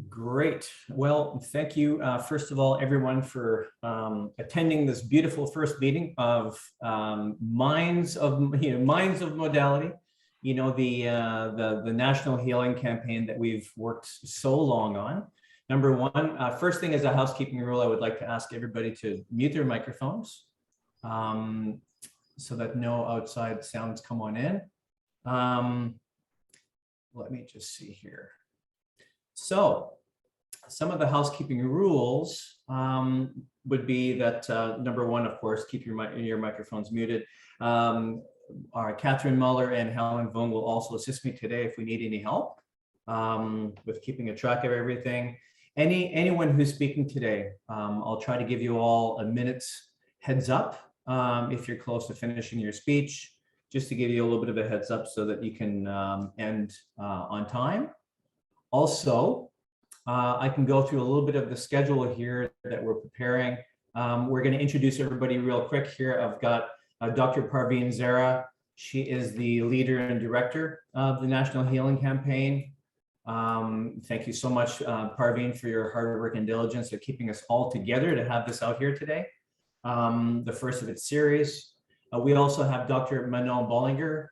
Great. Well, thank you, first of all, everyone, for attending this beautiful first meeting of Minds of Modality. You know, the National Healing Campaign that we've worked so long on. Number one, first thing as a housekeeping rule, I would like to ask everybody to mute their microphones so that no outside sounds come on in. Let me just see here. So some of the housekeeping rules would be that number one, of course, keep your microphones muted. Our Catherine Muller and Helen Vung will also assist me today if we need any help with keeping a track of everything. Anyone who's speaking today, I'll try to give you all a minute's heads up if you're close to finishing your speech, just to give you a little bit of a heads up so that you can end on time. Also, I can go through a little bit of the schedule here that we're preparing. We're going to introduce everybody real quick here. I've got Dr. Parveen Zara. She is the leader and director of the National Healing Campaign. Thank you so much, Parveen, for your hard work and diligence at keeping us all together to have this out here today, the first of its series. We also have Dr. Manon Bollinger,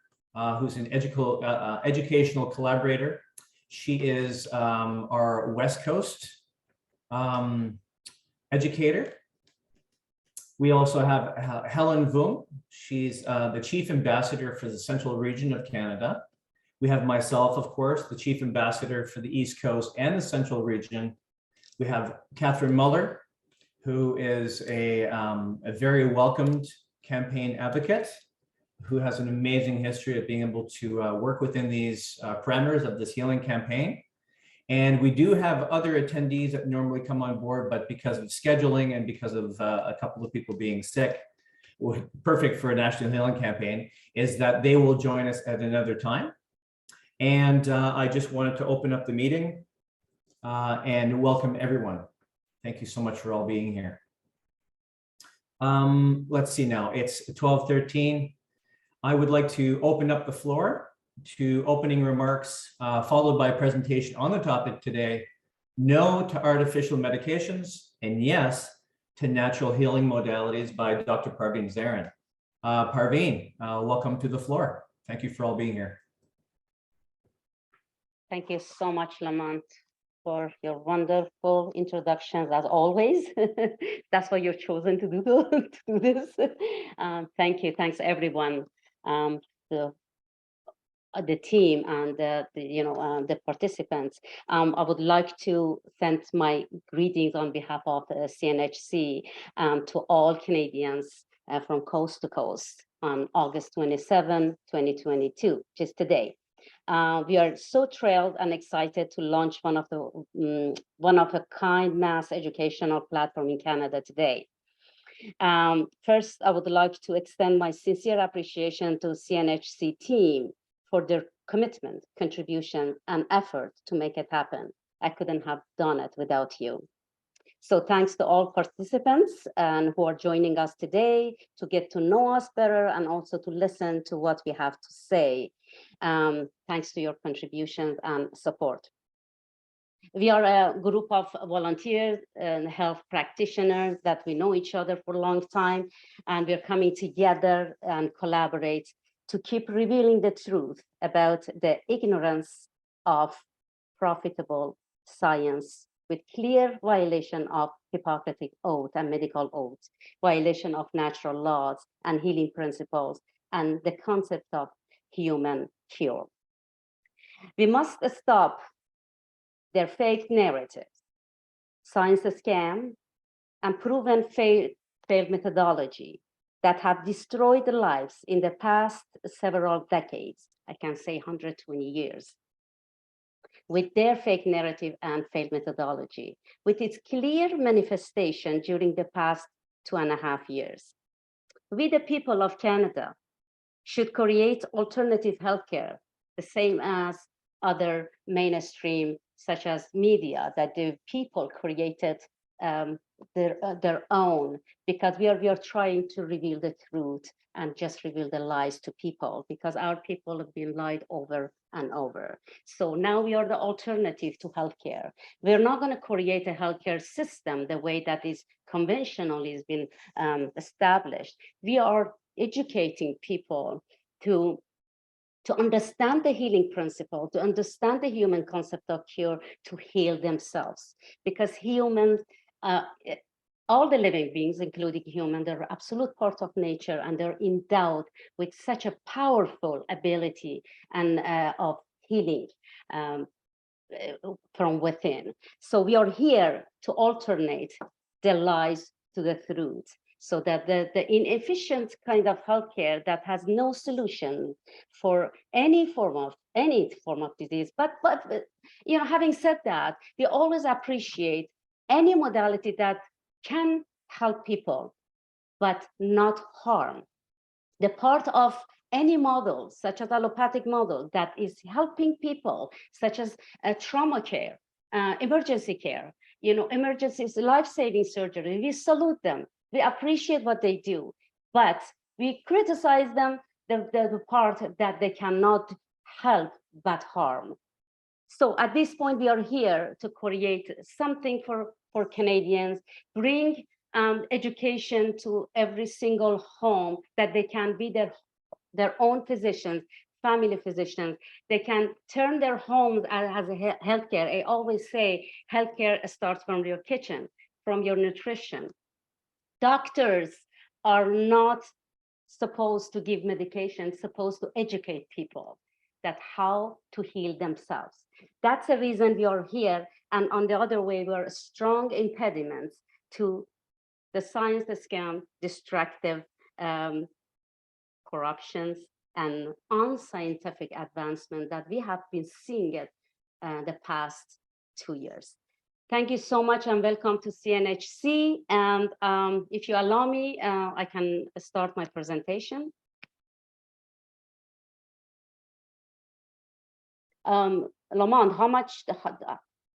who's an educational collaborator. She is our West Coast educator. We also have Helen Vung. She's the Chief Ambassador for the Central Region of Canada. We have myself, of course, the Chief Ambassador for the East Coast and the Central Region. We have Catherine Muller, who is a very welcomed campaign advocate, who has an amazing history of being able to work within these parameters of this healing campaign. And we do have other attendees that normally come on board, but because of scheduling and because of a couple of people being sick, perfect for a National Healing Campaign, is that they will join us at another time. And I just wanted to open up the meeting and welcome everyone. Thank you so much for all being here. Let's see now, it's 12:13. I would like to open up the floor to opening remarks, followed by a presentation on the topic today, no to artificial medications, and yes to natural healing modalities by Dr. Parveen Zara. Parveen, welcome to the floor. Thank you for all being here. Thank you so much, Lamont, for your wonderful introductions, as always. That's why you're chosen to do this. Thank you. Thanks, everyone. The team and the participants. I would like to send my greetings on behalf of C.H.N.C to all Canadians from coast to coast on August 27, 2022, just today. We are so thrilled and excited to launch one of a kind mass educational platform in Canada today. First, I would like to extend my sincere appreciation to C.N.C team for their commitment, contribution, and effort to make it happen. I couldn't have done it without you. So thanks to all participants and who are joining us today to get to know us better and also to listen to what we have to say. Thanks to your contributions and support. We are a group of volunteers and health practitioners that we know each other for a long time, and we're coming together and collaborate to keep revealing the truth about the ignorance of profitable science with clear violation of Hippocratic oath and medical oaths, violation of natural laws and healing principles, and the concept of human cure. We must stop their fake narratives, science scam, and proven failed methodology that have destroyed the lives in the past several decades, I can say 120 years, with their fake narrative and failed methodology, with its clear manifestation during the past 2.5 years. We, the people of Canada, should create alternative healthcare, the same as other mainstream, such as media, that the people created their own, because we are trying to reveal the truth and just reveal the lies to people, because our people have been lied over and over. So now we are the alternative to healthcare. We're not going to create a healthcare system the way that is conventionally has been established. We are educating people to understand the healing principle, to understand the human concept of cure, to heal themselves. Because humans, all the living beings, including human, they're absolute part of nature, and they're endowed with such a powerful ability and of healing from within. So we are here to alternate the lies to the truth, so that the inefficient kind of healthcare that has no solution for any form of disease. But you know, having said that, we always appreciate any modality that can help people, but not harm. The part of any model, such as allopathic model, that is helping people, such as trauma care, emergency care, you know, emergencies, life-saving surgery, we salute them. We appreciate what they do, but we criticize them the part that they cannot help but harm. So at this point, we are here to create something for Canadians, bring education to every single home, that they can be their own physicians, family physicians. They can turn their homes as a healthcare. I always say healthcare starts from your kitchen, from your nutrition. Doctors are not supposed to give medication, supposed to educate people that how to heal themselves. That's the reason we are here. And on the other way, we are strong impediments to the science, the scam, destructive corruptions, and unscientific advancement that we have been seeing it the past 2 years. Thank you so much, and welcome to C.N.C. And if you allow me, I can start my presentation. Lamont, how much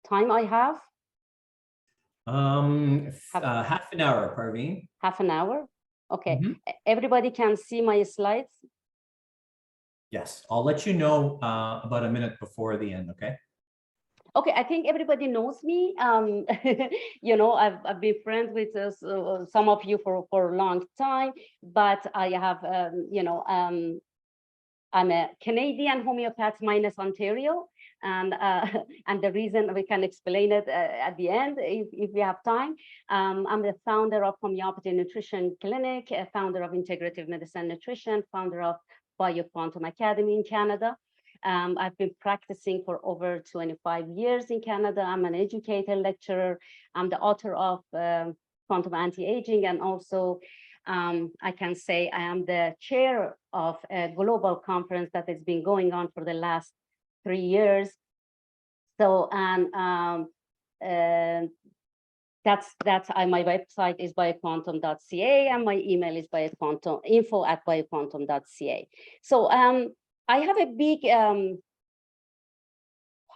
time I have? Half an hour, Parveen. Half an hour? Okay. Everybody can see my slides? Yes, I'll let you know about a minute before the end, okay? Okay, I think everybody knows me. You know, I've been friends with some of you for a long time, but I have, you know, I'm a Canadian homeopath minus Ontario, and and the reason we can explain it at the end if we have time. I'm the founder of Homeopathy Nutrition Clinic, a founder of Integrative Medicine Nutrition, founder of BioQuantum Academy in Canada. I've been practicing for over 25 years in Canada. I'm an educator, lecturer. I'm the author of Quantum Anti-Aging, and also I can say I am the chair of a global conference that has been going on for the last 3 years. So, and my website is bioquantum.ca, and my email is info@bioquantum.ca. So I have a big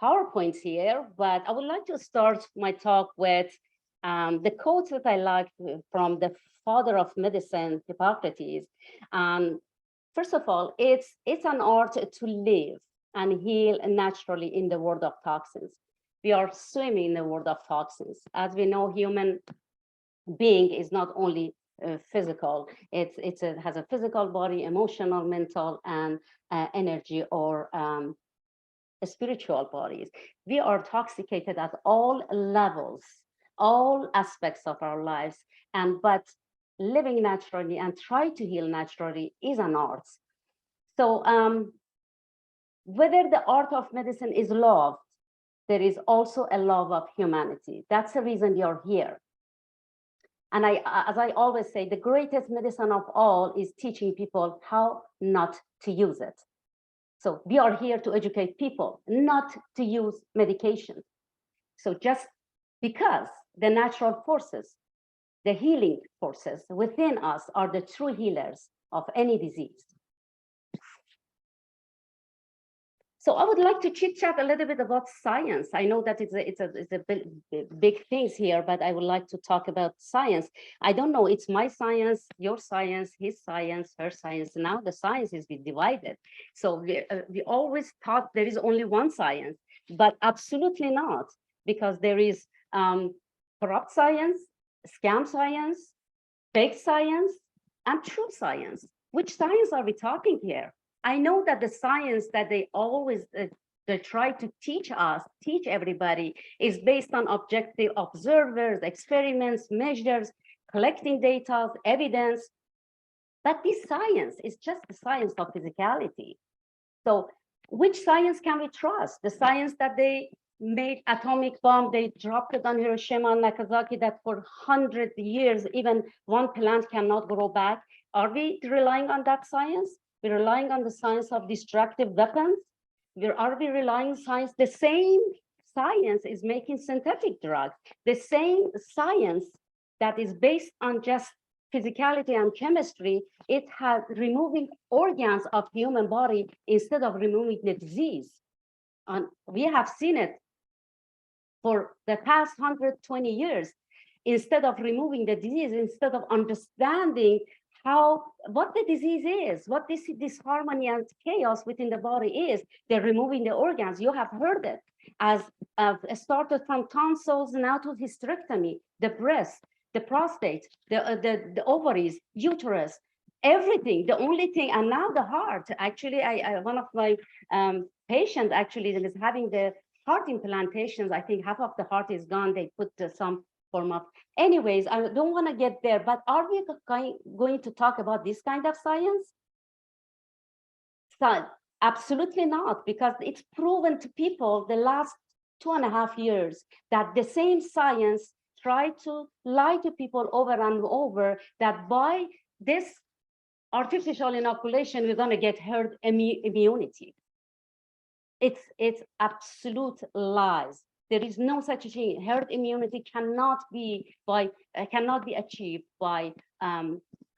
PowerPoint here, but I would like to start my talk with the quote that I like from the father of medicine, Hippocrates. First of all, it's an art to live and heal naturally in the world of toxins. We are swimming in the world of toxins. As we know, human being is not only physical, it has a physical body, emotional, mental, and energy or spiritual bodies. We are intoxicated at all levels, all aspects of our lives, but living naturally and try to heal naturally is an art. So whether the art of medicine is loved, there is also a love of humanity. That's the reason you're here. And as I always say, the greatest medicine of all is teaching people how not to use it. So we are here to educate people not to use medication. So just because the natural forces, the healing forces within us are the true healers of any disease. So I would like to chit chat a little bit about science. I know that it's a big things here, but I would like to talk about science. I don't know, it's my science, your science, his science, her science. Now the science is divided. So we always thought there is only one science, but absolutely not, because there is corrupt science, scam science, fake science, and true science. Which science are we talking here? I know that the science that they always they try to teach us, teach everybody, is based on objective observers, experiments, measures, collecting data, evidence. But this science is just the science of physicality. So which science can we trust? The science that they made atomic bomb, they dropped it on Hiroshima and Nagasaki, that for 100 years, even one plant cannot grow back. Are we relying on that science? We're relying on the science of destructive weapons. Are we relying on science? The same science is making synthetic drugs. The same science that is based on just physicality and chemistry, it has removing organs of human body instead of removing the disease. And we have seen it for the past 120 years. Instead of removing the disease, instead of understanding what the disease is, what this disharmony and chaos within the body is, they're removing the organs. You have heard it, as started from tonsils now to hysterectomy, the breast, the prostate, the ovaries, uterus, everything. The only thing, and now the heart. Actually, one of my patients actually is having the heart implantations. I think half of the heart is gone. They put some form of. Anyways, I don't want to get there, but are we going to talk about this kind of science? So, absolutely not, because it's proven to people the last 2.5 years that the same science tried to lie to people over and over that by this artificial inoculation, we're going to get herd immunity. It's absolute lies. There is no such thing. Herd immunity cannot be achieved by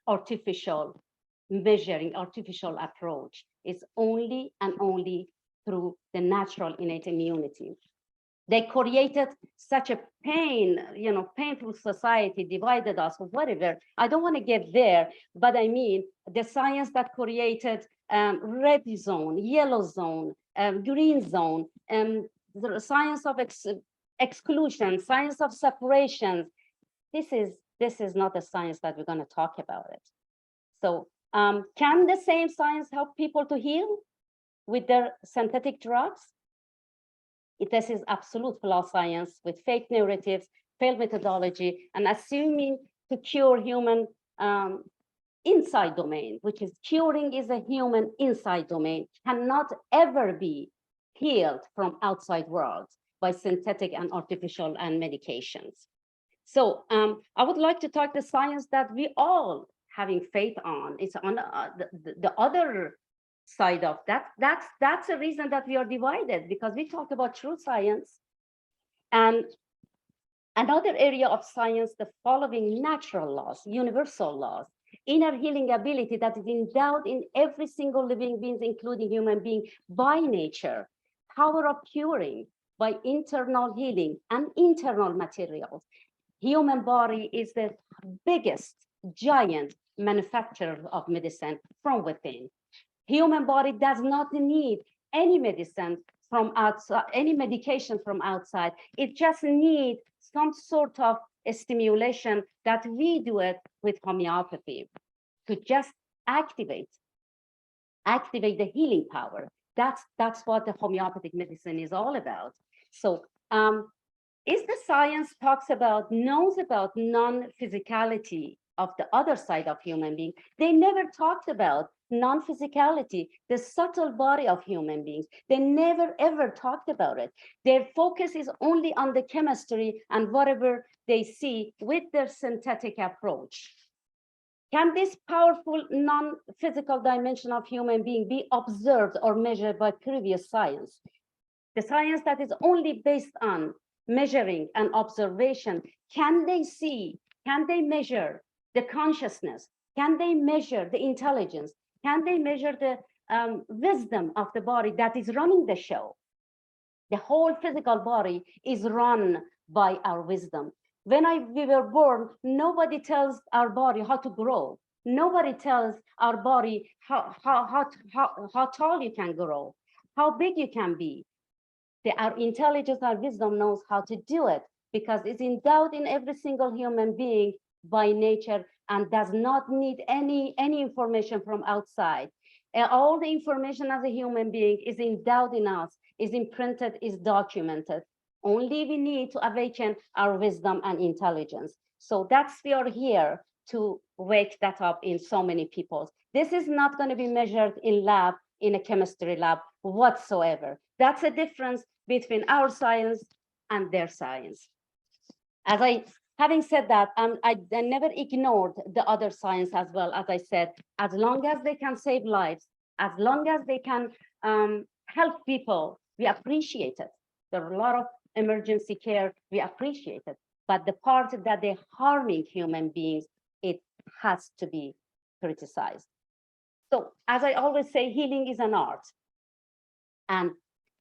artificial measuring, artificial approach. It's only and only through the natural innate immunity. They created such a painful society, divided us, or whatever. I don't want to get there, but I mean, the science that created red zone, yellow zone, green zone, the science of exclusion, science of separation. This is not the science that we're going to talk about it. So can the same science help people to heal with their synthetic drugs? This is absolute false science with fake narratives, failed methodology, and assuming to cure human inside domain, which is curing is a human inside domain, cannot ever be healed from outside world by synthetic and artificial and medications. So I would like to talk the science that we all having faith on. It's on the other side of that. That's the reason that we are divided, because we talk about true science. And another area of science, the following natural laws, universal laws, inner healing ability that is endowed in every single living being, including human being, by nature, power of curing by internal healing and internal materials. Human body is the biggest giant manufacturer of medicine from within. Human body does not need any medicine from outside, any medication from outside. It just needs some sort of a stimulation that we do it with homeopathy to just activate the healing power. That's what the homeopathic medicine is all about. So is the science knows about non-physicality of the other side of human being? They never talked about non-physicality, the subtle body of human beings. They never ever talked about it. Their focus is only on the chemistry and whatever they see with their synthetic approach. Can this powerful non-physical dimension of human being be observed or measured by previous science? The science that is only based on measuring and observation, can they see, can they measure the consciousness? Can they measure the intelligence? Can they measure the wisdom of the body that is running the show. The whole physical body is run by our wisdom. When we were born, nobody tells our body how to grow. Nobody tells our body how tall you can grow, how big you can be. Our intelligence, our wisdom knows how to do it because it's endowed in every single human being by nature and does not need any information from outside. All the information as a human being is endowed in us, is imprinted, is documented. Only we need to awaken our wisdom and intelligence. So we are here to wake that up in so many people. This is not going to be measured in lab, in a chemistry lab whatsoever. That's a difference between our science and their science. Having said that, I never ignored the other science as well. As I said, as long as they can save lives, as long as they can help people, we appreciate it. There are a lot of emergency care, we appreciate it. But the part that they're harming human beings, it has to be criticized. So as I always say, healing is an art. And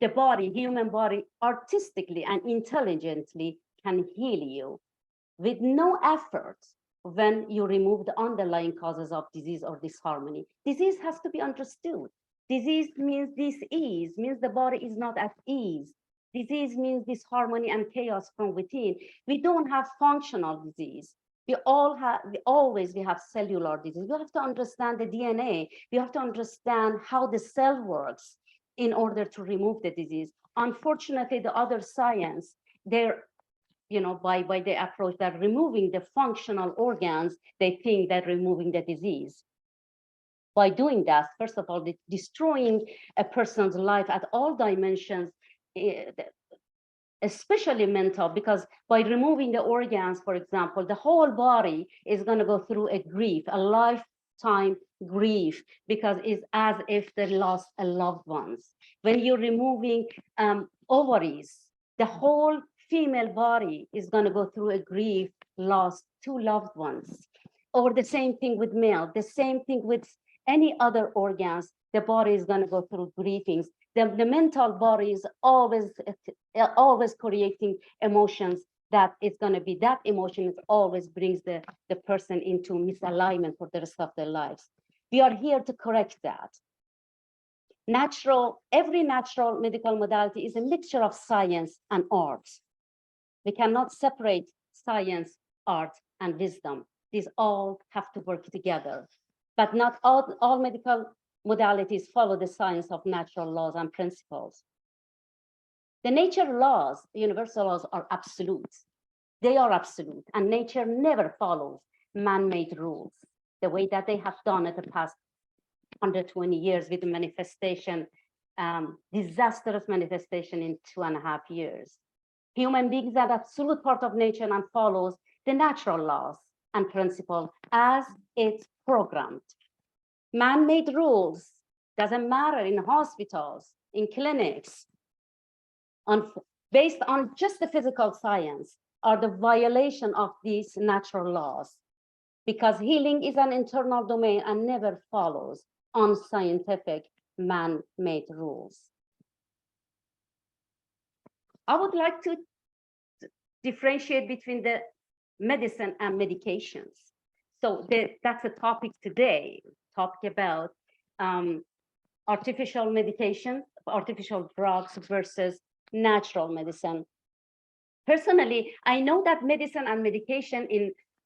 the body, human body, artistically and intelligently can heal you with no effort when you remove the underlying causes of disease or disharmony. Disease has to be understood. Disease means dis-ease, means the body is not at ease. Disease means disharmony and chaos from within. We don't have functional disease. We always have cellular disease. We have to understand the DNA. We have to understand how the cell works in order to remove the disease. Unfortunately, the other science, they're, by the approach that removing the functional organs, they think that removing the disease. By doing that, first of all, destroying a person's life at all dimensions, especially mental, because by removing the organs, for example, the whole body is going to go through a grief, a lifetime grief, because it's as if they lost a loved ones. When you're removing ovaries, the whole female body is going to go through a grief, lost two loved ones. Or the same thing with male, the same thing with any other organs, the body is going to go through grievings. The mental body is always creating emotions that it's going to be, that emotion is always brings the person into misalignment for the rest of their lives. We are here to correct that. Every natural medical modality is a mixture of science and art. We cannot separate science, art, and wisdom. These all have to work together. But not all medical modalities follow the science of natural laws and principles. The nature laws, universal laws, are absolute. They are absolute, and nature never follows man-made rules the way that they have done it the past 120 years with the manifestation, disastrous manifestation in 2.5 years. Human beings are absolute part of nature and follows the natural laws and principles as it's programmed. Man-made rules doesn't matter in hospitals, in clinics, based on just the physical science, are the violation of these natural laws, because healing is an internal domain and never follows unscientific man-made rules. I would like to differentiate between the medicine and medications. So that's the topic today, topic about artificial medication, artificial drugs versus natural medicine. Personally, I know that medicine and medication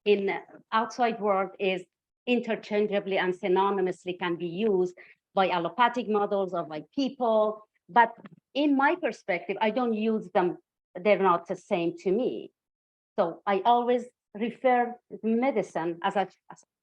in outside world is interchangeably and synonymously can be used by allopathic models or by people, but in my perspective, I don't use them. They're not the same to me. So I always refer medicine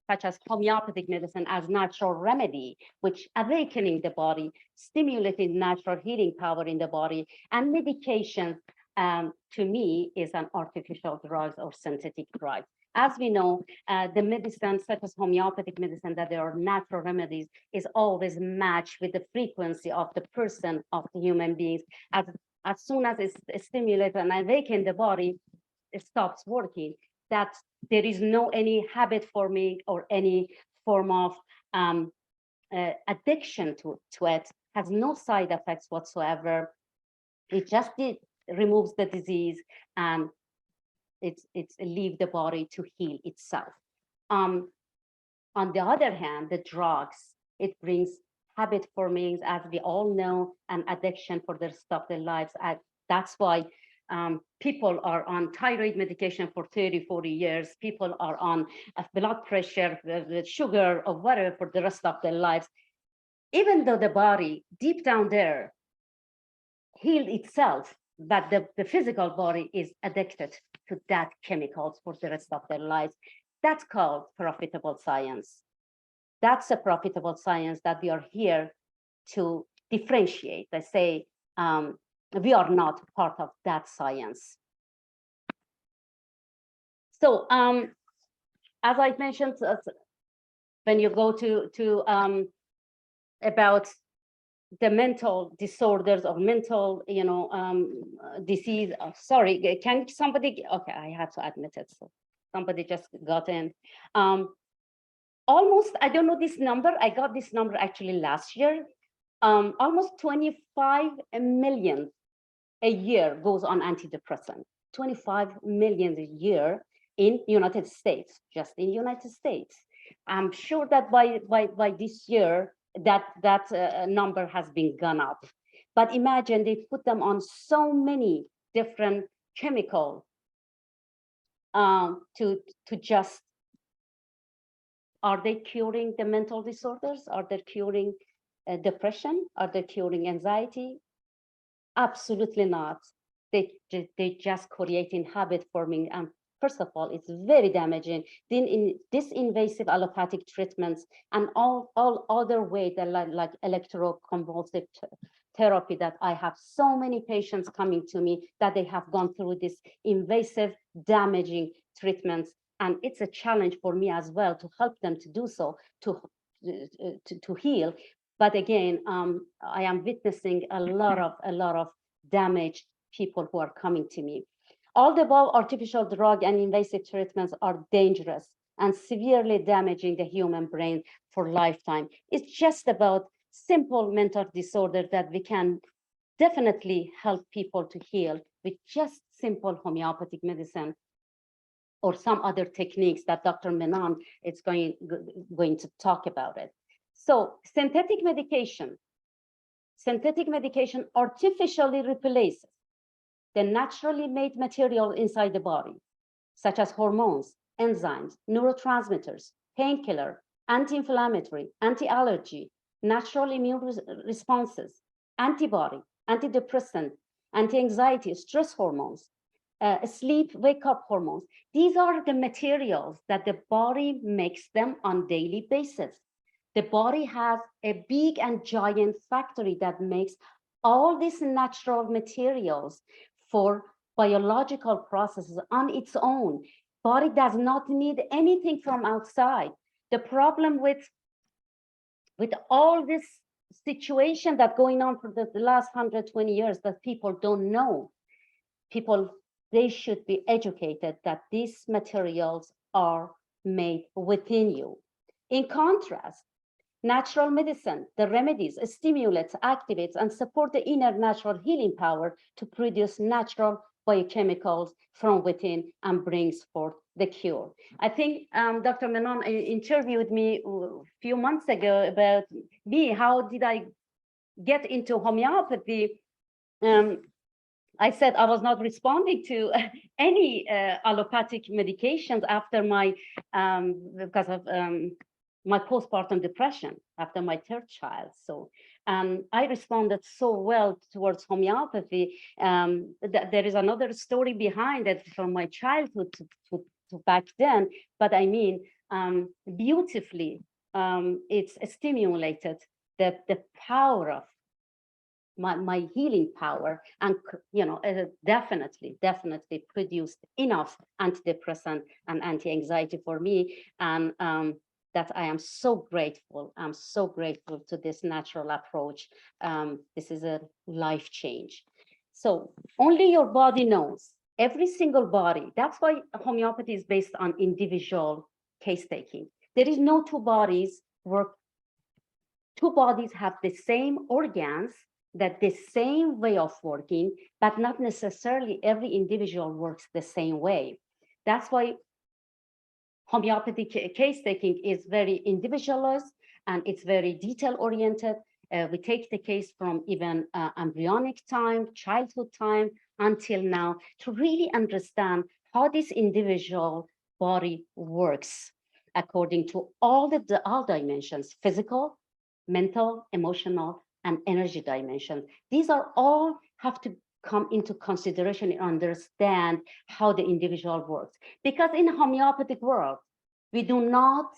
such as homeopathic medicine as natural remedy, which awakening the body, stimulating natural healing power in the body, and medication to me is an artificial drug or synthetic drug. As we know, the medicine such as homeopathic medicine, that there are natural remedies, is always matched with the frequency of the person, of the human beings. As soon as it's stimulated and awaken the body, it stops working. That there is no any habit forming or any form of addiction to it has no side effects whatsoever. It just removes the disease, and it's leave the body to heal itself. On the other hand, the drugs, it brings habit forming, as we all know, and addiction for the rest of their lives. That's why people are on thyroid medication for 30, 40 years. People are on blood pressure, sugar, or whatever for the rest of their lives. Even though the body deep down there healed itself, but the physical body is addicted to that chemicals for the rest of their lives. That's called profitable science. That's a profitable science that we are here to differentiate. I say we are not part of that science. So as I mentioned, when you go to about the mental disorders or mental, disease. Oh, sorry, can somebody? Okay, I had to admit it. So somebody just got in. Almost, I don't know this number. I got this number actually last year. Almost 25 million a year goes on antidepressant. 25 million a year in United States, just in United States. I'm sure that by this year, that number has been gone up. But imagine they put them on so many different chemicals to just, are they curing the mental disorders? Are they curing depression? Are they curing anxiety? Absolutely not. They just creating habit forming. And first of all, it's very damaging. Then in this invasive allopathic treatments and all other ways that like electroconvulsive therapy, that I have so many patients coming to me that they have gone through this invasive, damaging treatments. And it's a challenge for me as well to help them to do so, to heal. But again, I am witnessing a lot of damaged people who are coming to me. All the above artificial drug and invasive treatments are dangerous and severely damaging the human brain for lifetime. It's just about simple mental disorder that we can definitely help people to heal with just simple homeopathic medicine or some other techniques that Dr. Menon is going to talk about it. So synthetic medication artificially replaces the naturally made material inside the body, such as hormones, enzymes, neurotransmitters, painkiller, anti-inflammatory, anti-allergy, natural immune responses, antibody, antidepressant, anti-anxiety, stress hormones, sleep, wake-up hormones. These are the materials that the body makes them on daily basis. The body has a big and giant factory that makes all these natural materials for biological processes on its own. Body does not need anything from outside. The problem with all this situation that's going on for the last 120 years that people don't know, they should be educated that these materials are made within you. In contrast, natural medicine, the remedies, stimulates, activates, and support the inner natural healing power to produce natural biochemicals from within and brings forth the cure. I think Dr. Menon interviewed me a few months ago about me. How did I get into homeopathy? I said I was not responding to any allopathic medications after my, because of my postpartum depression after my third child. So I responded so well towards homeopathy. There is another story behind it from my childhood to back then, but I mean, beautifully, it's stimulated the power of my healing power, and definitely produced enough antidepressant and anti-anxiety for me, and that I am so grateful. I'm so grateful to this natural approach. This is a life change. So only your body knows, every single body. That's why homeopathy is based on individual case taking. There is no two bodies work two bodies have the same organs, that the same way of working, but not necessarily every individual works the same way. That's why homeopathic case taking is very individualized and it's very detail oriented. We take the case from even embryonic time, childhood time until now to really understand how this individual body works according to all dimensions: physical, mental, emotional, and energy dimensions. These are all have to come into consideration and understand how the individual works. Because in homeopathic world, we do not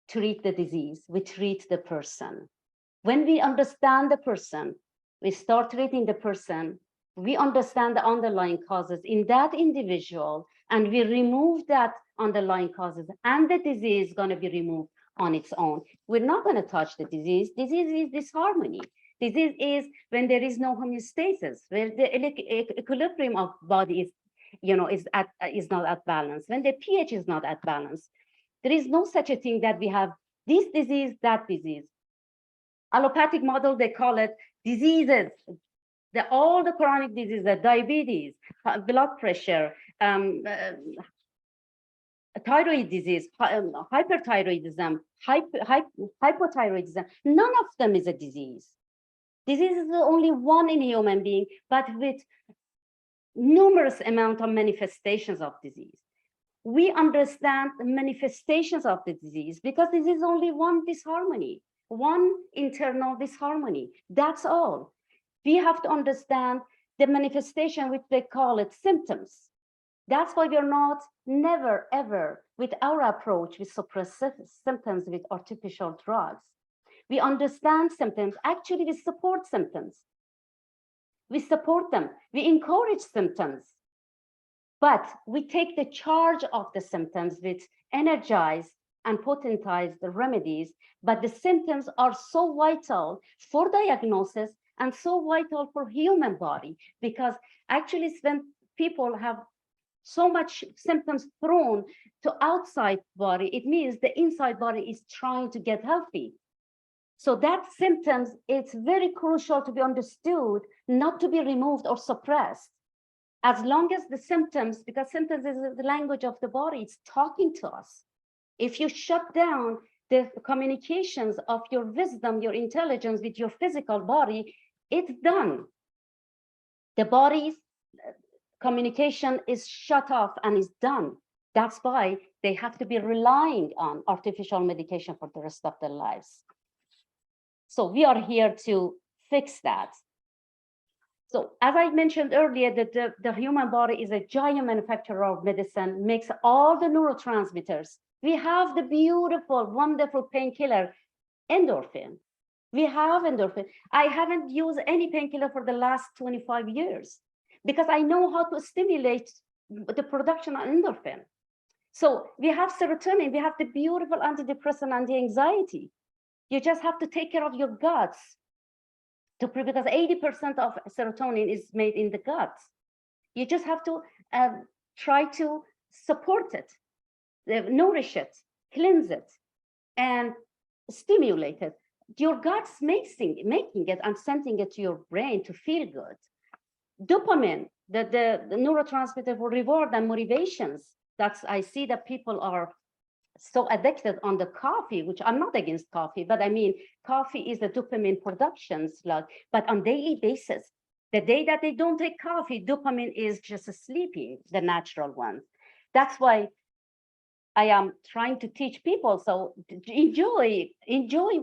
treat the disease, we treat the person. When we understand the person, we start treating the person, we understand the underlying causes in that individual, and we remove that underlying causes, and the disease is going to be removed on its own. We're not going to touch the disease. Disease is disharmony. Disease is when there is no homeostasis, where the equilibrium of body is, is not at balance. When the pH is not at balance, there is no such a thing that we have this disease, that disease. Allopathic model, they call it diseases. All the chronic diseases, diabetes, blood pressure, thyroid disease, hyperthyroidism, hypothyroidism, none of them is a disease. Disease is only one in human being, but with numerous amount of manifestations of disease. We understand the manifestations of the disease because this is only one disharmony, one internal disharmony. That's all. We have to understand the manifestation, which they call it symptoms. That's why we're not, never, ever, with our approach, we suppress symptoms with artificial drugs. We understand symptoms. Actually, we support symptoms. We support them. We encourage symptoms. But we take the charge of the symptoms with energized and potentized remedies. But the symptoms are so vital for diagnosis and so vital for human body, because actually when people have so much symptoms thrown to outside body, it means the inside body is trying to get healthy. So that symptoms, it's very crucial to be understood, not to be removed or suppressed. As long as the symptoms, because symptoms is the language of the body, it's talking to us. If you shut down the communications of your wisdom, your intelligence with your physical body, it's done. The body's communication is shut off and is done. That's why they have to be relying on artificial medication for the rest of their lives. So we are here to fix that. So as I mentioned earlier, that the human body is a giant manufacturer of medicine, makes all the neurotransmitters. We have the beautiful, wonderful painkiller, endorphin. We have endorphin. I haven't used any painkiller for the last 25 years because I know how to stimulate the production of endorphin. So we have serotonin, we have the beautiful antidepressant, anti-anxiety. You just have to take care of your guts, because 80% of serotonin is made in the gut. You just have to try to support it, nourish it, cleanse it, and stimulate it. Your gut's making it and sending it to your brain to feel good. Dopamine, the neurotransmitter for reward and motivations. I see that people are so addicted on the coffee, which I'm not against coffee, but I mean, coffee is the dopamine production slug, but on daily basis, the day that they don't take coffee, dopamine is just sleeping, the natural one. That's why I am trying to teach people. So enjoy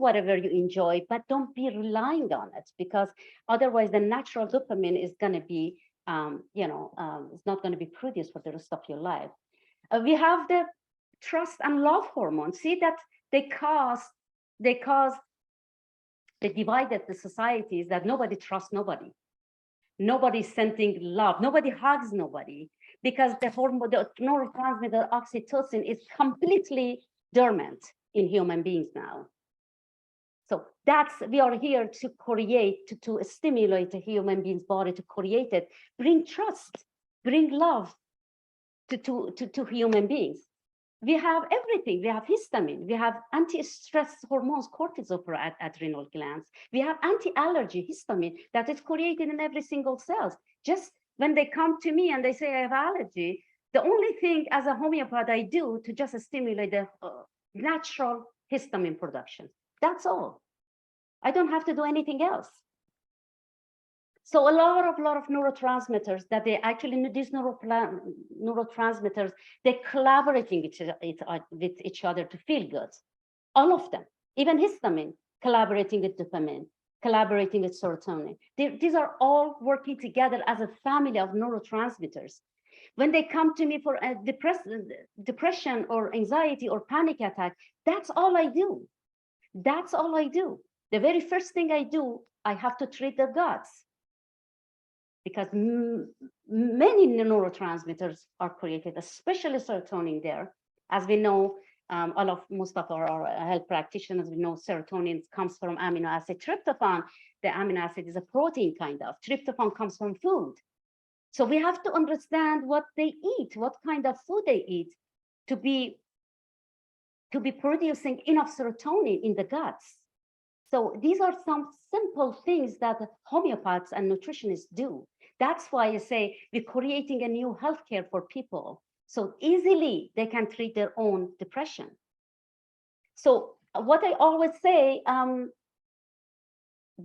whatever you enjoy, but don't be relying on it, because otherwise the natural dopamine is going to be, it's not going to be produced for the rest of your life. We have the trust and love hormones. See that they divided the societies, that nobody trusts nobody. Nobody's sending love. Nobody hugs nobody, because the hormone, the neurotransmitter oxytocin, is completely dormant in human beings now. So we are here to create, to stimulate a human being's body, to create it, bring trust, bring love to human beings. We have everything. We have histamine. We have anti-stress hormones, cortisol for adrenal glands. We have anti-allergy histamine that is created in every single cell. Just when they come to me and they say I have allergy, the only thing as a homeopath I do to just stimulate the natural histamine production. That's all. I don't have to do anything else. So a lot of neurotransmitters that they actually, these neurotransmitters, they're collaborating with each other to feel good. All of them, even histamine, collaborating with dopamine, collaborating with serotonin. These are all working together as a family of neurotransmitters. When they come to me for a depression or anxiety or panic attack, that's all I do. That's all I do. The very first thing I do, I have to treat the guts, because many neurotransmitters are created, especially serotonin there. As we know, most of our health practitioners, we know serotonin comes from amino acid tryptophan. The amino acid is a protein kind of. Tryptophan comes from food. So we have to understand what they eat, what kind of food they eat to be producing enough serotonin in the guts. So these are some simple things that homeopaths and nutritionists do. That's why I say we're creating a new healthcare for people, so easily they can treat their own depression. So what I always say,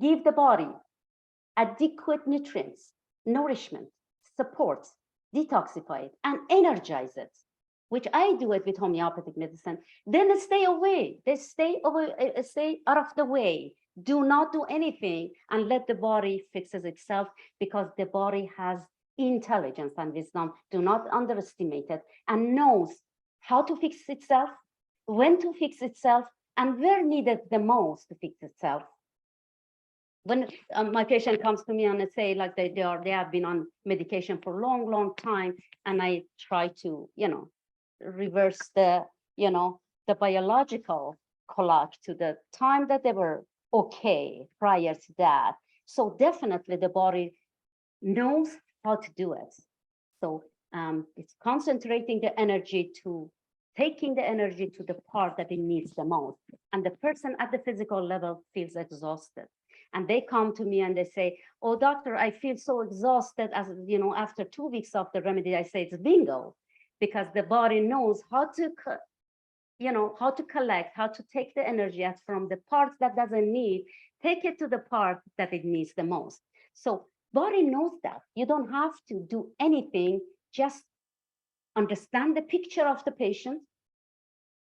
give the body adequate nutrients, nourishment, support, detoxify it, and energize it, which I do it with homeopathic medicine. Then stay away. They stay out of the way. Do not do anything and let the body fixes itself, because the body has intelligence and wisdom. Do not underestimate it, and knows how to fix itself, when to fix itself, and where needed the most to fix itself. When my patient comes to me and they say like they have been on medication for a long time, and I try to, reverse the, the biological clock to the time that they were okay prior to that. So definitely the body knows how to do it. So it's concentrating the energy to taking the energy to the part that it needs the most. And the person at the physical level feels exhausted. And they come to me and they say, oh, doctor, I feel so exhausted, as after 2 weeks of the remedy. I say it's bingo, because the body knows how to, how to collect, how to take the energy from the parts that doesn't need, take it to the part that it needs the most. So body knows that. You don't have to do anything, just understand the picture of the patient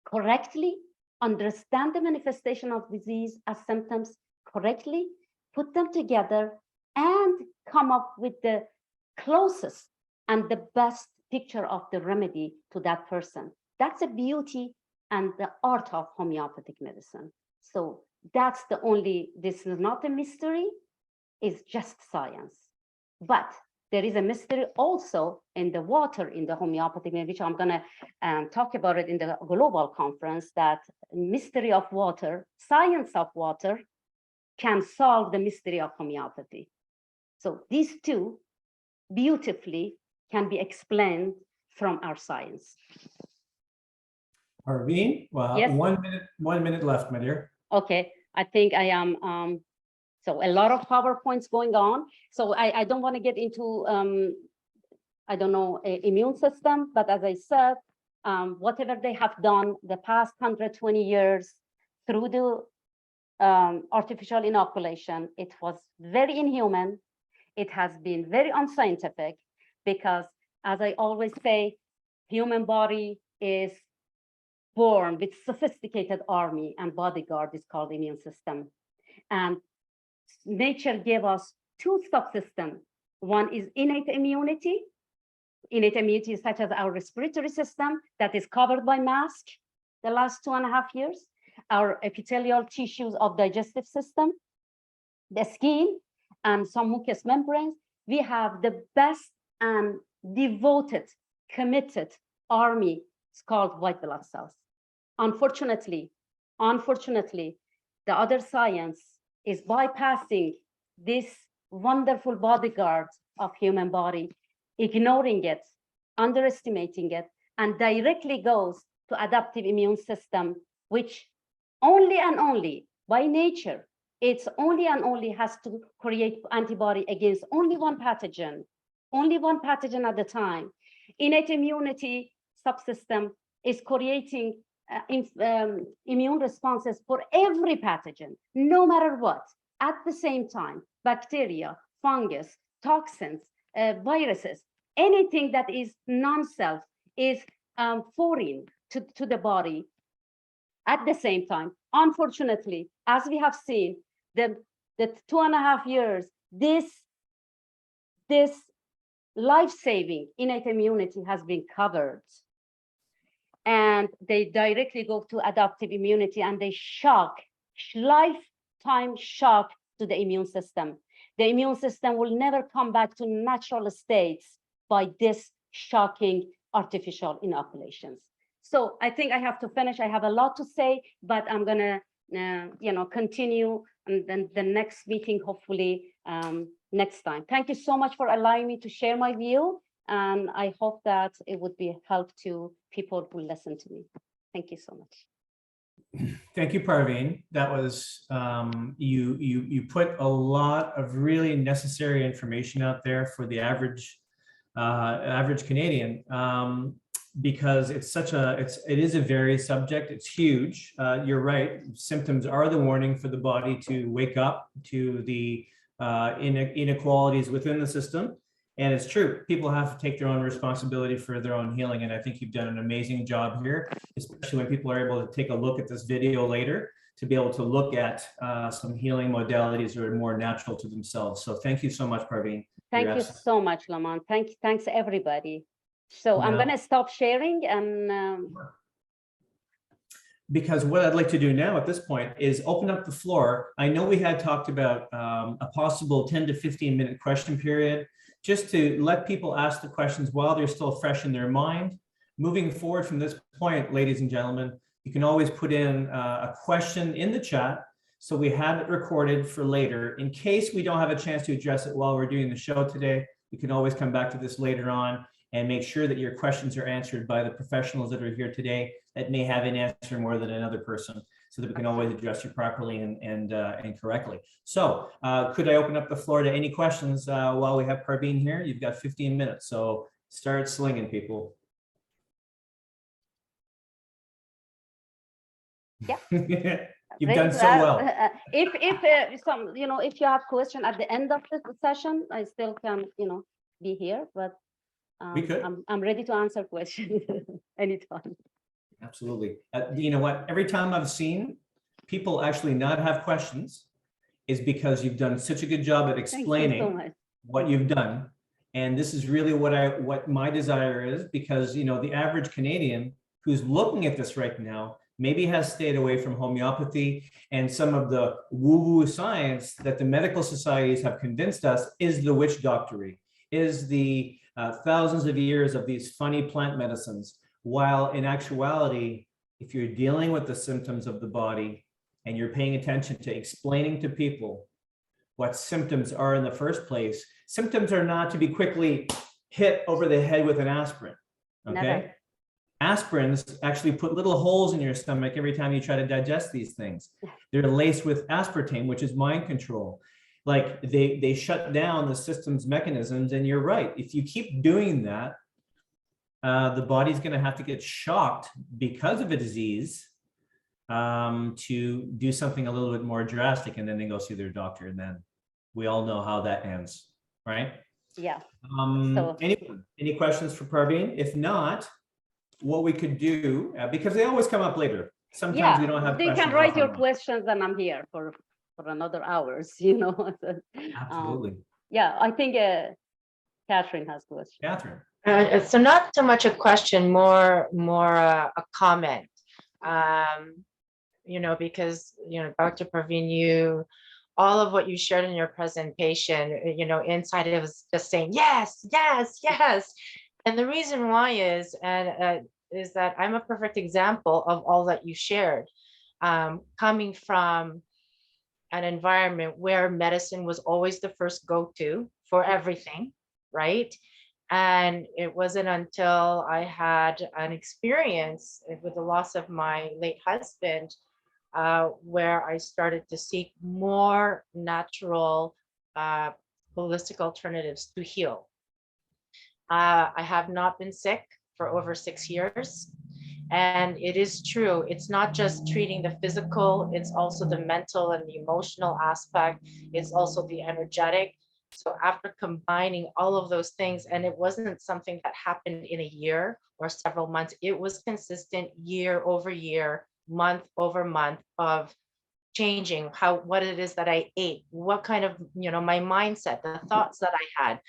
correctly, understand the manifestation of disease as symptoms correctly, put them together, and come up with the closest and the best picture of the remedy to that person. That's the beauty and the art of homeopathic medicine. So that's the only, this is not a mystery, it's just science. But there is a mystery also in the water, in the homeopathic, which I'm gonna talk about it in the global conference, that mystery of water, science of water, can solve the mystery of homeopathy. So these two beautifully can be explained from our science. Parveen, well, yes? 1 minute left, my dear. Okay, I think I am, so a lot of PowerPoints going on. So I don't want to get into, I don't know, immune system, but as I said, whatever they have done the past 120 years through the artificial inoculation, it was very inhuman. It has been very unscientific, because as I always say, human body is born with sophisticated army and bodyguard is called immune system. And nature gave us two subsystems. One is innate immunity. Innate immunity is such as our respiratory system that is covered by mask the last 2.5 years. Our epithelial tissues of digestive system, the skin, and some mucous membranes. We have the best and devoted, committed army. It's called white blood cells. Unfortunately, the other science is bypassing this wonderful bodyguard of human body, ignoring it, underestimating it, and directly goes to adaptive immune system, which only and only by nature, it's only and only has to create antibody against only one pathogen at a time. Innate immunity subsystem is creating immune responses for every pathogen, no matter what. At the same time, bacteria, fungus, toxins, viruses, anything that is non-self is foreign to the body. At the same time, unfortunately, as we have seen, the 2.5 years, this life-saving innate immunity has been covered. And they directly go to adaptive immunity, and they lifetime shock to the immune system. The immune system will never come back to natural states by this shocking artificial inoculations. So I think I have to finish. I have a lot to say, but I'm gonna continue, and then the next meeting, hopefully next time. Thank you so much for allowing me to share my view, and I hope that it would be help to people who listen to me. Thank you so much. Thank you, Parveen. That was, you put a lot of really necessary information out there for the average Canadian, because it's it is a very subject. It's huge. You're right. Symptoms are the warning for the body to wake up to the inequalities within the system. And it's true, people have to take their own responsibility for their own healing. And I think you've done an amazing job here, especially when people are able to take a look at this video later, to be able to look at some healing modalities that are more natural to themselves. So thank you so much, Parveen. Thank you so much, Lamont. Thanks everybody. So I'm going to stop sharing, and because what I'd like to do now at this point is open up the floor. I know we had talked about a possible 10 to 15 minute question period, just to let people ask the questions while they're still fresh in their mind. Moving forward from this point, ladies and gentlemen, you can always put in a question in the chat, so we have it recorded for later. In case we don't have a chance to address it while we're doing the show today, we can always come back to this later on and make sure that your questions are answered by the professionals that are here today that may have an answer more than another person, so that we can always address you properly and correctly. So could I open up the floor to any questions while we have Parveen here? You've got 15 minutes, so start slinging, people. Yeah. You've done so well. If you have question at the end of the session, I still can, be here, but we could. I'm ready to answer questions anytime. Absolutely. You know what? Every time I've seen people actually not have questions is because you've done such a good job at explaining what you've done. And this is really what my desire is, because, the average Canadian who's looking at this right now maybe has stayed away from homeopathy and some of the woo-woo science that the medical societies have convinced us is the witch doctory, is the thousands of years of these funny plant medicines. While in actuality, if you're dealing with the symptoms of the body and you're paying attention to explaining to people what symptoms are in the first place, symptoms are not to be quickly hit over the head with an aspirin, okay? Never. Aspirins actually put little holes in your stomach every time you try to digest these things. They're laced with aspartame, which is mind control. Like they shut down the system's mechanisms, and you're right. If you keep doing that, the body's going to have to get shocked because of a disease to do something a little bit more drastic, and then they go see their doctor, and then we all know how that ends, right? Yeah. Any questions for Parveen? If not, what we could do, because they always come up later. Sometimes we don't have questions. You can write your questions, and I'm here for another hours, Absolutely. I think Catherine has questions. Catherine. So not so much a question, more a comment. Because Dr. Parveen, all of what you shared in your presentation, inside it was just saying yes, yes, yes. And the reason why is that I'm a perfect example of all that you shared, coming from an environment where medicine was always the first go-to for everything, right? And it wasn't until I had an experience with the loss of my late husband where I started to seek more natural, holistic alternatives to heal. I have not been sick for over 6 years. And it is true, it's not just treating the physical, it's also the mental and the emotional aspect. It's also the energetic. So after combining all of those things, and it wasn't something that happened in a year or several months, it was consistent year over year, month over month of changing what it is that I ate, what kind of, my mindset, the thoughts that I had,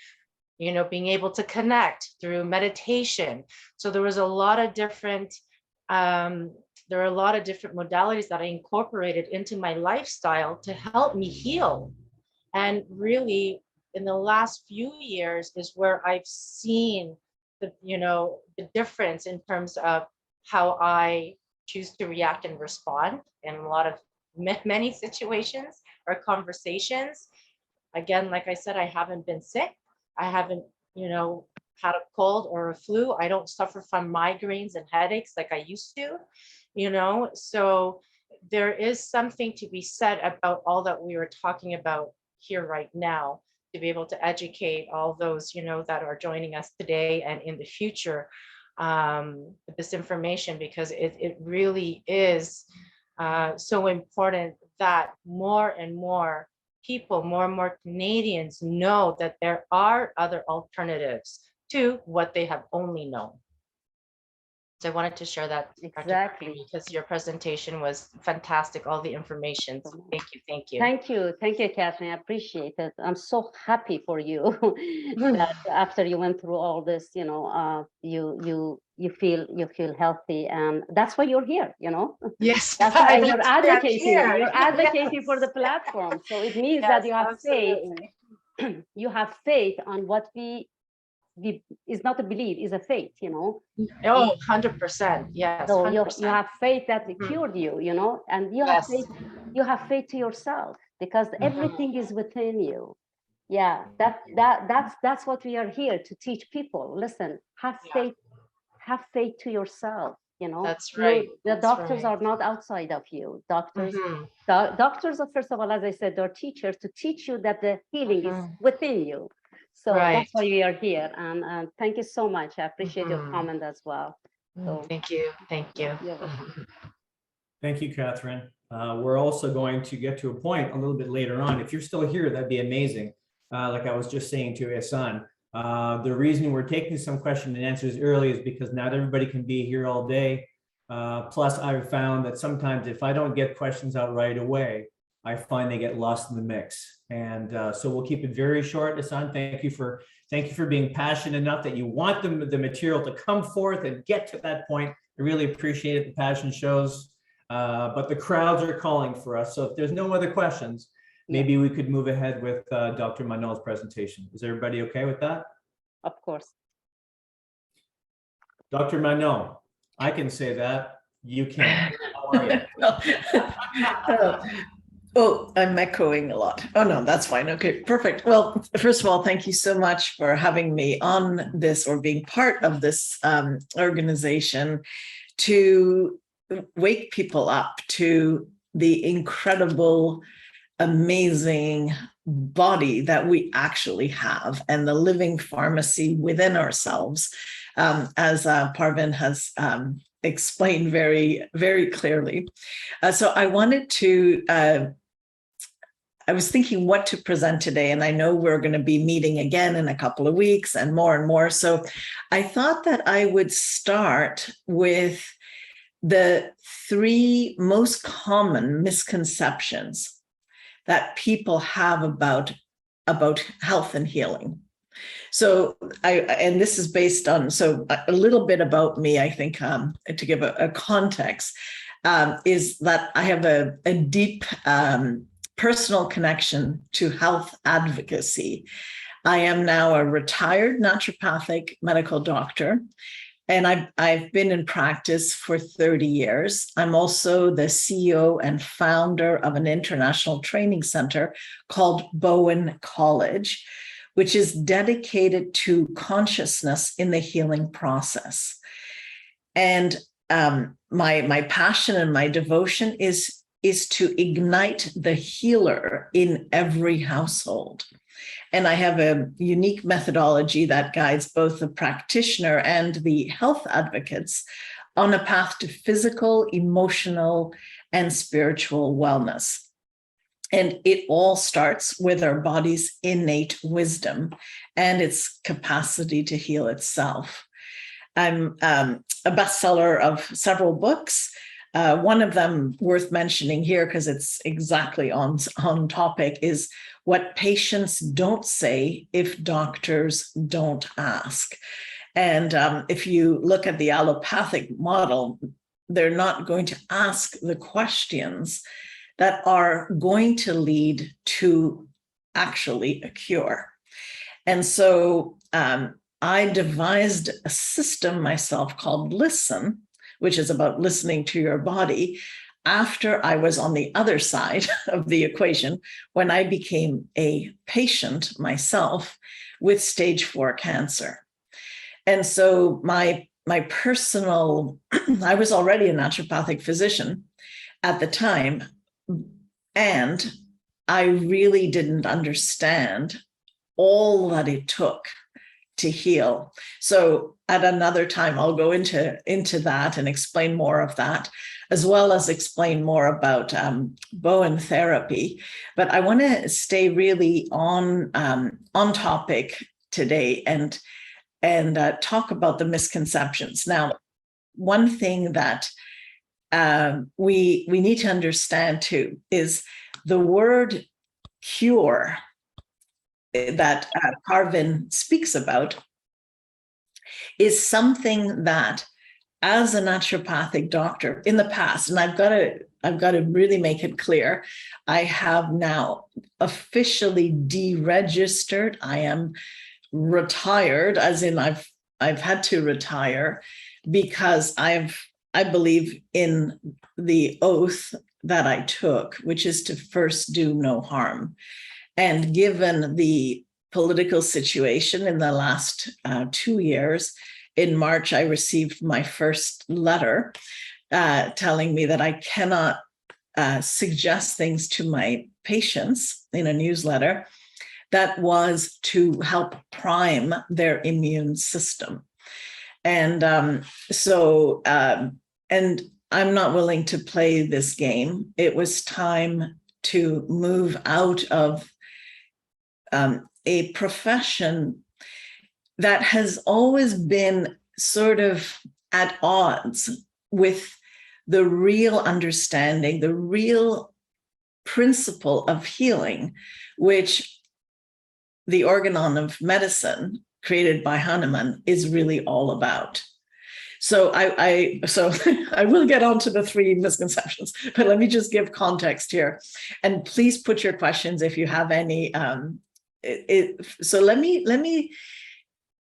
being able to connect through meditation. So there was a lot of different, there are a lot of different modalities that I incorporated into my lifestyle to help me heal. And really, in the last few years is where I've seen the difference in terms of how I choose to react and respond in a lot of many situations or conversations. Again, like I said, I haven't been sick. I haven't, had a cold or a flu. I don't suffer from migraines and headaches like I used to, so there is something to be said about all that we were talking about here right now, to be able to educate all those, that are joining us today and in the future, this information, because it really is so important that more and more people, more and more Canadians know that there are other alternatives to what they have only known. So I wanted to share that. Exactly. Because your presentation was fantastic, all the information. So thank you, thank you. Thank you, Catherine. I appreciate it. I'm so happy for you that after you went through all this, you feel healthy, and that's why you're here. Yes, that's why you're advocating. Here. You're advocating for the platform. So it means that you have absolutely. faith. You have faith on what we is not a belief, is a faith. Oh, 100%. Yes. So 100%. you have faith that it cured you, and you have faith. You have faith to yourself, because everything is within you. Yeah, that's what we are here to teach people. Listen, have faith to yourself. That's right. The doctors are not outside of you. Doctors, doctors are, first of all, as I said, they're teachers to teach you that the healing is within you. So that's why we are here. And thank you so much. I appreciate your comment as well. So, thank you. Thank you. Thank you, Catherine. We're also going to get to a point a little bit later on. If you're still here, that'd be amazing. Like I was just saying to Hassan, the reason we're taking some question and answers early is because not everybody can be here all day. Plus, I've found that sometimes if I don't get questions out right away, I find they get lost in the mix. And so we'll keep it very short. Hassan, thank you for being passionate enough that you want the material to come forth and get to that point. I really appreciate it. The passion shows. But the crowds are calling for us. So if there's no other questions, maybe we could move ahead with Dr. Manol's presentation. Is everybody okay with that? Of course. Dr. Manol, I can say that. You can't. How are you? Oh, I'm echoing a lot. Oh, no, that's fine. Okay, perfect. Well, first of all, thank you so much for having me on this, or being part of this organization, to wake people up to the incredible, amazing body that we actually have, and the living pharmacy within ourselves, as Parvin has explained very, very clearly. So I wanted to, I was thinking what to present today, and I know we're going to be meeting again in a couple of weeks and more. So I thought that I would start with the 3 most common misconceptions that people have about health and healing. So and this is based on, so a little bit about me, I think, to give a context, is that I have a deep personal connection to health advocacy. I am now a retired naturopathic medical doctor, and I've been in practice for 30 years. I'm also the CEO and founder of an international training center called Bowen College, which is dedicated to consciousness in the healing process. And my passion and my devotion is to ignite the healer in every household. And I have a unique methodology that guides both the practitioner and the health advocates on a path to physical, emotional, and spiritual wellness. And it all starts with our body's innate wisdom and its capacity to heal itself. I'm a bestseller of several books. One of them worth mentioning here, because it's exactly on topic, is What Patients Don't Say If Doctors Don't Ask. And if you look at the allopathic model, they're not going to ask the questions that are going to lead to actually a cure. And so I devised a system myself called Listen, which is about listening to your body, after I was on the other side of the equation, when I became a patient myself with stage 4 cancer. And so my personal, I was already a naturopathic physician at the time, and I really didn't understand all that it took to heal. So at another time, I'll go into that and explain more of that, as well as explain more about Bowen therapy. But I want to stay really on topic today and talk about the misconceptions. Now, one thing that we need to understand too is the word cure that Carvin speaks about is something that, as a naturopathic doctor in the past, and I've got to really make it clear, I have now officially deregistered. I am retired, as in I've had to retire, because I believe in the oath that I took, which is to first do no harm. And given the political situation in the last 2 years, in March, I received my first letter telling me that I cannot suggest things to my patients in a newsletter that was to help prime their immune system. And and I'm not willing to play this game. It was time to move out of a profession that has always been sort of at odds with the real understanding, the real principle of healing, which the organon of medicine created by Hahnemann is really all about. So I will get on to the 3 misconceptions, but let me just give context here. And please put your questions if you have any. So let me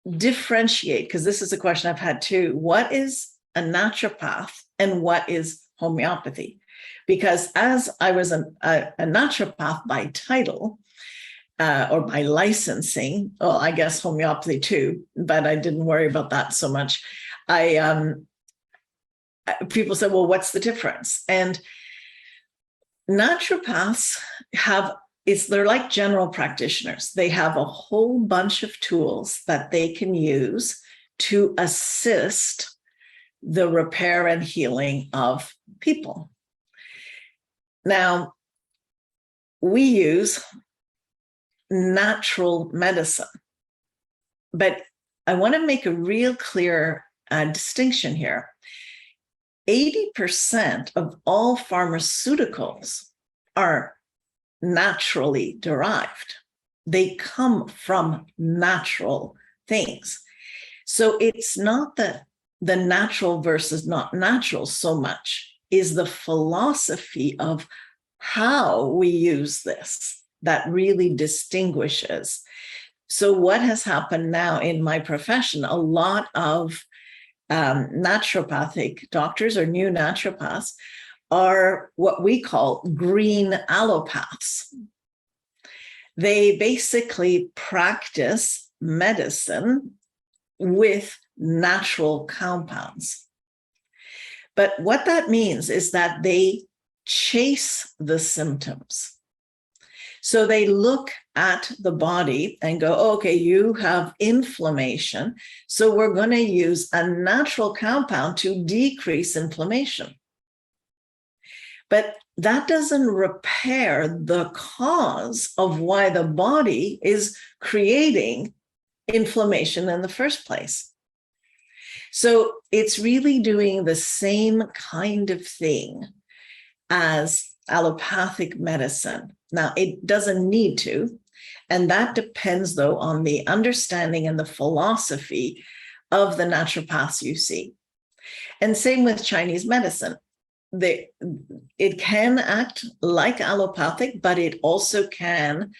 differentiate, because this is a question I've had too. What is a naturopath and what is homeopathy? Because as I was a naturopath by title, or by licensing, well, I guess homeopathy too, but I didn't worry about that so much. People said, well, what's the difference? And naturopaths they're like general practitioners. They have a whole bunch of tools that they can use to assist the repair and healing of people. Now, we use natural medicine, but I want to make a real clear distinction here. 80% of all pharmaceuticals are naturally derived. They come from natural things. So it's not the natural versus not natural so much, is the philosophy of how we use this that really distinguishes. So what has happened now in my profession, a lot of naturopathic doctors or new naturopaths are what we call green allopaths. They basically practice medicine with natural compounds. But what that means is that they chase the symptoms. So they look at the body and go, okay, you have inflammation, so we're going to use a natural compound to decrease inflammation. But that doesn't repair the cause of why the body is creating inflammation in the first place. So it's really doing the same kind of thing as allopathic medicine. Now, it doesn't need to, and that depends, though, on the understanding and the philosophy of the naturopaths you see. And same with Chinese medicine. It can act like allopathic, but it also can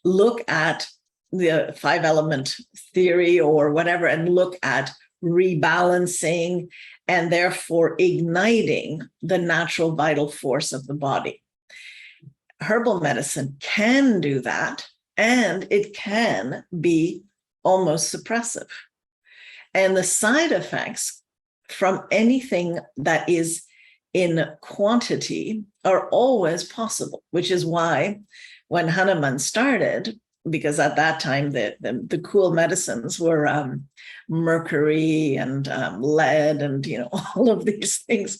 look at the 5-element theory or whatever and look at rebalancing and therefore igniting the natural vital force of the body. Herbal medicine can do that, and it can be almost suppressive. And the side effects from anything that is in quantity are always possible, which is why when Hahnemann started, because at that time the cool medicines were mercury and lead and all of these things.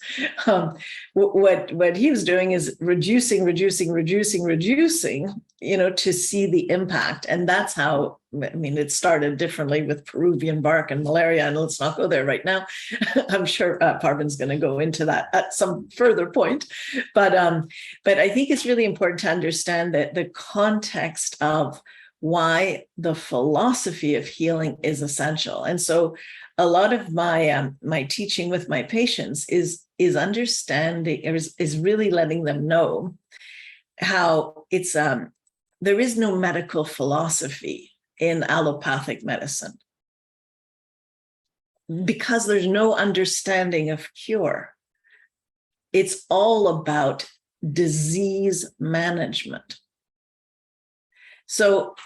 What he was doing is reducing to see the impact, and that's how. I mean, it started differently with Peruvian bark and malaria, and let's not go there right now. I'm sure Parvin's going to go into that at some further point, but I think it's really important to understand that the context of why the philosophy of healing is essential. And so a lot of my teaching with my patients is understanding, is really letting them know how it's there is no medical philosophy in allopathic medicine because there's no understanding of cure. It's all about disease management. So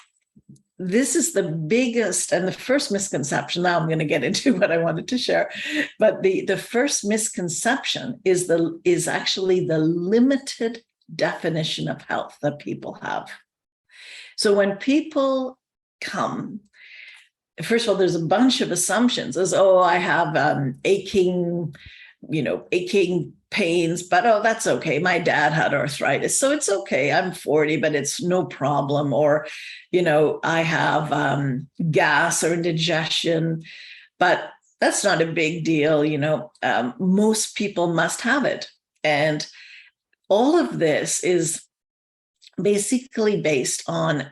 this is the biggest and the first misconception. Now I'm going to get into what I wanted to share, but the first misconception is actually the limited definition of health that people have. So when people come, first of all, there's a bunch of assumptions as, oh, I have aching pains, but oh, that's okay. My dad had arthritis, so it's okay. I'm 40, but it's no problem. Or, I have gas or indigestion, but that's not a big deal. Most people must have it. And all of this is basically based on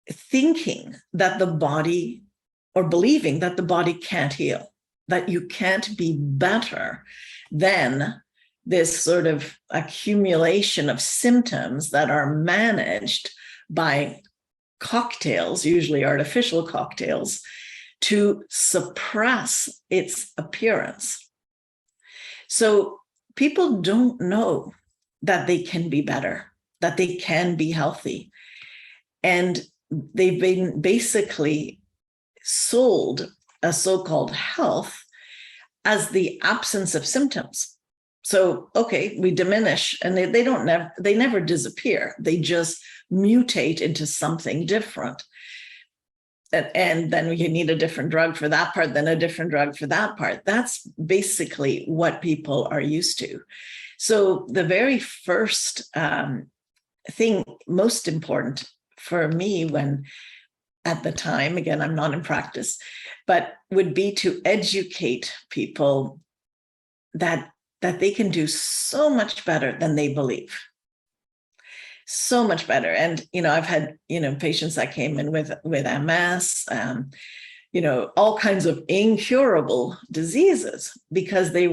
thinking that the body, or believing that the body can't heal, that you can't be better than this sort of accumulation of symptoms that are managed by cocktails, usually artificial cocktails, to suppress its appearance. So people don't know that they can be better, that they can be healthy. And they've been basically sold a so-called health as the absence of symptoms. So, okay, we diminish, and they never disappear. They just mutate into something different. And then you need a different drug for that part, then a different drug for that part. That's basically what people are used to. So the very first thing, most important for me when at the time, again, I'm not in practice, but would be to educate people that they can do so much better than they believe. So much better. And, I've had, patients that came in with MS, all kinds of incurable diseases because they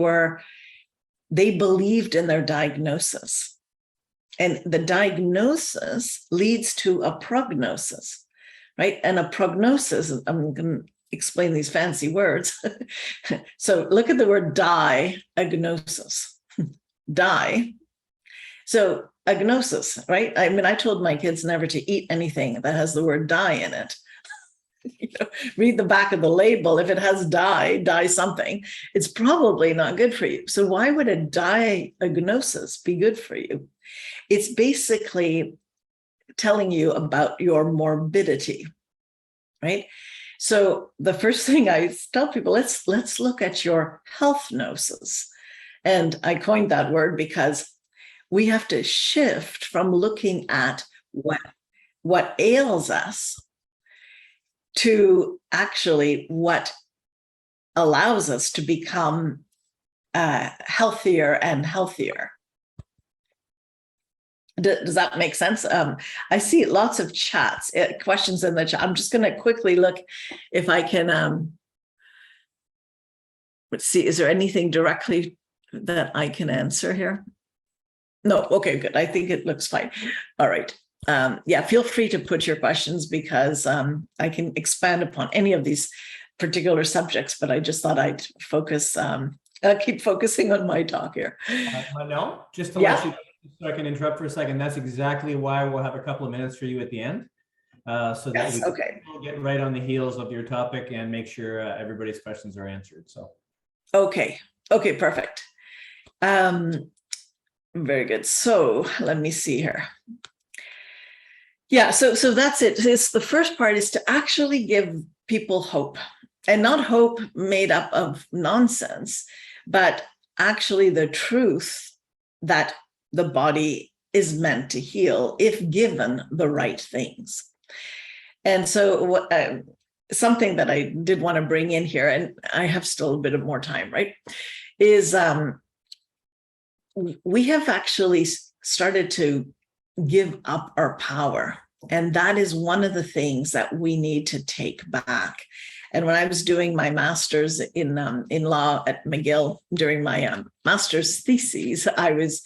believed in their diagnosis. And the diagnosis leads to a prognosis, right? And a prognosis, I'm going to explain these fancy words. So look at the word diagnosis. Die. So agnosis, right? I mean, I told my kids never to eat anything that has the word dye in it. Read the back of the label. If it has dye something, it's probably not good for you. So why would a diagnosis be good for you? It's basically telling you about your morbidity, right? So the first thing I tell people, let's look at your health gnosis. And I coined that word because we have to shift from looking at what ails us to actually what allows us to become healthier and healthier. Does that make sense? I see lots of chats, questions in the chat. I'm just going to quickly look if I can. Let's see, is there anything directly that I can answer here? No, okay, good. I think it looks fine. All right. Yeah, feel free to put your questions because I can expand upon any of these particular subjects, but I just thought I'd focus, keep focusing on my talk here. Manel, just to let you, so I can interrupt for a second, that's exactly why we'll have a couple of minutes for you at the end. So that we can get right on the heels of your topic and make sure everybody's questions are answered. So. Okay, perfect. Very good. So let me see here. Yeah, so that's it. It's the first part is to actually give people hope, and not hope made up of nonsense, but actually the truth that the body is meant to heal if given the right things. And so something that I did want to bring in here, and I have still a bit of more time, right, is we have actually started to give up our power. And that is one of the things that we need to take back. And when I was doing my master's in law at McGill during my master's thesis, I was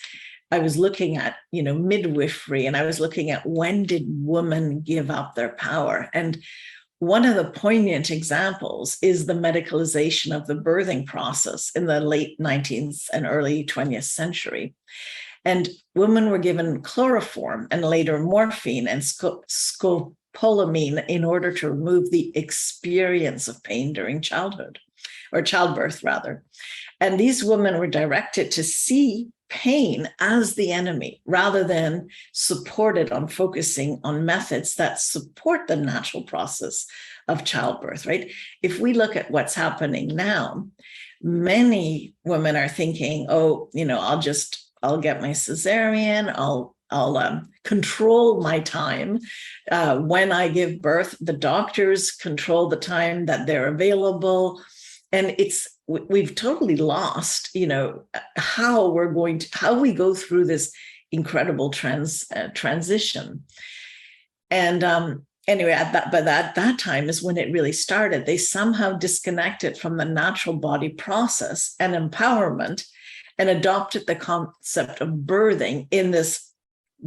looking at, midwifery, and I was looking at when did women give up their power? And one of the poignant examples is the medicalization of the birthing process in the late 19th and early 20th century. And women were given chloroform and later morphine and scopolamine in order to remove the experience of pain during childhood, or childbirth rather. And these women were directed to see pain as the enemy rather than supported on focusing on methods that support the natural process of childbirth, right? If we look at what's happening now, many women are thinking, oh, I'll get my cesarean, I'll control my time. When I give birth, the doctors control the time that they're available. And we've totally lost, how we go through this incredible transition. And anyway, by that time is when it really started. They somehow disconnected from the natural body process and empowerment and adopted the concept of birthing in this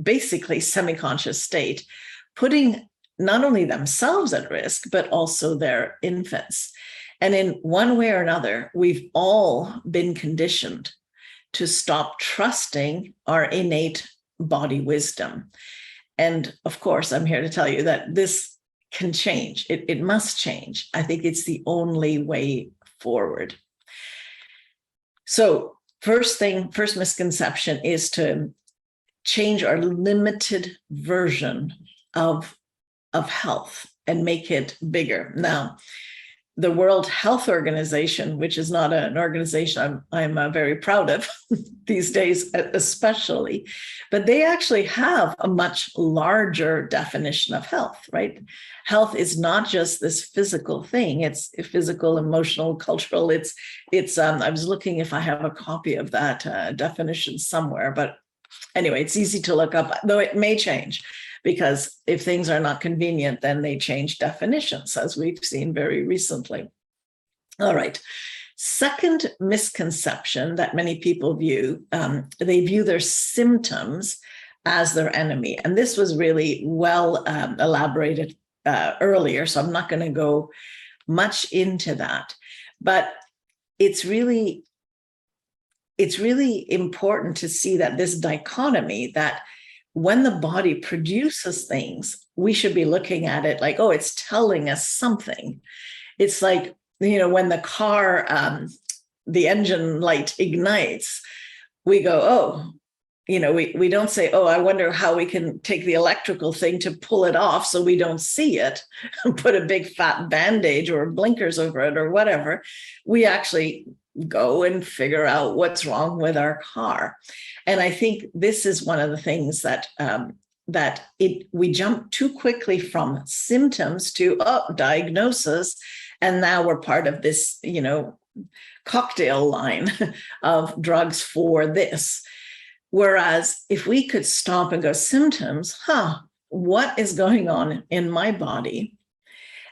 basically semi-conscious state, putting not only themselves at risk, but also their infants. And in one way or another, we've all been conditioned to stop trusting our innate body wisdom. And of course, I'm here to tell you that this can change. It must change. I think it's the only way forward. So first misconception is to change our limited version of health and make it bigger. Now, the World Health Organization, which is not an organization I'm very proud of these days, especially, but they actually have a much larger definition of health, right? Health is not just this physical thing. It's physical, emotional, cultural. It's I was looking if I have a copy of that definition somewhere, but anyway, it's easy to look up, though it may change. Because if things are not convenient, then they change definitions, as we've seen very recently. All right. Second misconception that many people view, they view their symptoms as their enemy. And this was really well elaborated earlier, so I'm not going to go much into that. But it's really important to see that this dichotomy that when the body produces things, we should be looking at it like, oh, it's telling us something. It's like, when the car, the engine light ignites, we go, oh, we don't say, oh, I wonder how we can take the electrical thing to pull it off so we don't see it, put a big fat bandage or blinkers over it or whatever. We actually go and figure out what's wrong with our car. And I think this is one of the things that we jump too quickly from symptoms to diagnosis, and now we're part of this, cocktail line of drugs for this. Whereas if we could stop and go, symptoms, what is going on in my body?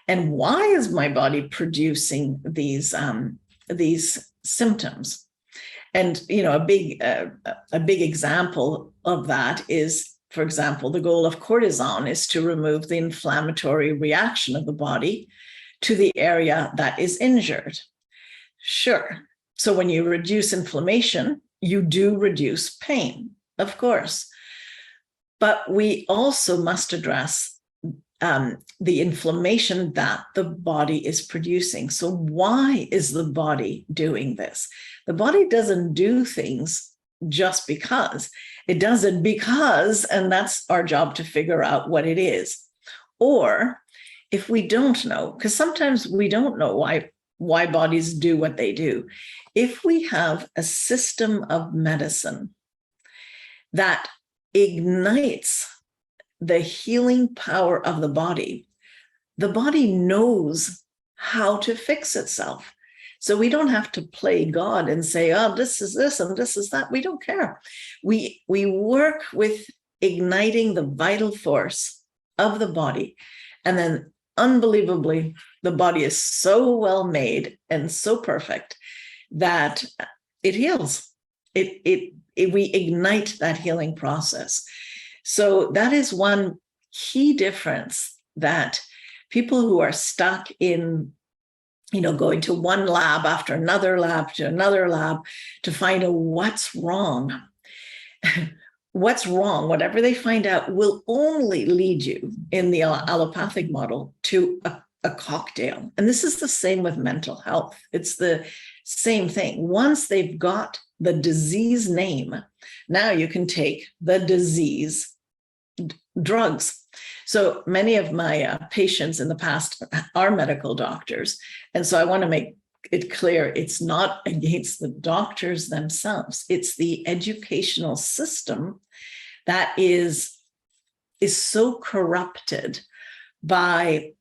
And why is my body producing these symptoms? And, a big example of that is, for example, the goal of cortisone is to remove the inflammatory reaction of the body to the area that is injured. Sure. So when you reduce inflammation, you do reduce pain, of course. But we also must address the inflammation that the body is producing. So why is the body doing this? The body doesn't do things just because. It does it because, and that's our job to figure out what it is. Or if we don't know, because sometimes we don't know why bodies do what they do. If we have a system of medicine that ignites the healing power of the body knows how to fix itself. So we don't have to play God and say, oh, this is this and this is that. We don't care. We work with igniting the vital force of the body. And then unbelievably, the body is so well made and so perfect that it heals. We ignite that healing process. So that is one key difference, that people who are stuck in, going to one lab after another lab to another lab to find out what's wrong. What's wrong, whatever they find out, will only lead you in the allopathic model to a cocktail. And this is the same with mental health. It's the same thing. Once they've got the disease name, now you can take the disease drugs. So many of my patients in the past are medical doctors. And so I want to make it clear, it's not against the doctors themselves. It's the educational system that is so corrupted by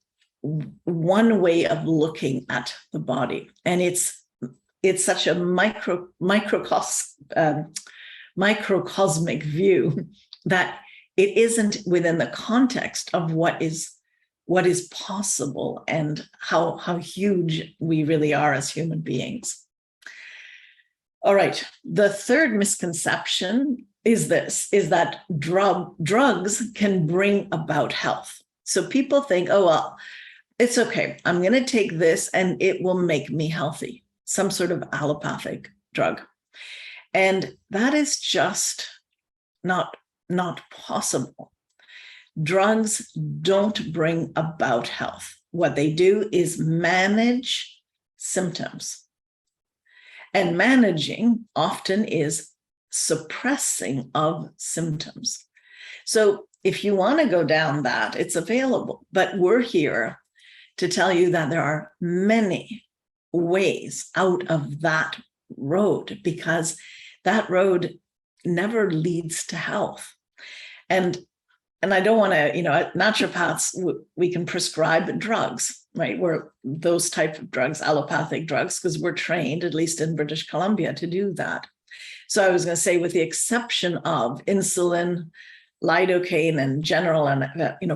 one way of looking at the body. And it's such a microcosmic view that it isn't within the context of what is possible and how huge we really are as human beings. All right, the third misconception is that drugs can bring about health. So people think, oh, well, it's okay, I'm going to take this and it will make me healthy, some sort of allopathic drug. And that is just not possible. Drugs don't bring about health. What they do is manage symptoms. And managing often is suppressing of symptoms. So if you want to go down that, it's available. But we're here to tell you that there are many ways out of that road, because that road never leads to health. And I don't want to, naturopaths, we can prescribe drugs, right? We're those type of drugs, allopathic drugs, because we're trained, at least in British Columbia, to do that. So I was going to say, with the exception of insulin, lidocaine, and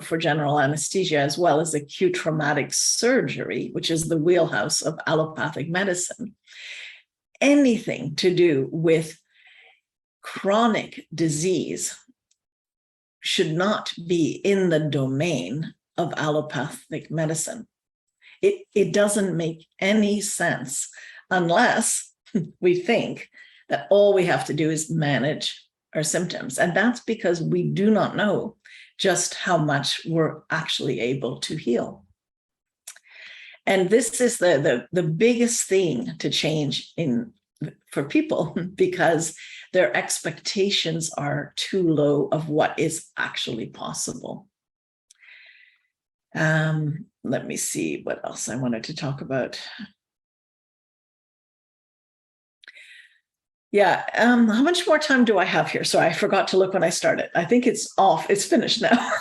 for general anesthesia, as well as acute traumatic surgery, which is the wheelhouse of allopathic medicine, anything to do with chronic disease should not be in the domain of allopathic medicine. It doesn't make any sense unless we think that all we have to do is manage our symptoms. And that's because we do not know just how much we're actually able to heal. And this is the biggest thing to change for people, because their expectations are too low of what is actually possible. Let me see what else I wanted to talk about. Yeah, how much more time do I have here? So I forgot to look when I started. I think it's off. It's finished now.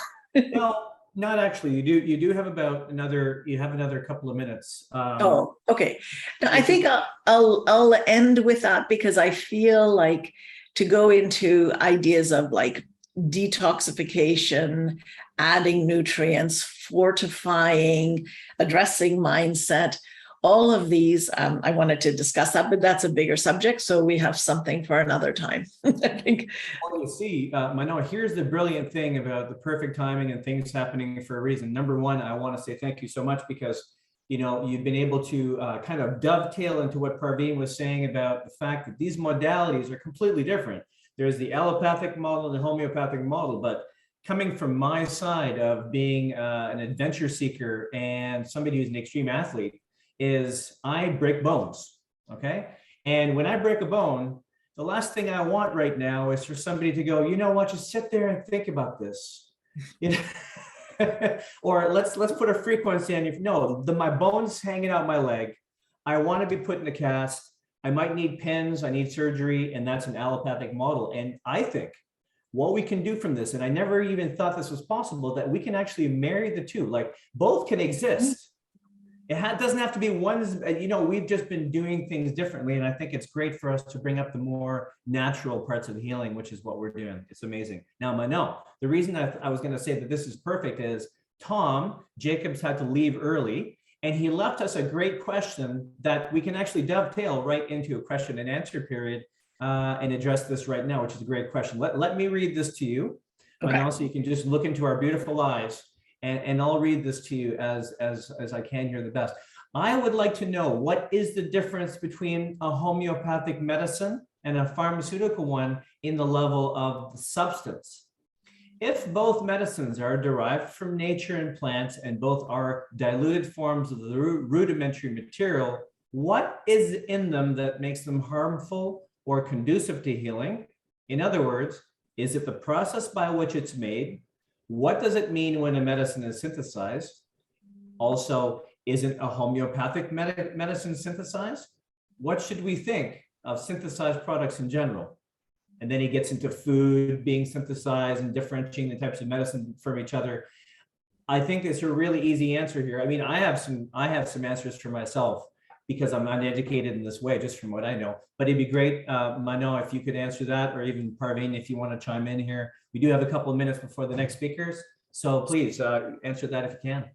Well, not actually. You do have another couple of minutes. Oh, okay. Now, I think I'll end with that, because I feel like to go into ideas of like detoxification, adding nutrients, fortifying, addressing mindset, all of these, I wanted to discuss that, but that's a bigger subject. So we have something for another time, I think. Well, you see, Manoa, here's the brilliant thing about the perfect timing and things happening for a reason. Number one, I want to say thank you so much, because you've been able to kind of dovetail into what Parveen was saying about the fact that these modalities are completely different. There's the allopathic model and the homeopathic model, but coming from my side of being an adventure seeker and somebody who's an extreme athlete, is I break bones, okay? And when I break a bone, the last thing I want right now is for somebody to go, you know what, just sit there and think about this. Or let's put a frequency on you. No, my bone's hanging out my leg. I want to be put in a cast. I might need pins, I need surgery, and that's an allopathic model. And I think what we can do from this, and I never even thought this was possible, that we can actually marry the two, like both can exist. It doesn't have to be one, we've just been doing things differently. And I think it's great for us to bring up the more natural parts of healing, which is what we're doing. It's amazing. Now, Mano, the reason I was going to say that this is perfect is Tom Jacobs had to leave early, and he left us a great question that we can actually dovetail right into a question and answer period and address this right now, which is a great question. Let me read this to you, okay. Mano, so you can just look into our beautiful eyes. And I'll read this to you as I can here the best. I would like to know, what is the difference between a homeopathic medicine and a pharmaceutical one in the level of the substance? If both medicines are derived from nature and plants, and both are diluted forms of the rudimentary material, what is in them that makes them harmful or conducive to healing? In other words, is it the process by which it's made? What does it mean when a medicine is synthesized? Also, isn't a homeopathic medicine synthesized? What should we think of synthesized products in general? And then he gets into food being synthesized and differentiating the types of medicine from each other. I think it's a really easy answer here. I mean, I have some answers for myself, because I'm uneducated in this way, just from what I know. But it'd be great, Mano, if you could answer that, or even Parveen, if you want to chime in here. We do have a couple of minutes before the next speakers, so please answer that if you can.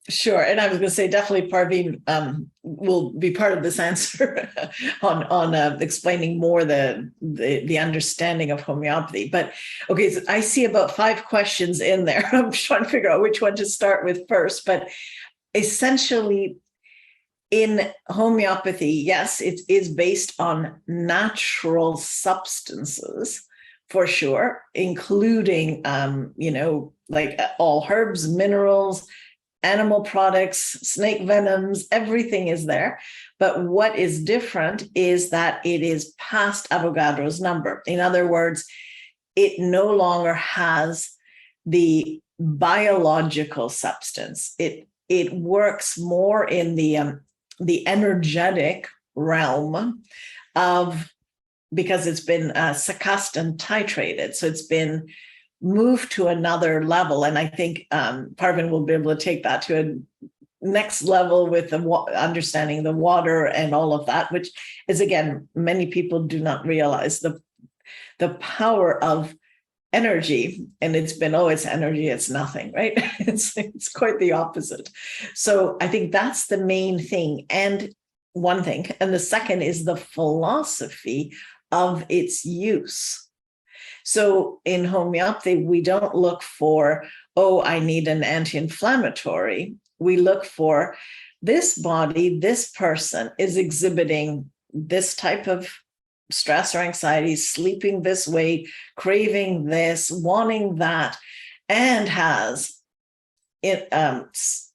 Sure, and I was going to say definitely Parveen will be part of this answer on explaining more the understanding of homeopathy. But okay, so I see about 5 questions in there. I'm trying to figure out which one to start with first. But essentially, in homeopathy, yes, it is based on natural substances, for sure, including, like all herbs, minerals, animal products, snake venoms, everything is there. But what is different is that it is past Avogadro's number. In other words, it no longer has the biological substance. It works more in the energetic realm of, because it's been succussed and titrated. So it's been moved to another level. And I think Parveen will be able to take that to a next level with the understanding the water and all of that, which is, again, many people do not realize the power of energy. And it's been, it's energy, it's nothing, right? It's quite the opposite. So I think that's the main thing. And one thing. And the second is the philosophy of its use. So in homeopathy, we don't look for, I need an anti-inflammatory. We look for, this body, this person is exhibiting this type of stress or anxiety, sleeping this way, craving this, wanting that, and has it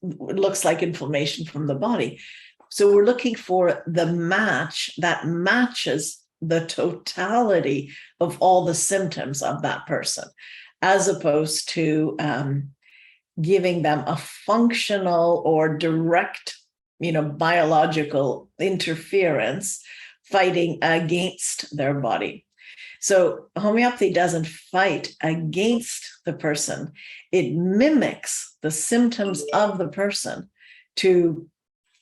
looks like inflammation from the body. So we're looking for the match that matches the totality of all the symptoms of that person, as opposed to giving them a functional or direct, biological interference fighting against their body. So homeopathy doesn't fight against the person. It mimics the symptoms of the person to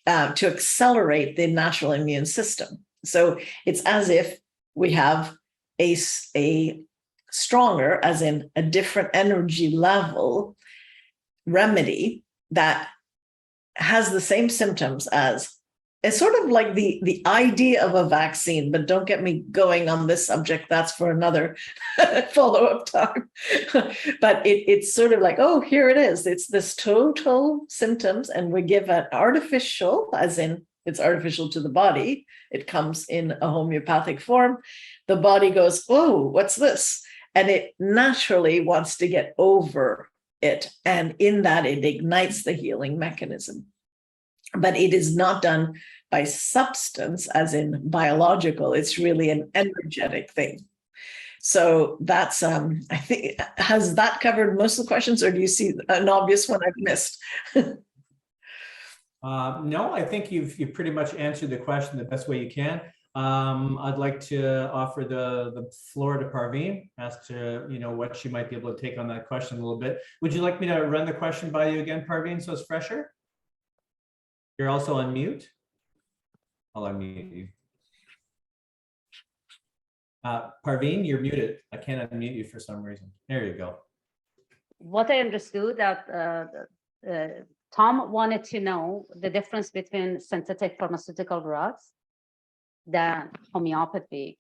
accelerate the natural immune system. So it's as if we have a stronger, as in a different energy level remedy that has the same symptoms as. It's sort of like the idea of a vaccine, but don't get me going on this subject. That's for another follow-up time. But it's sort of like, oh, here it is. It's this total symptoms, and we give an artificial, as in it's artificial to the body. It comes in a homeopathic form. The body goes, oh, what's this? And it naturally wants to get over it. And in that, it ignites the healing mechanism. But it is not done by substance, as in biological. It's really an energetic thing. So that's, I think, has that covered most of the questions, or do you see an obvious one I've missed? No, I think you've pretty much answered the question the best way you can. I'd like to offer the floor to Parveen, as to what she might be able to take on that question a little bit. Would you like me to run the question by you again, Parveen, so it's fresher? You're also on mute. I'll unmute you. Parveen, you're muted. I can't unmute you for some reason. There you go. What I understood that Tom wanted to know the difference between synthetic pharmaceutical drugs, the homeopathic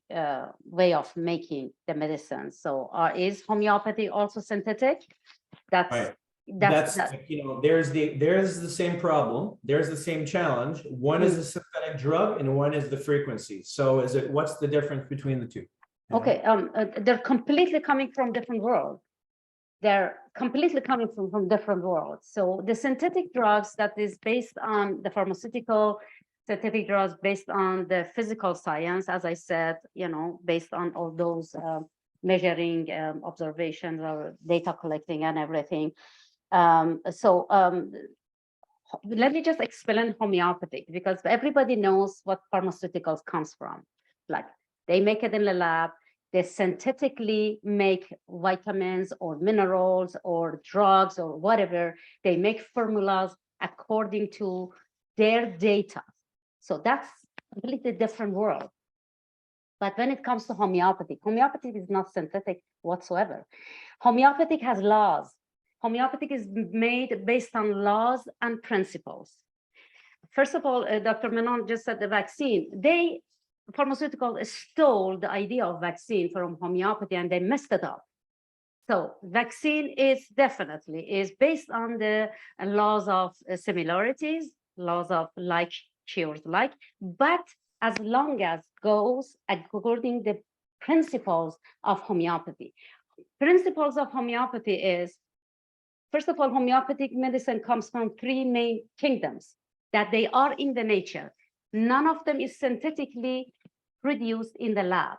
way of making the medicine. So is homeopathy also synthetic? That's right. That's there's the same problem. There's the same challenge. One is the synthetic drug and one is the frequency. So what's the difference between the two? Okay, they're completely coming from different worlds. They're completely coming from different worlds. So the synthetic drugs that is based on the pharmaceutical synthetic drugs based on the physical science, as I said, based on all those measuring observations or data collecting and everything. Let me just explain homeopathic, because everybody knows what pharmaceuticals comes from. Like they make it in the lab, they synthetically make vitamins or minerals or drugs or whatever. They make formulas according to their data. So that's a completely different world. But when it comes to homeopathy is not synthetic whatsoever. Homeopathic has laws. Homeopathic is made based on laws and principles. First of all, Dr. Menon just said the vaccine. Pharmaceutical stole the idea of vaccine from homeopathy and they messed it up. So vaccine is based on the laws of similarities, laws of like cures like, but as long as goes according to the principles of homeopathy. Principles of homeopathy is, first of all, homeopathic medicine comes from three main kingdoms that they are in the nature. None of them is synthetically produced in the lab.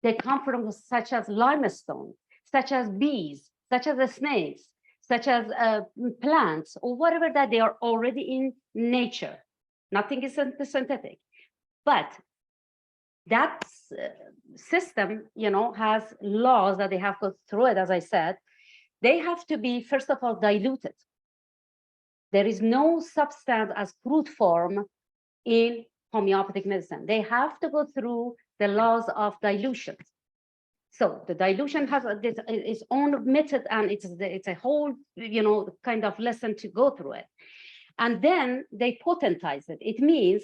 They come from such as limestone, such as bees, such as the snakes, such as plants, or whatever that they are already in nature. Nothing is synthetic. But that system, has laws that they have to go through it, as I said. They have to be, first of all, diluted. There is no substance as crude form in homeopathic medicine. They have to go through the laws of dilution. So the dilution has its own method, and it's a whole, kind of lesson to go through it. And then they potentize it. It means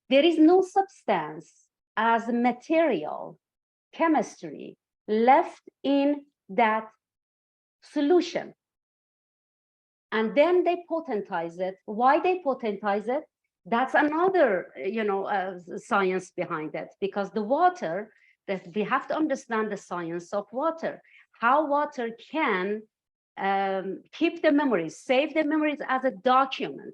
there is no substance as material, chemistry left in that solution. And then they potentize it. Why they potentize it? That's another, science behind it, because the water, that we have to understand the science of water, how water can keep the memories, save the memories as a document.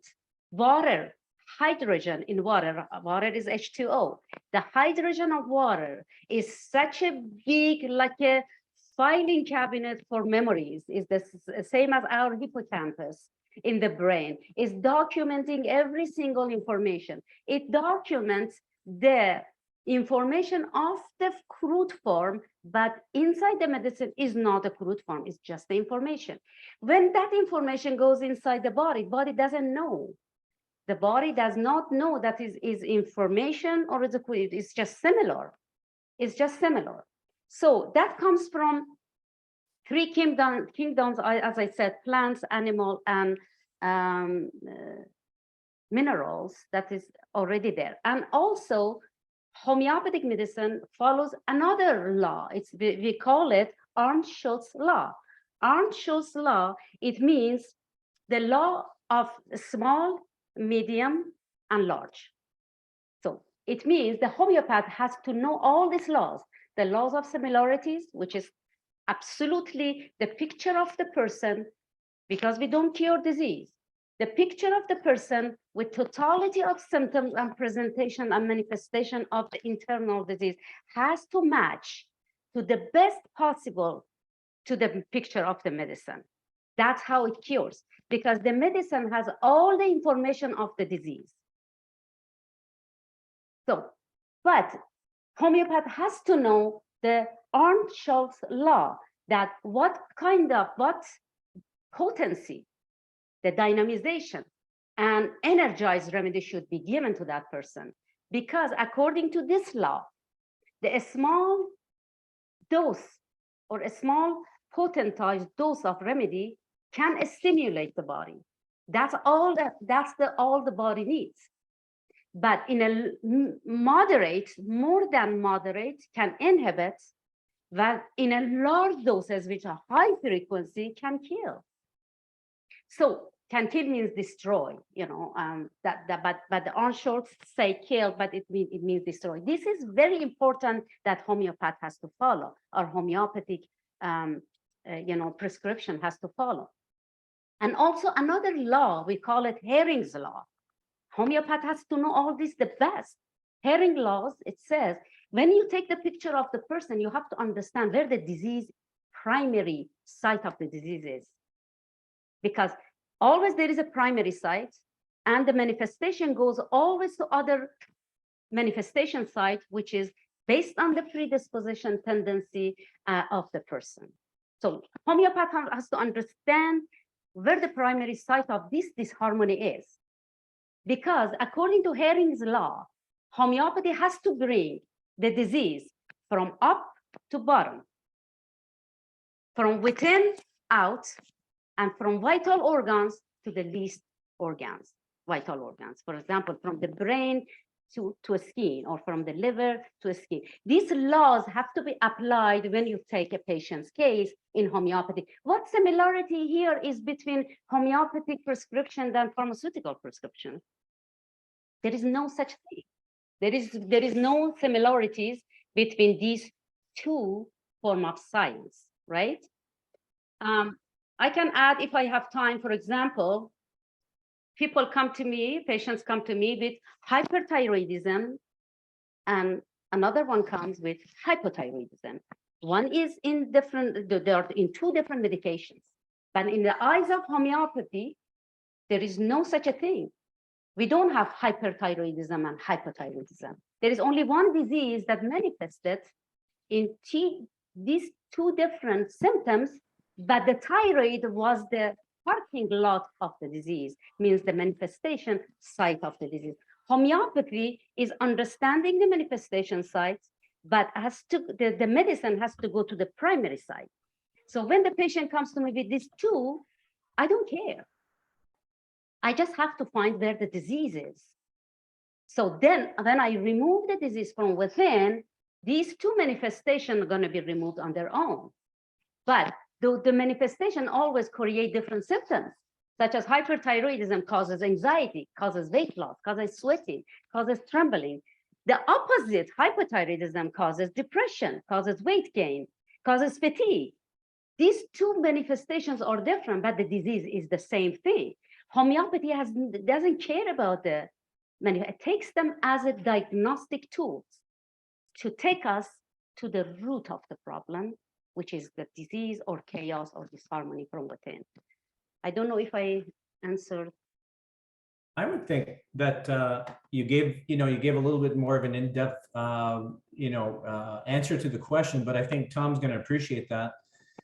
Water, hydrogen in water, water is H2O. The hydrogen of water is such a big, like a filing cabinet for memories, is the same as our hippocampus in the brain, is documenting every single information. It documents the information of the crude form, but inside the medicine is not a crude form, it's just the information. When that information goes inside the body doesn't know. The body does not know that is information or is it's just similar. It's just similar. So that comes from three kingdoms, as I said, plants, animal, and minerals, that is already there. And also homeopathic medicine follows another law. We call it Arndt-Schultz law. Arndt-Schultz law, it means the law of small, medium, and large. So it means the homeopath has to know all these laws, the laws of similarities, which is absolutely the picture of the person, because we don't cure disease. The picture of the person with totality of symptoms and presentation and manifestation of the internal disease has to match to the best possible to the picture of the medicine. That's how it cures, because the medicine has all the information of the disease. So, but homeopath has to know the Arndt-Schultz law, that what potency, the dynamization and energized remedy should be given to that person. Because according to this law, a small dose or a small potentized dose of remedy can stimulate the body. That's all the body needs. But in a moderate, more than moderate, can inhibit, that in a large doses, which are high frequency, can kill. So can kill means destroy, but the Arndt-Schultz say kill, but it means destroy. This is very important that homeopath has to follow, or homeopathic prescription has to follow. And also another law, we call it Hering's law. Homeopath has to know all this the best. Hering laws, it says, when you take the picture of the person, you have to understand where the disease, primary site of the disease is. Because always there is a primary site, and the manifestation goes always to other manifestation site, which is based on the predisposition tendency of the person. So homeopath has to understand where the primary site of this disharmony is. Because according to Hering's law, homeopathy has to bring the disease from up to bottom, from within out, and from vital organs to the least organs, vital organs. For example, from the brain to a skin, or from the liver to a skin. These laws have to be applied when you take a patient's case in homeopathy. What similarity here is between homeopathic prescription and pharmaceutical prescription? There is no such thing. There is no similarities between these two forms of science, right? I can add, if I have time, for example, people come to me, patients come to me with hyperthyroidism, and another one comes with hypothyroidism. One is in different, they are in two different medications. But in the eyes of homeopathy, there is no such a thing. We don't have hyperthyroidism and hypothyroidism. There is only one disease that manifested in these two different symptoms, but the thyroid was the parking lot of the disease, means the manifestation site of the disease. Homeopathy is understanding the manifestation sites, but the medicine has to go to the primary site. So when the patient comes to me with these two, I don't care. I just have to find where the disease is. So then when I remove the disease from within, these two manifestations are going to be removed on their own. But the manifestation always create different symptoms. such as hyperthyroidism causes anxiety, causes weight loss, causes sweating, causes trembling. The opposite, hypothyroidism, causes depression, causes weight gain, causes fatigue. These two manifestations are different, but the disease is the same thing. Homeopathy doesn't care about the it takes them as a diagnostic tool to take us to the root of the problem, which is the disease or chaos or disharmony from within. I don't know if I answered. I would think that you gave a little bit more of an in-depth, answer to the question, but I think Tom's going to appreciate that.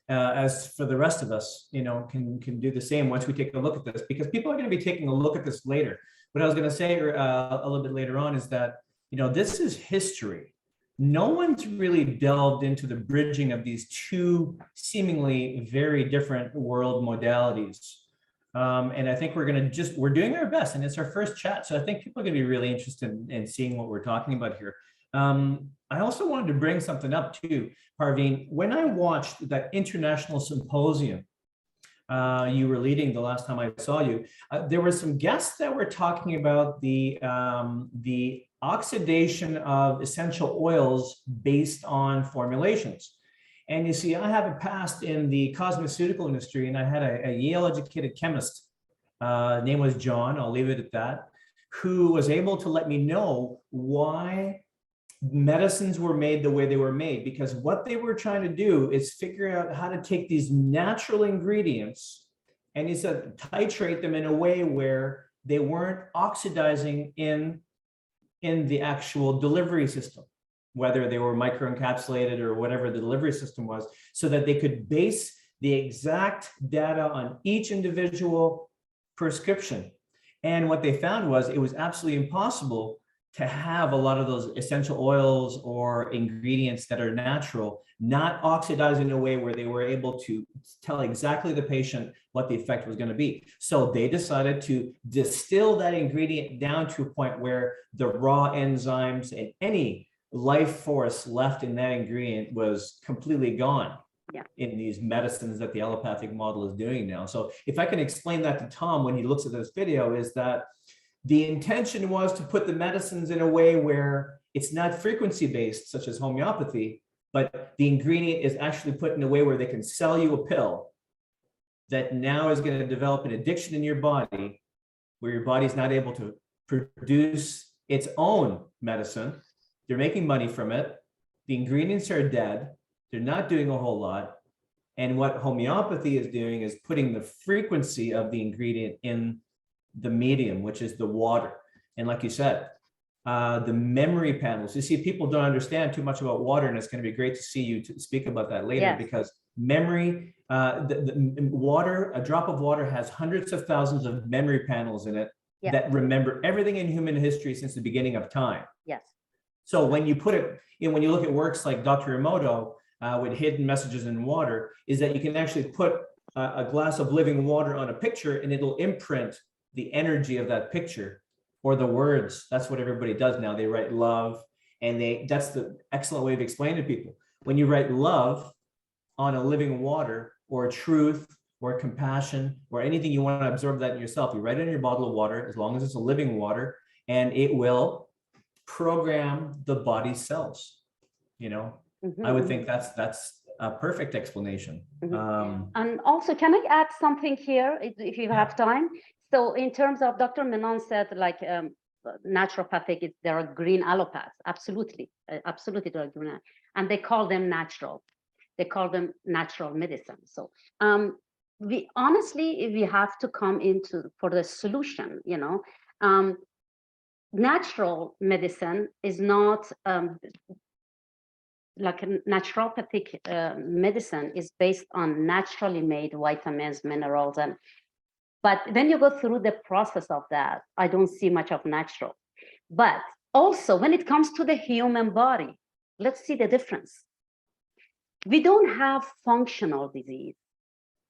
As for the rest of us, can do the same once we take a look at this, because people are going to be taking a look at this later. What I was going to say a little bit later on is that, this is history. No one's really delved into the bridging of these two seemingly very different world modalities. And I think we're doing our best, and it's our first chat. So I think people are going to be really interested in seeing what we're talking about here. I also wanted to bring something up too, Parveen. When I watched that international symposium you were leading the last time I saw you, there were some guests that were talking about the oxidation of essential oils based on formulations. And you see, I have a past in the cosmeceutical industry, and I had a Yale-educated chemist, name was John, I'll leave it at that, who was able to let me know why medicines were made the way they were made, because what they were trying to do is figure out how to take these natural ingredients, and he said titrate them in a way where they weren't oxidizing in the actual delivery system, whether they were microencapsulated or whatever the delivery system was, so that they could base the exact data on each individual prescription. And what they found was it was absolutely impossible to have a lot of those essential oils or ingredients that are natural not oxidize in a way where they were able to tell exactly the patient what the effect was going to be. So they decided to distill that ingredient down to a point where the raw enzymes and any life force left in that ingredient was completely gone. Yeah. In these medicines that the allopathic model is doing now. So if I can explain that to Tom when he looks at this video, is that the intention was to put the medicines in a way where it's not frequency based, such as homeopathy, but the ingredient is actually put in a way where they can sell you a pill that now is going to develop an addiction in your body, where your body's not able to produce its own medicine. They're making money from it. The ingredients are dead. They're not doing a whole lot. And what homeopathy is doing is putting the frequency of the ingredient in the medium, which is the water. And like you said, the memory panels, you see, people don't understand too much about water, and it's going to be great to see you to speak about that later. Yes. Because memory, the water, a drop of water has hundreds of thousands of memory panels in it. Yes. That remember everything in human history since the beginning of time. Yes. So when you put it, when you look at works like Dr. Emoto with hidden messages in water, is that you can actually put a glass of living water on a picture, and it'll imprint the energy of that picture or the words. That's what everybody does now. They write love, and that's the excellent way of explaining to people. When you write love on a living water, or truth, or compassion, or anything you want to absorb that in yourself, you write it in your bottle of water, as long as it's a living water, and it will program the body's cells. Mm-hmm. I would think that's a perfect explanation. Mm-hmm. And also, can I add something here, if you have time? So in terms of Dr. Menon said, like naturopathic, there are green allopaths. Absolutely, absolutely, there are green, and they call them natural. They call them natural medicine. So we have to come into for the solution. Natural medicine is not like a naturopathic medicine is based on naturally made vitamins, minerals, but when you go through the process of that, I don't see much of natural. But also when it comes to the human body, let's see the difference. We don't have functional disease.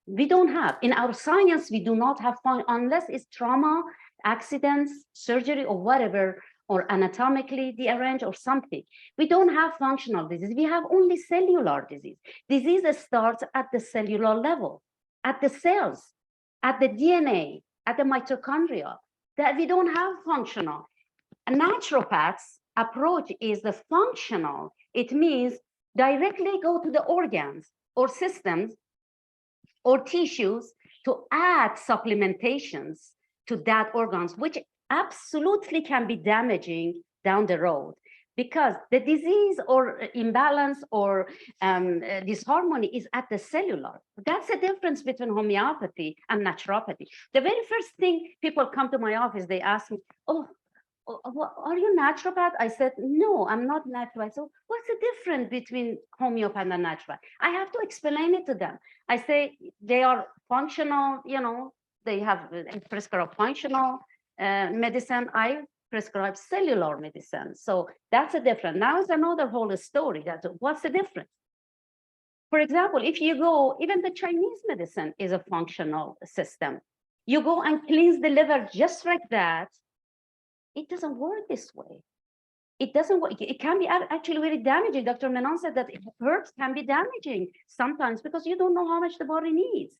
We don't have, in our science, we do not have unless it's trauma, accidents, surgery, or whatever, or anatomically rearranged or something. We don't have functional disease. We have only cellular disease. Disease starts at the cellular level, at the cells, at the DNA, at the mitochondria, that we don't have functional. A naturopath's approach is the functional. It means directly go to the organs or systems or tissues to add supplementations to that organs, which absolutely can be damaging down the road, because the disease or imbalance or disharmony is at the cellular. That's the difference between homeopathy and naturopathy. The very first thing people come to my office, they ask me, oh, are you naturopath? I said, no, I'm not naturopath. So what's the difference between homeopath and naturopath? I have to explain it to them. I say they are functional, you know, they have prescribed functional medicine. I prescribe cellular medicine. So that's a difference. Now it's another whole story. That's what's the difference? For example, if you go, even the Chinese medicine is a functional system. You go and cleanse the liver just like that. It doesn't work this way. It doesn't work. It can be actually very damaging. Dr. Menon said that herbs can be damaging sometimes because you don't know how much the body needs.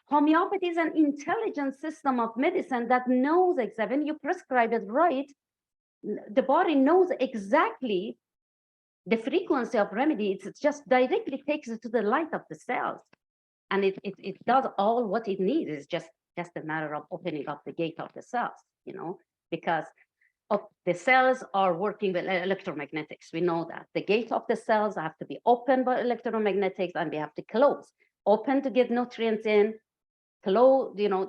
Homeopathy is an intelligent system of medicine that knows exactly, when you prescribe it right, the body knows exactly the frequency of remedy. It just directly takes it to the light of the cells. And it does all what it needs. It's just a matter of opening up the gate of the cells, you know, because the cells are working with electromagnetics. We know that. The gate of the cells have to be opened by electromagnetics, and we have to close. Open to get nutrients in, close, you know,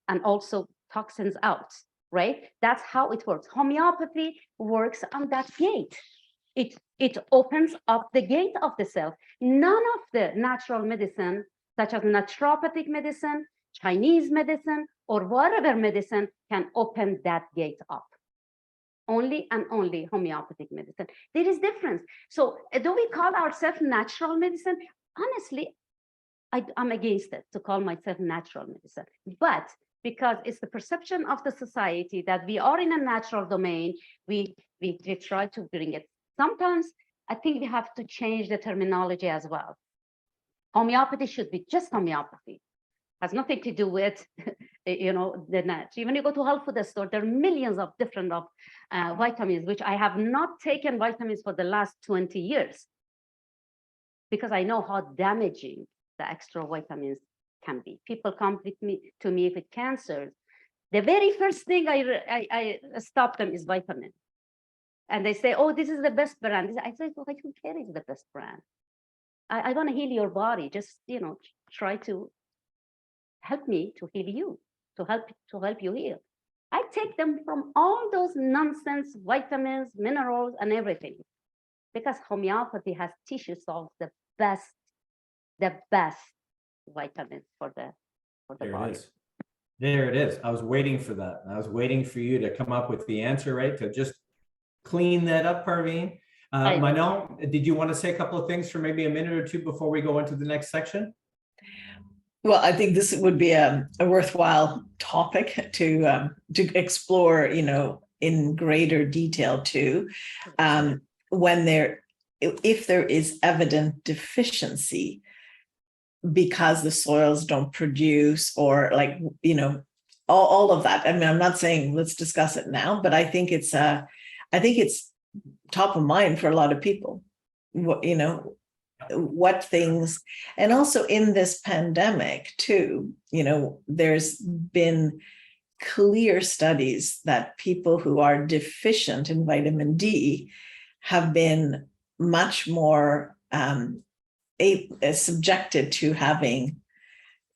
and also toxins out, right? That's how it works. Homeopathy works on that gate. It opens up the gate of the cell. None of the natural medicine, such as naturopathic medicine, Chinese medicine, or whatever medicine, can open that gate up. Only and only homeopathic medicine. There is difference. So do we call ourselves natural medicine? Honestly, I'm against it to call myself natural medicine. But because it's the perception of the society that we are in a natural domain, we try to bring it. Sometimes I think we have to change the terminology as well. Homeopathy should be just homeopathy. Has nothing to do with, you know, the net. When you go to health food store, there are millions of different vitamins, which I have not taken vitamins for the last 20 years because I know how damaging the extra vitamins can be. People come to me with cancer. The very first thing I stop them is vitamin. And they say, oh, this is the best brand. I say, well, I don't care if it's the best brand. I want to heal your body. Just, you know, try to help me to heal you, to help you heal. I take them from all those nonsense vitamins, minerals, and everything, because homeopathy has tissue salts, the best vitamins for the body. There it is. I was waiting for that. I was waiting for you to come up with the answer, right? To just clean that up, Parveen. Manon, did you want to say a couple of things for maybe a minute or two before we go into the next section? Well, I think this would be a worthwhile topic to explore, you know, in greater detail too. If there is evident deficiency because the soils don't produce, or like, you know, all of that. I mean, I'm not saying let's discuss it now, but I think it's top of mind for a lot of people. You know, what things, and also in this pandemic too, you know, there's been clear studies that people who are deficient in vitamin D have been much more subjected to having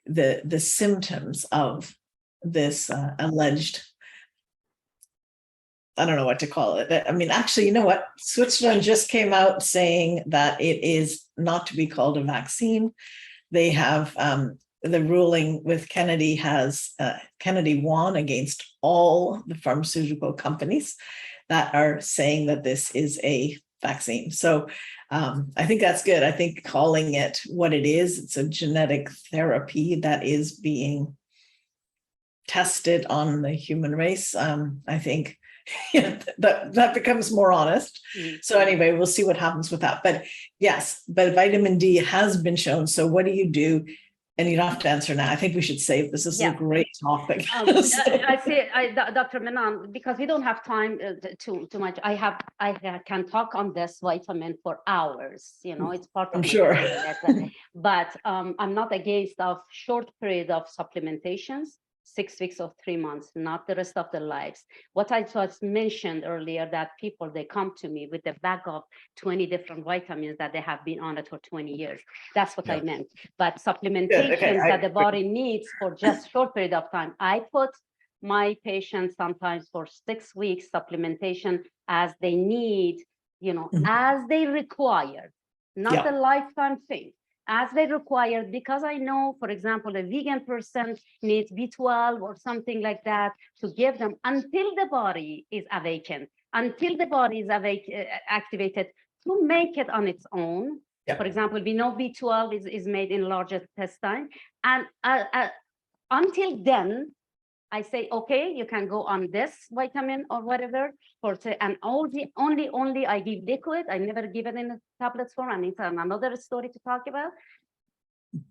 the symptoms of this alleged, I don't know what to call it. I mean, actually, you know what? Switzerland just came out saying that it is not to be called a vaccine. They have the ruling with Kennedy Kennedy won against all the pharmaceutical companies that are saying that this is a vaccine. So I think that's good. I think calling it what it is, it's a genetic therapy that is being tested on the human race. I think that becomes more honest. So anyway, we'll see what happens with that. But yes, but vitamin D has been shown. So what do? And you don't have to answer now. I think we should save this. This is a Yeah. great topic. I see, Dr. Menon, because we don't have time too much. I can talk on this vitamin for hours. You know, it's part of I'm my sure. career. But I'm not against of short period of supplementations, 6 weeks or 3 months, not the rest of their lives. What I just mentioned earlier, that people, they come to me with a bag of 20 different vitamins that they have been on it for 20 years. That's what I meant. But supplementations that the body needs for just short period of time. I put my patients sometimes for 6 weeks supplementation as they need, you know, as they require, not a lifetime thing. As they require, because I know, for example, a vegan person needs B12 or something like that to give them until the body is awakened, until the body is activated to make it on its own. For example, we know B12 is made in large intestine. And until then, I say, okay, you can go on this vitamin or whatever and only I give liquid. I never give it in a tablets form, and it's another story to talk about.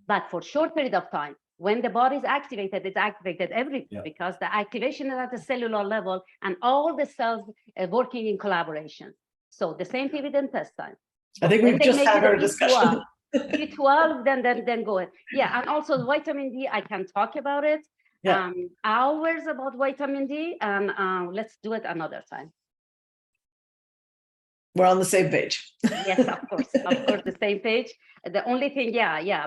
But for short period of time, when the body is activated, it's activated everywhere because the activation is at the cellular level and all the cells are working in collaboration. So the same thing with intestine. I think we've just had our discussion. B12, then go ahead. Yeah, and also vitamin D, I can talk about it. Hours about vitamin D, and let's do it another time. We're on the same page. Yes, of course, the same page. The only thing,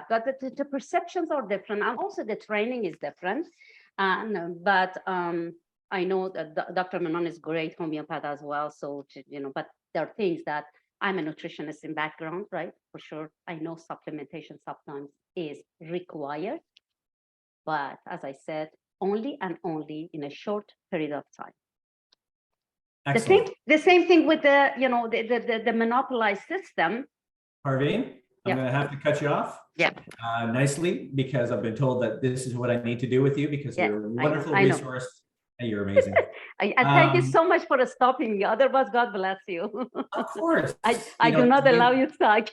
but the perceptions are different, and also the training is different. But I know that Dr. Menon is great homeopath as well. So you know, but there are things that I'm a nutritionist in background, right? For sure, I know supplementation sometimes is required. But as I said, only and only in a short period of time. Excellent. The same thing with the monopolized system. Parveen, I'm going to have to cut you off. Nicely, because I've been told that this is what I need to do with you because you're a wonderful resource and you're amazing. Thank you so much for stopping me. Otherwise, God bless you. Of course. I do not allow you to talk.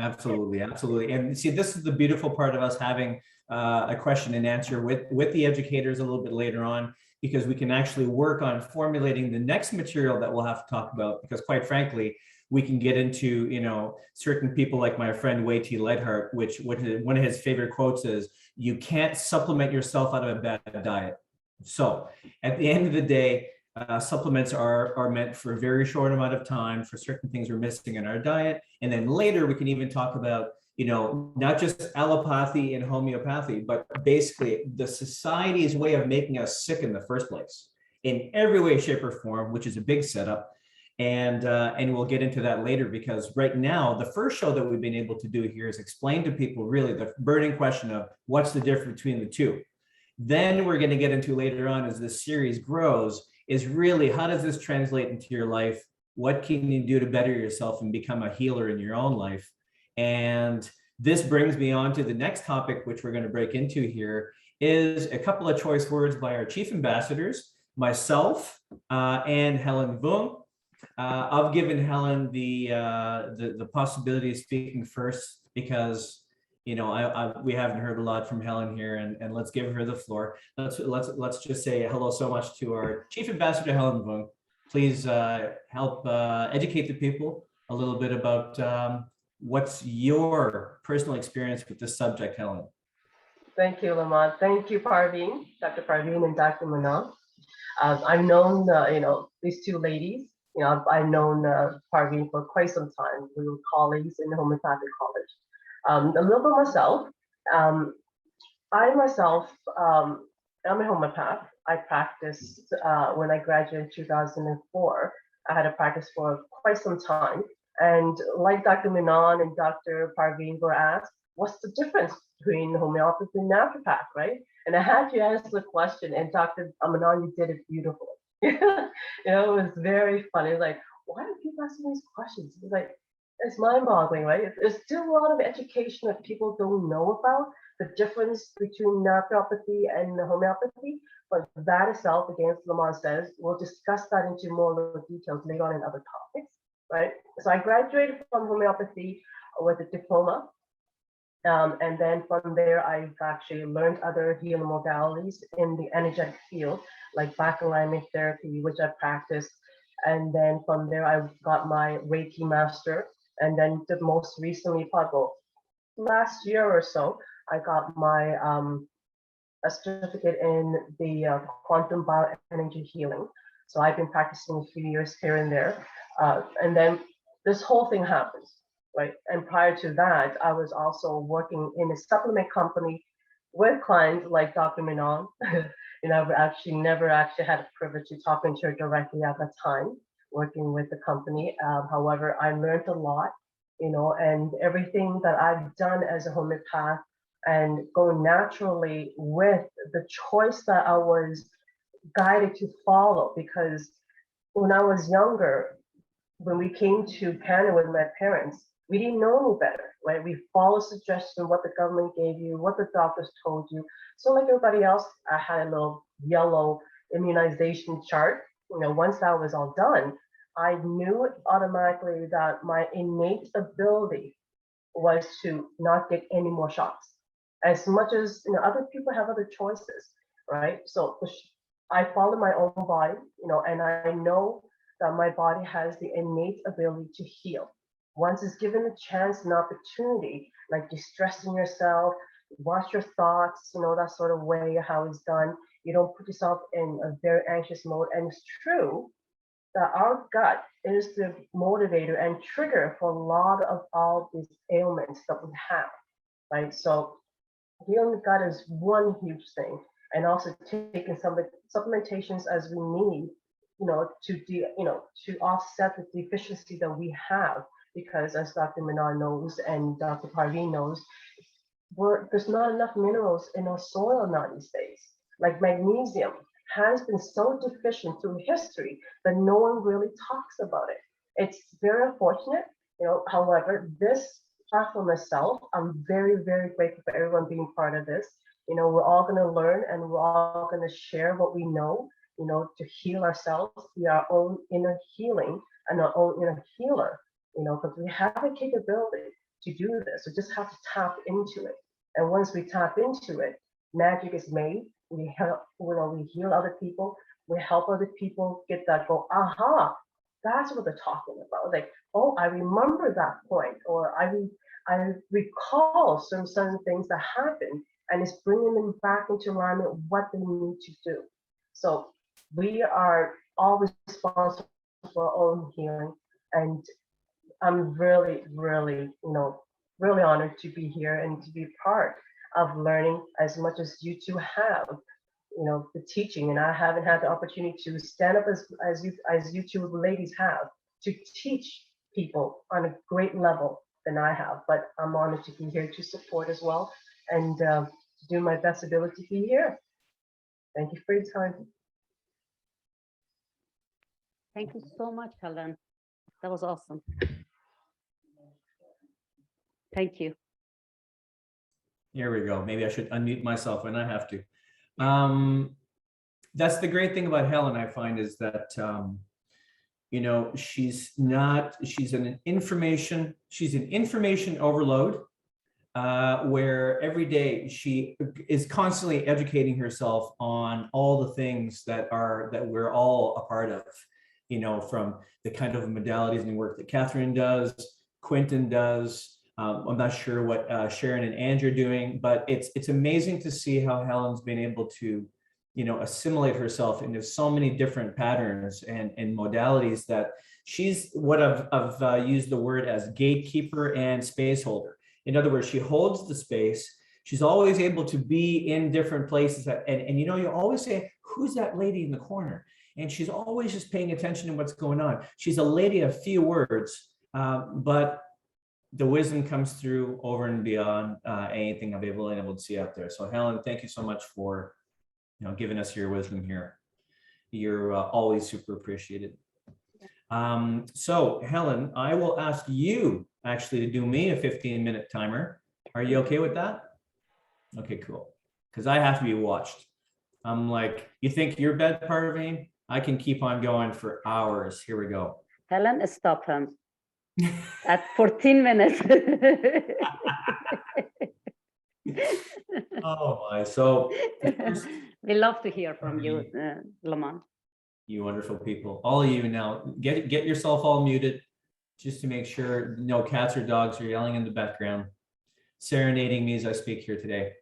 Absolutely, absolutely. And see, this is the beautiful part of us having a question and answer with the educators a little bit later on, because we can actually work on formulating the next material that we'll have to talk about, because quite frankly, we can get into, you know, certain people like my friend Wei T. Ledhart, which one of his favorite quotes is, you can't supplement yourself out of a bad diet. So at the end of the day, supplements are meant for a very short amount of time for certain things we're missing in our diet. And then later we can even talk about, you know, not just allopathy and homeopathy, but basically the society's way of making us sick in the first place in every way, shape, or form, which is a big setup. And we'll get into that later, because right now, the first show that we've been able to do here is explain to people really the burning question of what's the difference between the two. Then we're going to get into later on, as this series grows, is really how does this translate into your life? What can you do to better yourself and become a healer in your own life? And this brings me on to the next topic, which we're going to break into here, is a couple of choice words by our chief ambassadors, myself and Helen Vung. I've given Helen the possibility of speaking first because, you know, we haven't heard a lot from Helen here, and let's give her the floor. Let's just say hello so much to our chief ambassador, Helen Vung. Please help educate the people a little bit about what's your personal experience with this subject, Helen. Thank you, Lamont. Thank you, Parveen, Dr. Parveen and Dr. Menon. I've known, you know, these two ladies. You know, I've known Parveen for quite some time. We were colleagues in the homeopathic college. A little bit myself. I myself, I'm a homeopath. I practiced when I graduated in 2004. I had a practice for quite some time. And like Dr. Menon and Dr. Parveen were asked, what's the difference between homeopathy and naturopath, right? And I had to answer the question, and Dr. Menon, you did it beautifully. You know, it was very funny. It's like, why do people ask me these questions? It's like, it's mind-boggling, right? There's still a lot of education that people don't know about, the difference between naturopathy and homeopathy. But that itself, again, as Lamont says, we'll discuss that into more little details later on in other topics, right? So I graduated from homeopathy with a diploma And then from there, I've actually learned other healing modalities in the energetic field, like back alignment therapy, which I practice. And then from there, I got my Reiki master. And then the most recently, probably last year or so, I got my a certificate in the quantum bioenergy healing. So I've been practicing a few years here and there. And then this whole thing happens, right? And prior to that, I was also working in a supplement company with clients like Dr. Menon. I've actually never actually had a privilege to talking to her directly at that time, working with the company. However, I learned a lot, and everything that I've done as a homeopath and go naturally with the choice that I was guided to follow. Because when I was younger, when we came to Canada with my parents, we didn't know any better, right? We followed suggestions, what the government gave you, what the doctors told you. So like everybody else, I had a little yellow immunization chart. Once that was all done, I knew automatically that my innate ability was to not get any more shots. As much as other people have other choices, right? So I follow my own body, and I know that my body has the innate ability to heal. Once it's given a chance and opportunity, like distressing yourself, watch your thoughts, that sort of way, how it's done. You don't put yourself in a very anxious mode. And it's true that our gut is the motivator and trigger for a lot of all these ailments that we have, right? So healing the gut is one huge thing, and also taking some of the supplementations as we need, to offset the deficiency that we have. Because as Dr. Menon knows and Dr. Parveen knows, there's not enough minerals in our soil now these days. Like magnesium has been so deficient through history that no one really talks about it. It's very unfortunate, however, this platform itself, I'm very, very grateful for everyone being part of this. We're all going to learn and we're all going to share what we know, to heal ourselves, be our own inner healing and our own inner healer, because we have a capability to do this. We just have to tap into it. And once we tap into it, magic is made. We help, we heal other people. We help other people get that go, aha, that's what they're talking about. Like, oh, I remember that point, or I recall some certain things that happened, and it's bringing them back into alignment what they need to do. So we are all responsible for our own healing, and I'm really, really, really honored to be here and to be part of learning as much as you two have, the teaching. And I haven't had the opportunity to stand up as you two ladies have, to teach people on a great level than I have. But I'm honored to be here to support as well, and to do my best ability to be here. Thank you for your time. Thank you so much, Helen. That was awesome. Thank you. Here we go. Maybe I should unmute myself when I have to. That's the great thing about Helen, I find, is that, she's an information overload, where every day she is constantly educating herself on all the things that we're all a part of, from the kind of modalities and work that Catherine does, Quentin does. I'm not sure what Sharon and Andrew are doing, but it's amazing to see how Helen's been able to, assimilate herself into so many different patterns and modalities that she's what I've used the word as gatekeeper and space holder. In other words, she holds the space. She's always able to be in different places. And you always say, who's that lady in the corner? And she's always just paying attention to what's going on. She's a lady of few words, but the wisdom comes through over and beyond anything I've been able to see out there. So Helen, thank you so much for giving us your wisdom here. You're always super appreciated. So Helen, I will ask you actually to do me a 15-minute timer. Are you okay with that? Okay, cool. Because I have to be watched. I'm like, you think you're bed, Parveen? I can keep on going for hours. Here we go. Helen, stop him at 14 minutes. Oh my, so We love to hear from you, Lamont. you wonderful people, all of you now, get yourself all muted just to make sure no cats or dogs are yelling in the background, serenading me as I speak here today.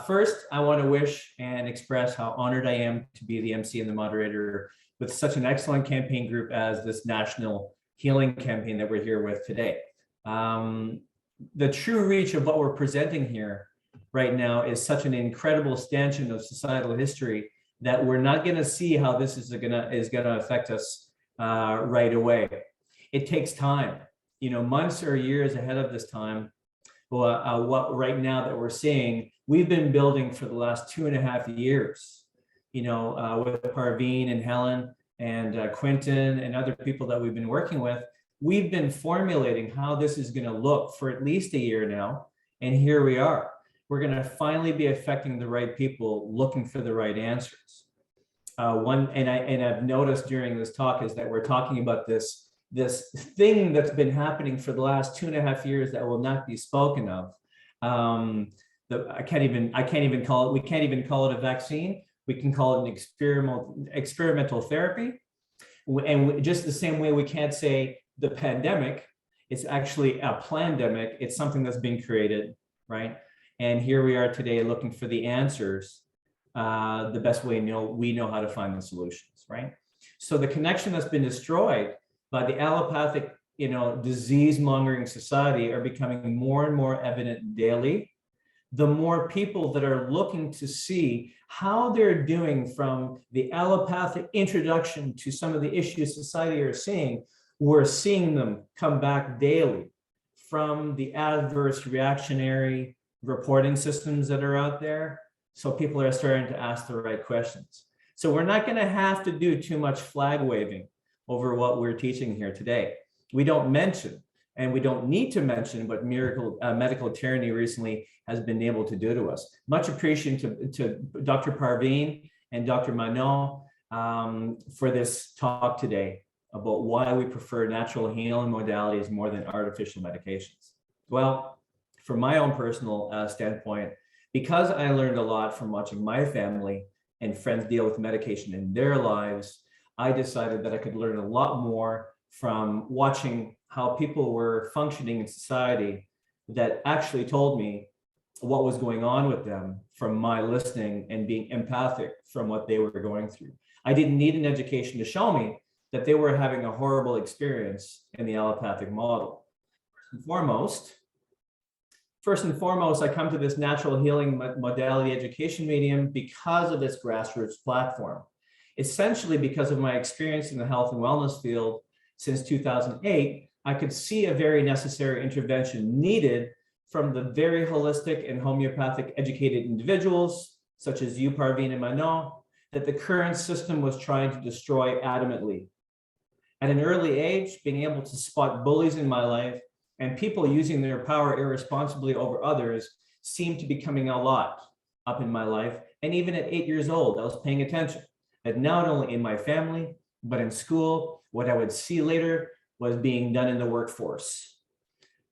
First, I want to wish and express how honored I am to be the MC and the moderator with such an excellent campaign group as this national healing campaign that we're here with today. The true reach of what we're presenting here right now is such an incredible stanchion of societal history that we're not going to see how this is going to affect us right away. It takes time, months or years ahead of this time. What right now that we're seeing, we've been building for the last 2.5 years, with Parveen and Helen and Quentin and other people that we've been working with. We've been formulating how this is going to look for at least a year now. And here we are. We're going to finally be affecting the right people, looking for the right answers. I've noticed during this talk is that we're talking about this thing that's been happening for the last 2.5 years that will not be spoken of. We can't even call it a vaccine. We can call it an experimental therapy. And just the same way we can't say the pandemic, it's actually a plandemic. It's something that's being created, right? And here we are today looking for the answers, the best way we know how to find the solutions, right? So the connection that's been destroyed by the allopathic, disease-mongering society are becoming more and more evident daily. The more people that are looking to see how they're doing from the allopathic introduction to some of the issues society are seeing, we're seeing them come back daily from the adverse reactionary reporting systems that are out there. So people are starting to ask the right questions. So we're not going to have to do too much flag waving over what we're teaching here today. We don't mention, and we don't need to mention what medical tyranny recently has been able to do to us. Much appreciation to Dr. Parveen and Dr. Manon for this talk today about why we prefer natural healing modalities more than artificial medications. Well, from my own personal standpoint, because I learned a lot from watching my family and friends deal with medication in their lives, I decided that I could learn a lot more from watching how people were functioning in society that actually told me what was going on with them from my listening and being empathic from what they were going through. I didn't need an education to show me that they were having a horrible experience in the allopathic model. First and foremost, I come to this natural healing modality education medium because of its grassroots platform. Essentially, because of my experience in the health and wellness field since 2008, I could see a very necessary intervention needed from the very holistic and homeopathic educated individuals, such as you, Parveen and Manon, that the current system was trying to destroy adamantly. At an early age, being able to spot bullies in my life and people using their power irresponsibly over others seemed to be coming a lot up in my life. And even at 8 years old, I was paying attention. And not only in my family, but in school, what I would see later was being done in the workforce,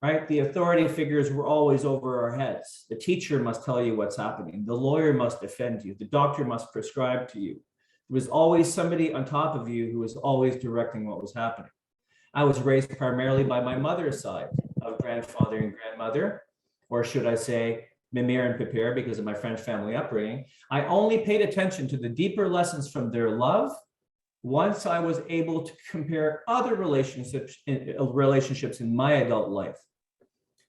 right? The authority figures were always over our heads. The teacher must tell you what's happening. The lawyer must defend you. The doctor must prescribe to you. There was always somebody on top of you who was always directing what was happening. I was raised primarily by my mother's side of grandfather and grandmother, or should I say, Mimir and Pipir, because of my French family upbringing. I only paid attention to the deeper lessons from their love once I was able to compare other relationships in my adult life.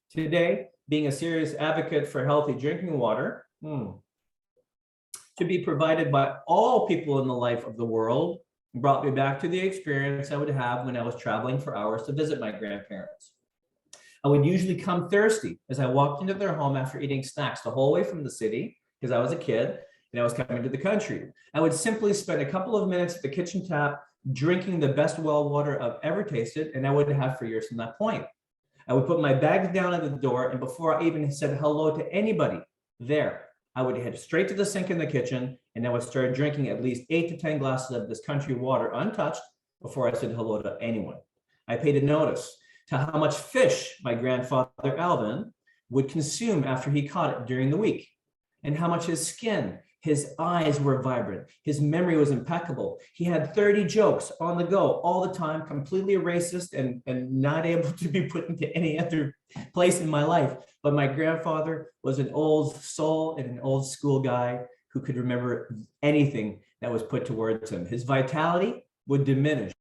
Today, being a serious advocate for healthy drinking water, to be provided by all people in the life of the world, brought me back to the experience I would have when I was traveling for hours to visit my grandparents. I would usually come thirsty as I walked into their home after eating snacks the whole way from the city, because I was a kid and I was coming to the country. I would simply spend a couple of minutes at the kitchen tap drinking the best well water I've ever tasted, and I would have for years from that point. I would put my bags down at the door, and before I even said hello to anybody there, I would head straight to the sink in the kitchen, and I would start drinking at least 8 to 10 glasses of this country water untouched before I said hello to anyone. I paid a notice to how much fish my grandfather Alvin would consume after he caught it during the week, and how much his skin, his eyes were vibrant, his memory was impeccable. He had 30 jokes on the go all the time, completely racist and not able to be put into any other place in my life. But my grandfather was an old soul and an old school guy who could remember anything that was put towards him. His vitality would diminish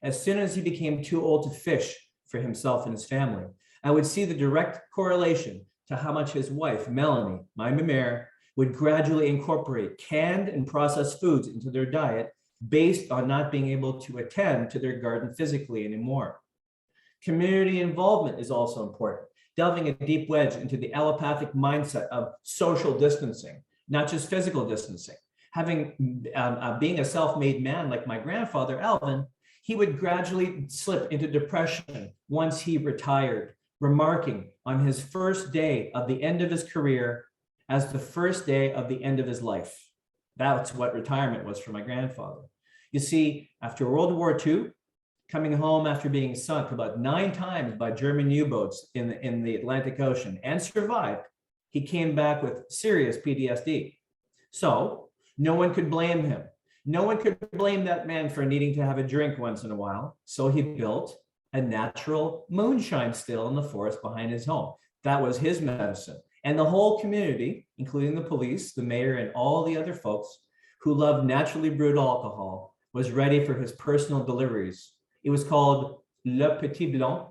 as soon as he became too old to fish for himself and his family. I would see the direct correlation to how much his wife, Melanie, my mère, would gradually incorporate canned and processed foods into their diet based on not being able to attend to their garden physically anymore. Community involvement is also important, delving a deep wedge into the allopathic mindset of social distancing, not just physical distancing. Being a self-made man like my grandfather, Alvin, he would gradually slip into depression once he retired, remarking on his first day of the end of his career as the first day of the end of his life. That's what retirement was for my grandfather. You see, after World War II, coming home after being sunk about 9 times by German U-boats in the Atlantic Ocean and survived, he came back with serious PTSD. So no one could blame him. No one could blame that man for needing to have a drink once in a while. So he built a natural moonshine still in the forest behind his home. That was his medicine. And the whole community, including the police, the mayor, and all the other folks who loved naturally brewed alcohol, was ready for his personal deliveries. It was called Le Petit Blanc,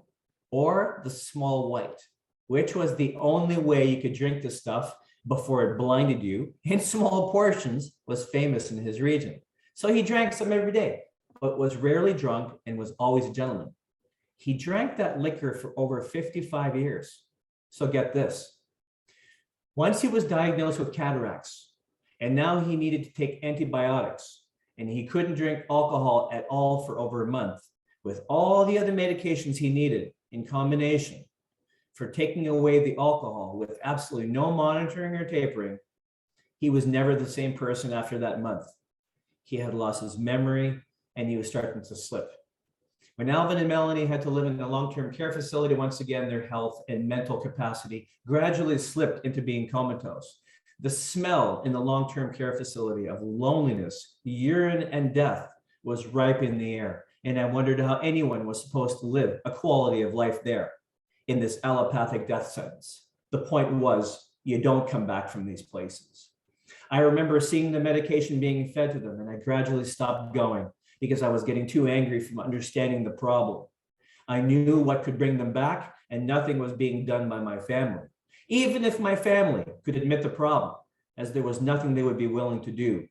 or the Small White, which was the only way you could drink the stuff before it blinded you in small portions, was famous in his region. So he drank some every day, but was rarely drunk and was always a gentleman. He drank that liquor for over 55 years. So get this. Once he was diagnosed with cataracts, and now he needed to take antibiotics, and he couldn't drink alcohol at all for over a month, with all the other medications he needed in combination for taking away the alcohol with absolutely no monitoring or tapering. He was never the same person after that month. He had lost his memory and he was starting to slip. When Alvin and Melanie had to live in a long-term care facility, once again, their health and mental capacity gradually slipped into being comatose. The smell in the long-term care facility of loneliness, urine, and death was ripe in the air. And I wondered how anyone was supposed to live a quality of life there in this allopathic death sentence. The point was, you don't come back from these places. I remember seeing the medication being fed to them, and I gradually stopped going because I was getting too angry from understanding the problem. I knew what could bring them back, and nothing was being done by my family. Even if my family could admit the problem, as there was nothing they would be willing to do.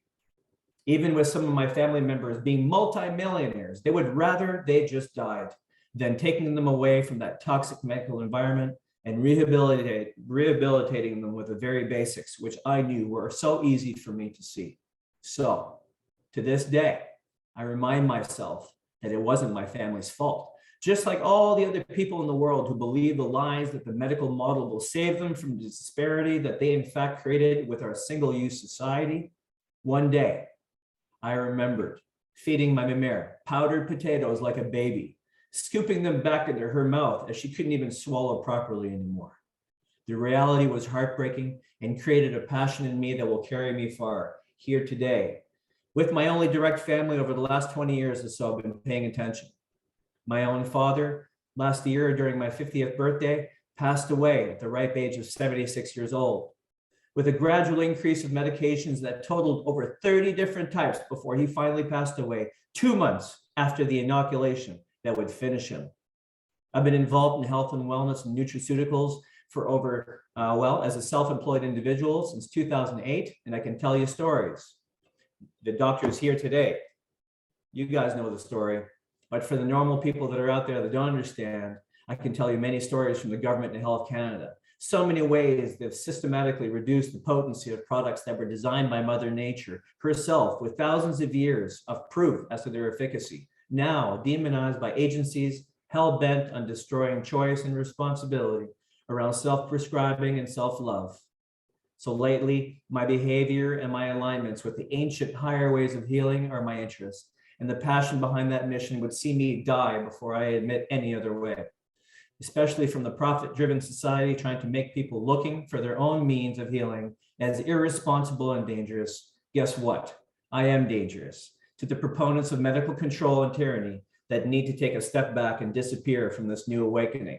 Even with some of my family members being multimillionaires, they would rather they just died than taking them away from that toxic medical environment and rehabilitating them with the very basics, which I knew were so easy for me to see. So to this day, I remind myself that it wasn't my family's fault. Just like all the other people in the world who believe the lies that the medical model will save them from the disparity that they in fact created with our single-use society, one day I remembered feeding my mère powdered potatoes like a baby, scooping them back into her mouth as she couldn't even swallow properly anymore. The reality was heartbreaking and created a passion in me that will carry me far here today. With my only direct family over the last 20 years or so, I've been paying attention. My own father, last year during my 50th birthday, passed away at the ripe age of 76 years old, with a gradual increase of medications that totaled over 30 different types before he finally passed away 2 months after the inoculation that would finish him. I've been involved in health and wellness and nutraceuticals for over, as a self-employed individual since 2008, and I can tell you stories. The doctors here today, you guys know the story, but for the normal people that are out there that don't understand, I can tell you many stories from the government and Health Canada. So many ways they've systematically reduced the potency of products that were designed by Mother Nature herself with thousands of years of proof as to their efficacy, now demonized by agencies hell-bent on destroying choice and responsibility around self-prescribing and self-love. So lately, my behavior and my alignments with the ancient higher ways of healing are my interest, and the passion behind that mission would see me die before I admit any other way. especially from the profit-driven society trying to make people looking for their own means of healing as irresponsible and dangerous. Guess what? I am dangerous. To the proponents of medical control and tyranny that need to take a step back and disappear from this new awakening.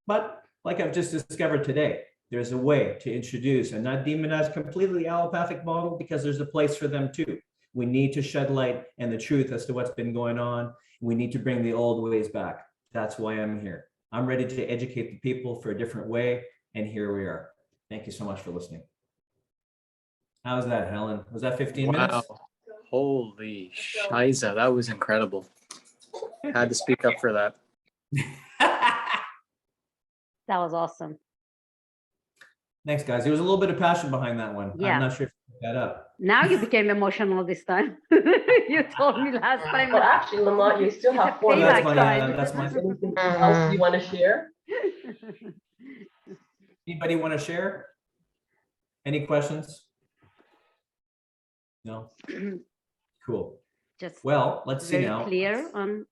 But like I've just discovered today, there's a way to introduce and not demonize completely allopathic model, because there's a place for them too. We need to shed light and the truth as to what's been going on. We need to bring the old ways back. That's why I'm here. I'm ready to educate the people for a different way, and here we are. Thank you so much for listening. How's that, Helen? Was that 15 minutes? Holy shiza, that was incredible. Had to speak up for that. That was awesome. Thanks, guys. There was a little bit of passion behind that one. Yeah. I'm not sure if you picked that up. Now you became emotional this time. You told me last time. Well, actually, Lamont, you still have 4 Payback That's minutes. my, time. that's my, Anything else you want to share? anybody want to share? Any questions? No? Cool. Just Well, let's see very now. clear on.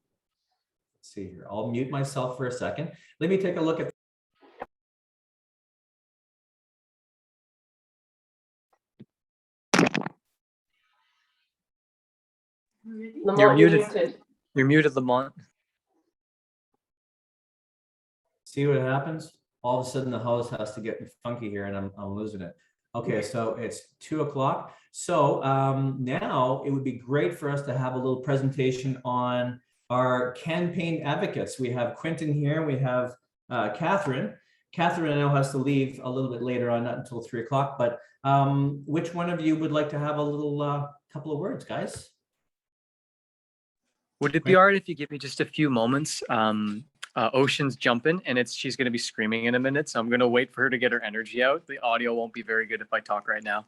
Let's see here. I'll mute myself for a second. Let me take a look at. Lamont, You're you're muted. You're muted, Lamont. See what happens? All of a sudden the house has to get funky here and I'm losing it. Okay, so it's 2 o'clock. So now it would be great for us to have a little presentation on our campaign advocates. We have Quentin here, we have Catherine. Catherine now has to leave a little bit later on, not until 3 o'clock, but which one of you would like to have a little couple of words, guys? Would it be all right if you give me just a few moments? Ocean's jumping and she's going to be screaming in a minute. So I'm going to wait for her to get her energy out. The audio won't be very good if I talk right now.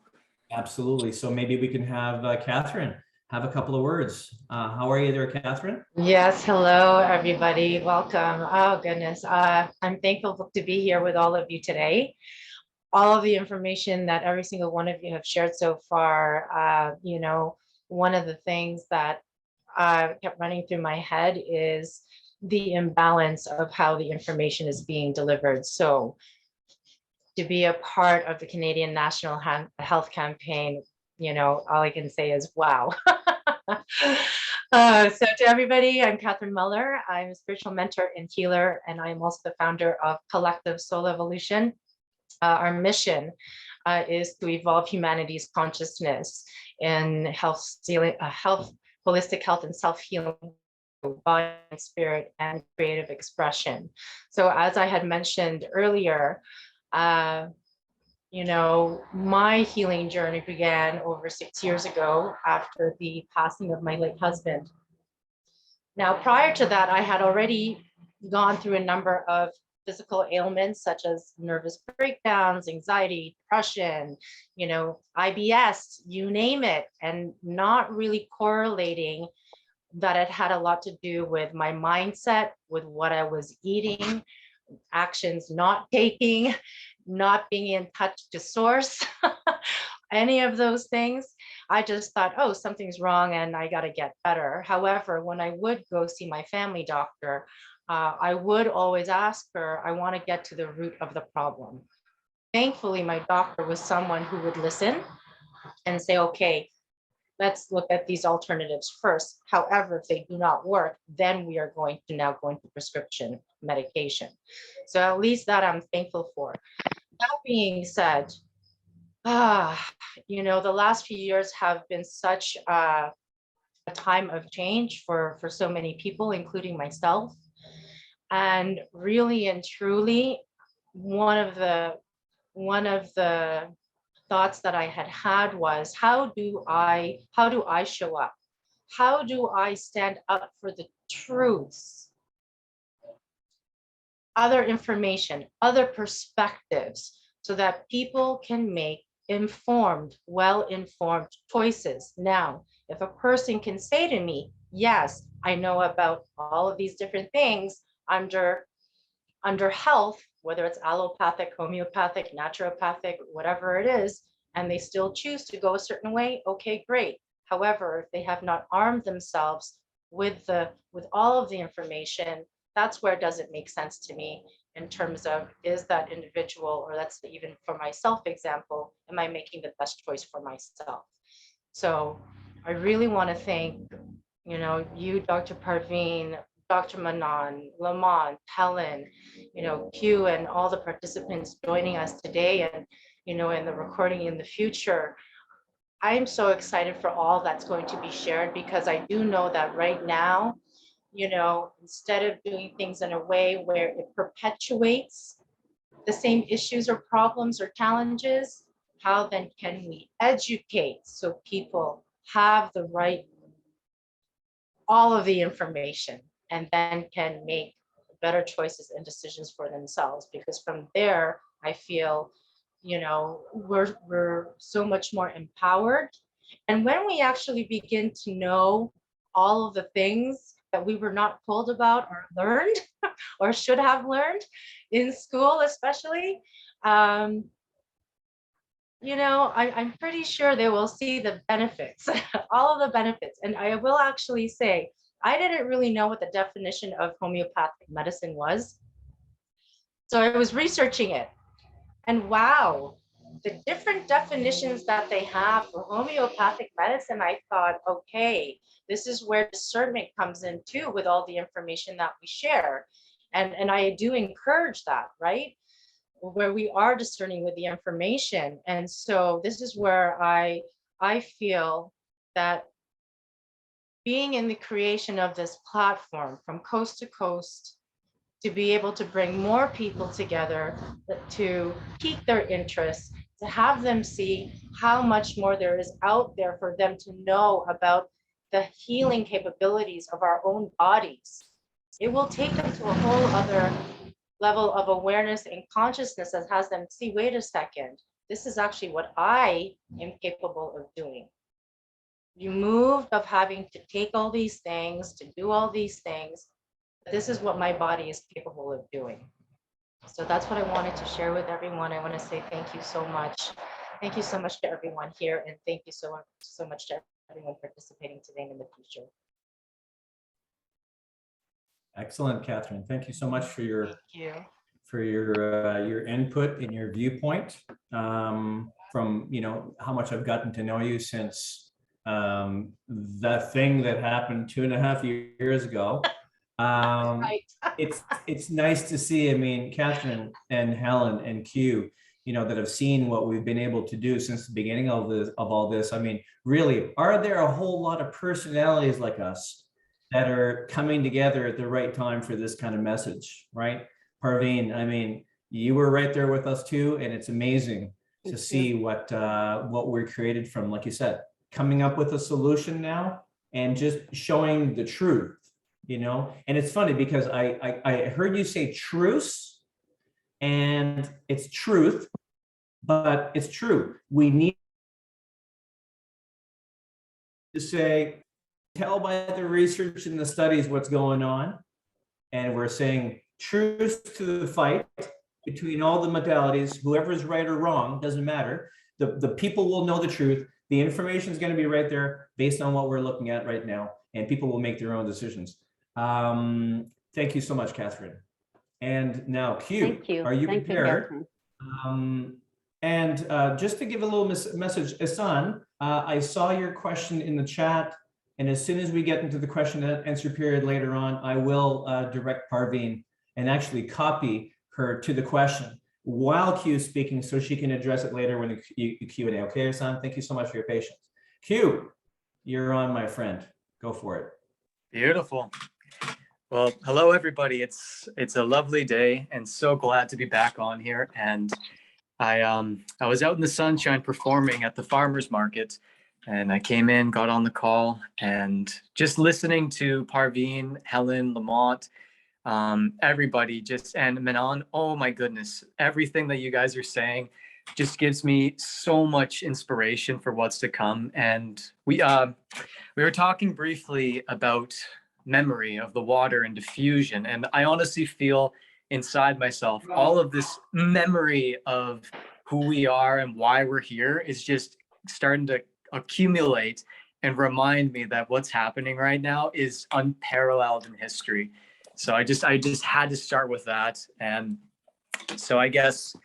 Absolutely. So maybe we can have Catherine have a couple of words. How are you there, Catherine? Yes, hello, everybody. Welcome. Oh, goodness. I'm thankful to be here with all of you today. All of the information that every single one of you have shared so far, you know, one of the things that kept running through my head is the imbalance of how the information is being delivered. So to be a part of the Canadian National Health Campaign, you know, all I can say is wow. So to everybody, I'm Catherine Muller. I'm a spiritual mentor and healer, and I'm also the founder of Collective Soul Evolution. Our mission is to evolve humanity's consciousness in holistic health and self-healing, body, spirit, and creative expression. So as I had mentioned earlier, you know, my healing journey began over 6 years ago after the passing of my late husband. Now, prior to that, I had already gone through a number of physical ailments such as nervous breakdowns, anxiety, depression, you know, IBS, you name it, and not really correlating that it had a lot to do with my mindset, with what I was eating, actions not taking, not being in touch to source, any of those things. I just thought, oh, something's wrong and I got to get better. However, when I would go see my family doctor, I would always ask her, I want to get to the root of the problem. Thankfully, my doctor was someone who would listen and say, okay, let's look at these alternatives first. However, if they do not work, then we are going to now go into prescription medication. So at least that I'm thankful for. That being said, you know, the last few years have been such a time of change for so many people, including myself. And really and truly, one of the thoughts that I had was, how do I show up? How do I stand up for the truths, other information, other perspectives, so that people can make informed, well-informed choices? Now, if a person can say to me, yes, I know about all of these different things under health, whether it's allopathic, homeopathic, naturopathic, whatever it is, and they still choose to go a certain way, okay, great. However, if they have not armed themselves with all of the information, that's where it doesn't make sense to me in terms of, is that individual, or that's even for myself example, am I making the best choice for myself? So I really want to thank, you know, you, Dr. Parveen, Dr. Manon, Lamont, Helen, you know, Q, and all the participants joining us today, and, you know, in the recording in the future. I am so excited for all that's going to be shared, because I do know that right now, you know, instead of doing things in a way where it perpetuates the same issues or problems or challenges, how then can we educate so people have the right, all of the information, and then can make better choices and decisions for themselves? Because from there, I feel, you know, we're so much more empowered. And when we actually begin to know all of the things that we were not told about or learned or should have learned in school, especially, you know, I'm pretty sure they will see the benefits, all of the benefits. And I will actually say, I didn't really know what the definition of homeopathic medicine was. So I was researching it. And wow, the different definitions that they have for homeopathic medicine, I thought, okay, this is where discernment comes in too, with all the information that we share. And I do encourage that, right? Where we are discerning with the information. And so this is where I feel that being in the creation of this platform from coast to coast, to be able to bring more people together, to pique their interest, to have them see how much more there is out there for them to know about the healing capabilities of our own bodies. It will take them to a whole other level of awareness and consciousness that has them see, wait a second, this is actually what I am capable of doing. You moved of having to take all these things, to do all these things. This is what my body is capable of doing. So that's what I wanted to share with everyone. I want to say thank you so much. Thank you so much to everyone here, and thank you so much to everyone participating today and in the future. Excellent, Catherine. Thank you so much for your Thank you. your input and your viewpoint, from, you know, how much I've gotten to know you since the thing that happened 2.5 years ago. Right. It's nice to see, I mean, Catherine and Helen and Q, you know, that have seen what we've been able to do since the beginning of all this. I mean, really, are there a whole lot of personalities like us that are coming together at the right time for this kind of message, right? Parveen, I mean, you were right there with us too, and it's amazing to see what we're created from, like you said, coming up with a solution now and just showing the truth, you know? And it's funny because I heard you say truce, and it's truth, but it's true. We need to say, tell by the research and the studies what's going on. And we're saying truce to the fight between all the modalities. Whoever's right or wrong, doesn't matter. The people will know the truth. The information is going to be right there based on what we're looking at right now, and people will make their own decisions. Thank you so much, Catherine. And now, Q, Thank you. are you Thank prepared? You, Just to give a little message, C.H.N.C, I saw your question in the chat, and as soon as we get into the question and answer period later on, I will direct Parveen and actually copy her to the question while Q is speaking, so she can address it later when the Q&A. Okay, C.H.N.C, thank you so much for your patience. Q, you're on, my friend. Go for it. Beautiful. Well, hello, everybody. It's a lovely day, and so glad to be back on here. And I was out in the sunshine performing at the farmers market, and I came in, got on the call, and just listening to Parveen, Helen, Lamont, everybody, just, and Manon. Oh my goodness, everything that you guys are saying just gives me so much inspiration for what's to come. And we were talking briefly about memory of the water and diffusion, and I honestly feel inside myself all of this memory of who we are and why we're here is just starting to accumulate and remind me that what's happening right now is unparalleled in history. So I just had to start with that. And so I guess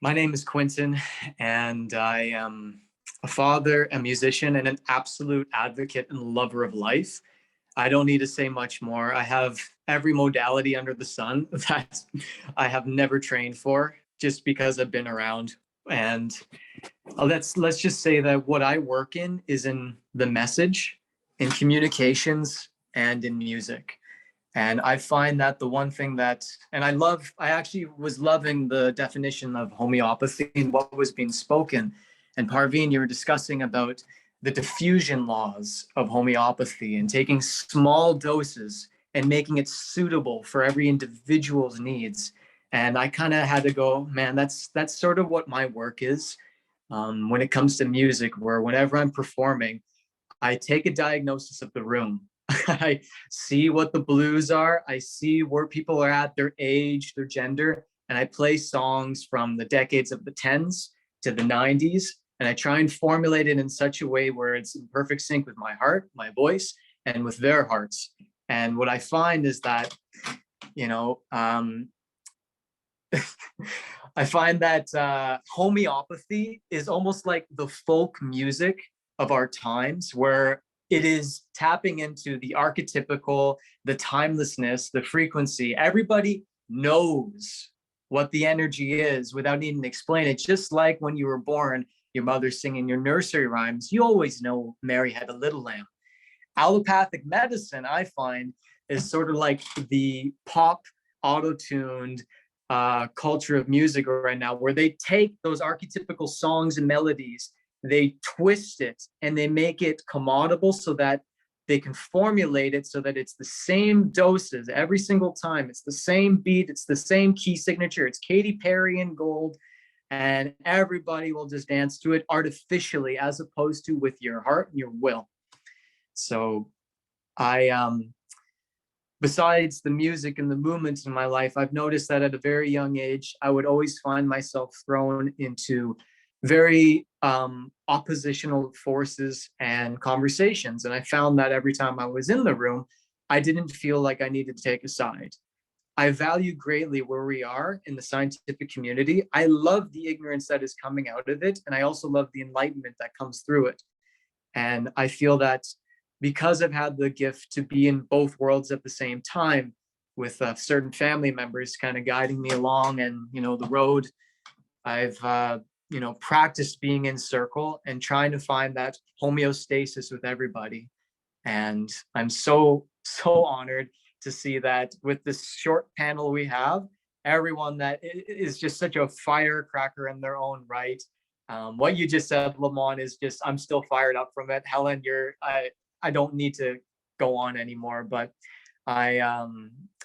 my name is Quentin, and I am a father, a musician, and an absolute advocate and lover of life. I don't need to say much more. I have every modality under the sun that I have never trained for, just because I've been around. And let's just say that what I work in is in the message, in communications, and in music. And I find that the one thing that, and I actually was loving the definition of homeopathy and what was being spoken. And Parveen, you were discussing about the diffusion laws of homeopathy and taking small doses and making it suitable for every individual's needs. And I kind of had to go, man, that's sort of what my work is when it comes to music, where whenever I'm performing, I take a diagnosis of the room. I see what the blues are. I see where people are at, their age, their gender, and I play songs from the decades of the 10s to the 90s. And I try and formulate it in such a way where it's in perfect sync with my heart, my voice, and with their hearts. And what I find is that, I find that homeopathy is almost like the folk music of our times, where it is tapping into the archetypical, the timelessness, the frequency. Everybody knows what the energy is without needing to explain it. Just like when you were born, your mother singing your nursery rhymes, you always know Mary had a little lamb. Allopathic medicine, I find, is sort of like the pop auto-tuned culture of music right now, where they take those archetypical songs and melodies, they twist it and they make it commodable so that they can formulate it so that it's the same doses every single time. It's the same beat, it's the same key signature, it's Katy Perry in gold, and everybody will just dance to it artificially as opposed to with your heart and your will. So besides the music and the movements in my life, I've noticed that at a very young age, I would always find myself thrown into very oppositional forces and conversations. And I found that every time I was in the room, I didn't feel like I needed to take a side. I value greatly where we are in the scientific community. I love the ignorance that is coming out of it. And I also love the enlightenment that comes through it. And I feel that because I've had the gift to be in both worlds at the same time, with certain family members kind of guiding me along and, the road, I've, practiced being in circle and trying to find that homeostasis with everybody. And I'm so honored to see that with this short panel we have, everyone that is just such a firecracker in their own right. What you just said, Lamont, is just, I'm still fired up from it. Helen, I don't need to go on anymore, but I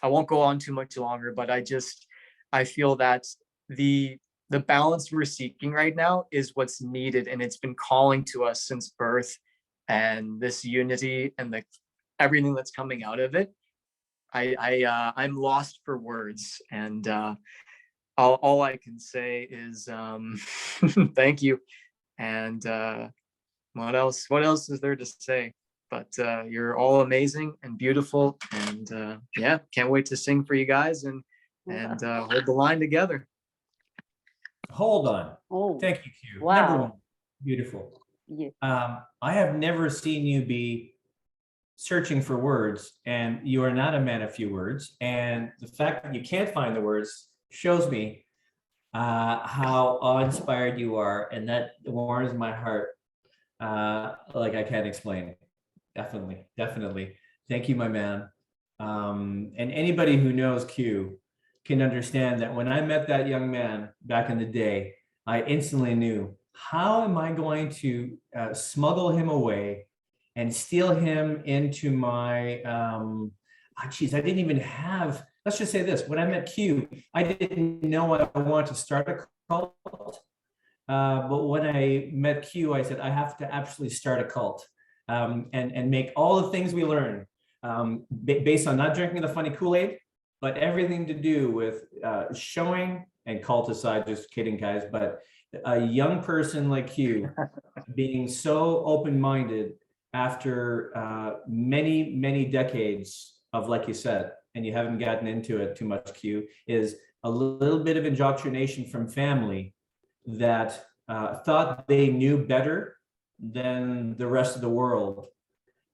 won't go on too much longer, but I feel that the balance we're seeking right now is what's needed, and it's been calling to us since birth, and this unity and everything that's coming out of it. I'm lost for words, and all I can say is thank you. And what else is there to say? But you're all amazing and beautiful, and yeah, can't wait to sing for you guys and hold the line together. Hold on. Oh, Thank you, Q. wow. Number one, beautiful. yeah. I have never seen you be searching for words, and you are not a man of few words. And the fact that you can't find the words shows me how awe-inspired you are, and that warms my heart like I can't explain. Definitely. Thank you, my man. And anybody who knows Q can understand that when I met that young man back in the day, I instantly knew, how am I going to smuggle him away and steal him into my, I didn't even have, let's just say this, when I met Q, I didn't know I wanted to start a cult. But when I met Q, I said, I have to actually start a cult and make all the things we learn based on not drinking the funny Kool-Aid, but everything to do with showing, and cult aside, just kidding, guys, but a young person like you being so open-minded after many decades of, like you said, and you haven't gotten into it too much, Q, is a little bit of indoctrination from family that thought they knew better than the rest of the world.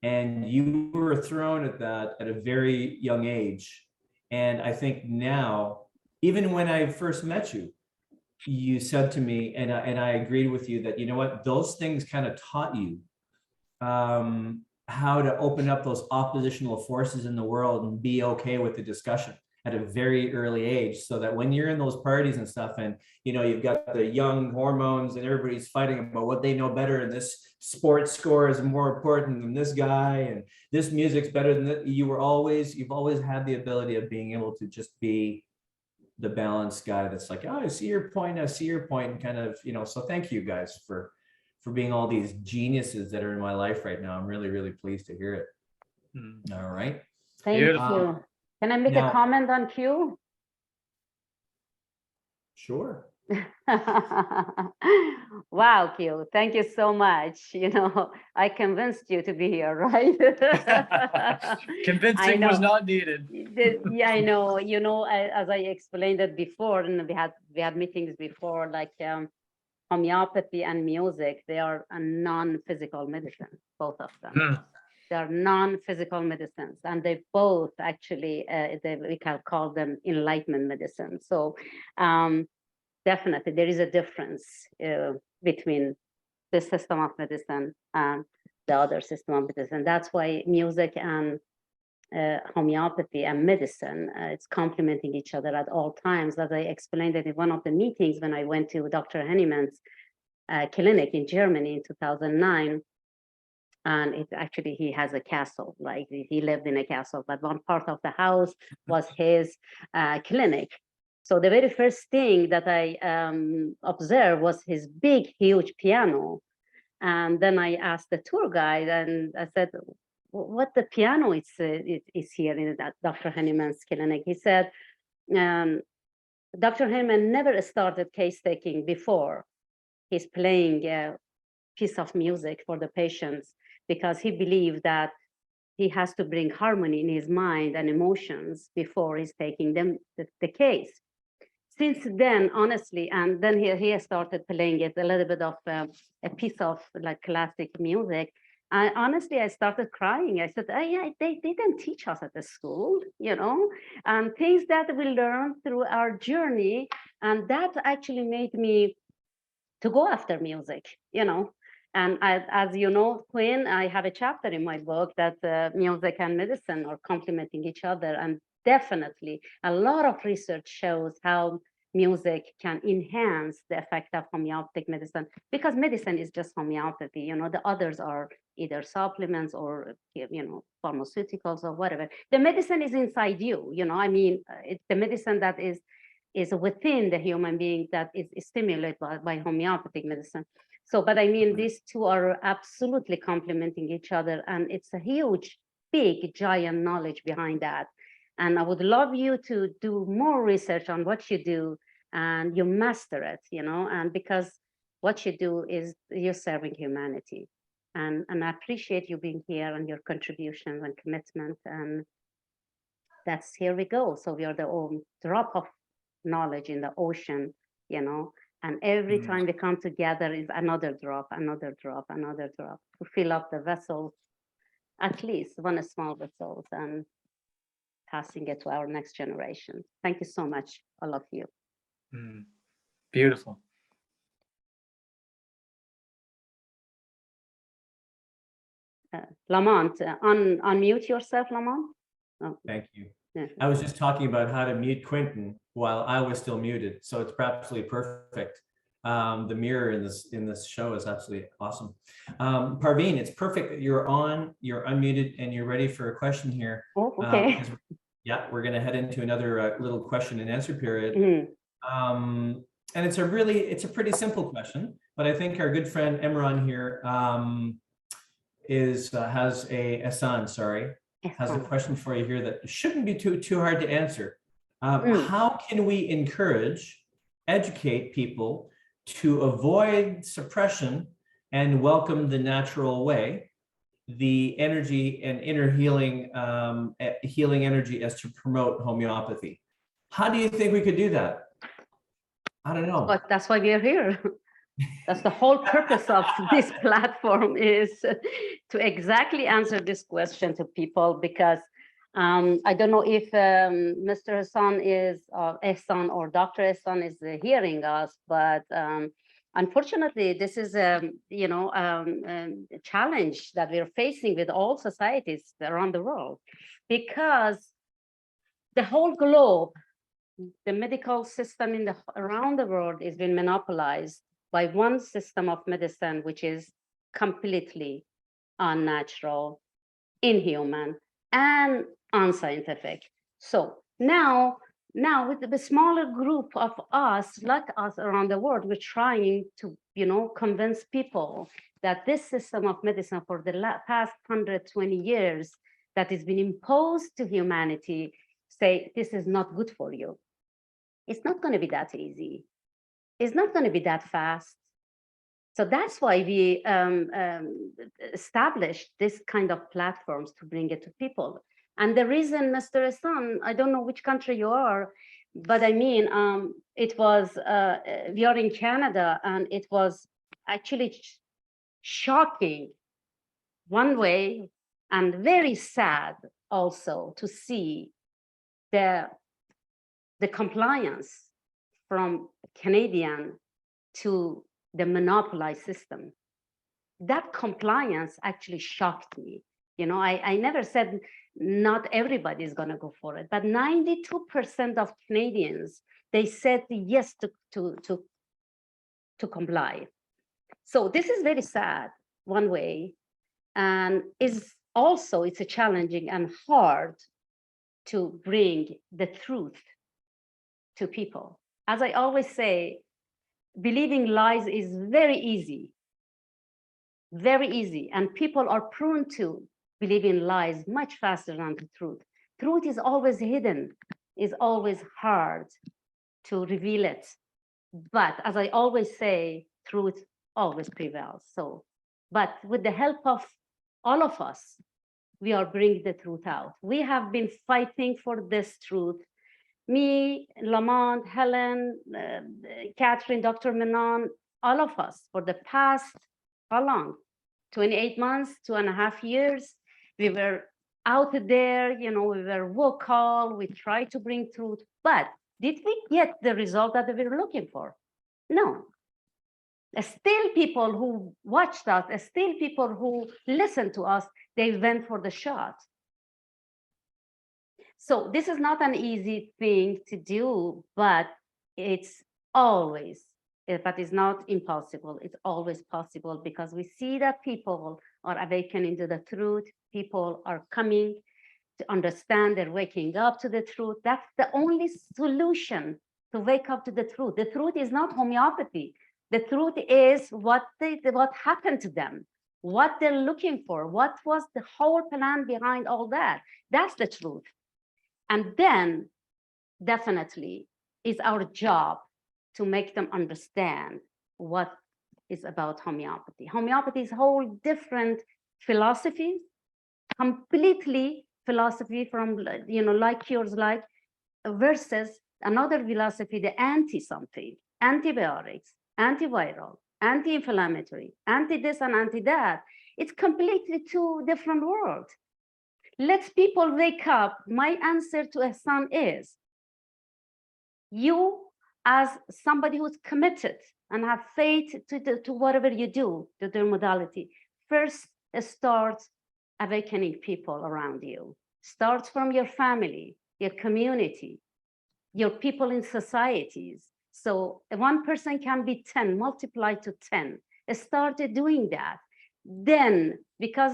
And you were thrown at that at a very young age. And I think now, even when I first met you, you said to me, and I agreed with you that, you know what, those things kind of taught you how to open up those oppositional forces in the world and be okay with the discussion at a very early age, so that when you're in those parties and stuff, and you know, you've got the young hormones and everybody's fighting about what they know better, and this sports score is more important than this guy, and this music's better than that, you've always had the ability of being able to just be the balanced guy that's like, oh, I see your point, and kind of, you know. So thank you guys for being all these geniuses that are in my life right now. I'm really, really pleased to hear it. All right. Thank Beautiful. you. Can I make Now- a comment on Q? Sure. Wow, Q, thank you so much. You know, I convinced you to be here, right? I Convincing was know. not needed. Yeah, I know. You know, as I explained it before, and we had meetings before, like homeopathy and music, they are a non-physical medicine, both of them. They are non-physical medicines, and they both actually, we can call them enlightenment medicine. So definitely there is a difference between this system of medicine and the other system of medicine. That's why music and homeopathy and medicine, it's complementing each other at all times. As I explained it in one of the meetings when I went to Dr. Hennemann's clinic in Germany in 2009, and it actually, he has a castle, like he lived in a castle, but one part of the house was his clinic. So the very first thing that I observed was his big, huge piano. And then I asked the tour guide, and I said, what the piano is here in that Dr. Hennemann's clinic? He said, Dr. Hennemann never started case taking before he's playing a piece of music for the patients, because he believed that he has to bring harmony in his mind and emotions before he's taking them the case. Since then, honestly, and then he started playing it a little bit of a piece of like classic music. Honestly, I started crying. I said, yeah, they didn't teach us at the school, you know, and things that we learned through our journey. And that actually made me to go after music, you know. And as you know, Quinn, I have a chapter in my book that music and medicine are complementing each other. And definitely a lot of research shows how music can enhance the effect of homeopathic medicine, because medicine is just homeopathy, you know, the others are either supplements or, you know, pharmaceuticals or whatever. The medicine is inside you, you know, I mean, it's the medicine that is within the human being that is stimulated by homeopathic medicine. So, but I mean, these two are absolutely complementing each other, and it's a huge, big, giant knowledge behind that. And I would love you to do more research on what you do and you master it, you know, and because what you do is you're serving humanity. And I appreciate you being here and your contributions and commitment. And that's, here we go. So we are the own drop of knowledge in the ocean, you know, and every time we come together is another drop, another drop, another drop to fill up the vessel, at least one small vessel, and passing it to our next generation. Thank you so much, all of you. Beautiful. Lamont, unmute yourself, Lamont. Oh, Thank you. yeah. I was just talking about how to mute Quentin while I was still muted, so it's absolutely perfect. The mirror in this show is absolutely awesome. Parveen, it's perfect that you're on, you're unmuted, and you're ready for a question here. Oh, okay. Because, yeah, we're going to head into another little question and answer period. Mhm. And it's a pretty simple question, but I think our good friend Emran here has a question for you here that shouldn't be too hard to answer. How can we encourage, educate people to avoid suppression and welcome the natural way the energy and inner healing, healing energy as to promote homeopathy. How do you think we could do that? I don't know. But that's why we are here. That's the whole purpose of this platform, is to exactly answer this question to people, because I don't know if Mr. Hassan is, Ehsan or Dr. Ehsan is hearing us, but unfortunately, this is a challenge that we're facing with all societies around the world, because the whole globe, the medical system around the world is being monopolized by one system of medicine, which is completely unnatural, inhuman, and unscientific. So now with the smaller group of us, like us around the world, we're trying to, convince people that this system of medicine for the past 120 years that has been imposed to humanity, say, this is not good for you. It's not going to be that easy. It's not going to be that fast. So that's why we established this kind of platforms to bring it to people. And the reason, Mr. Hassan, I don't know which country you are, but I mean, it was, we are in Canada, and it was actually shocking one way, and very sad also to see the compliance from Canadian to the monopolized system. That compliance actually shocked me. I never said not everybody is going to go for it, but 92% of Canadians, they said yes to comply. So this is very sad one way, and it's a challenging and hard to bring the truth to people. As I always say, believing lies is very easy, and people are prone to believe in lies much faster than the truth. Truth is always hidden, is always hard to reveal it. But as I always say, truth always prevails. So, but with the help of all of us, we are bringing the truth out. We have been fighting for this truth. Me, Lamont, Helen, Catherine, Dr. Menon, all of us for the past, how long? 28 months, 2.5 years. We were out there, we were vocal, we tried to bring truth, but did we get the result that we were looking for? No. Still people who watched us, still people who listened to us, they went for the shot. So this is not an easy thing to do, but it's always, but it's not impossible. It's always possible, because we see that people are awakening to the truth. People are coming to understand, they're waking up to the truth. That's the only solution to wake up to the truth. The truth is not homeopathy. The truth is what happened to them, what they're looking for, what was the whole plan behind all that. That's the truth. And then definitely is our job to make them understand what is about homeopathy. Homeopathy is a whole different philosophy, completely philosophy from, like yours, like, versus another philosophy, the anti-something, antibiotics, antiviral, anti-inflammatory, anti-this and anti-that. It's completely two different worlds. Let's people wake up. My answer to Ehsan is, you as somebody who's committed and have faith to whatever you do, to the modality, first start awakening people around you. Start from your family, your community, your people in societies. So one person can be 10, multiply to 10. Start doing that. Then, because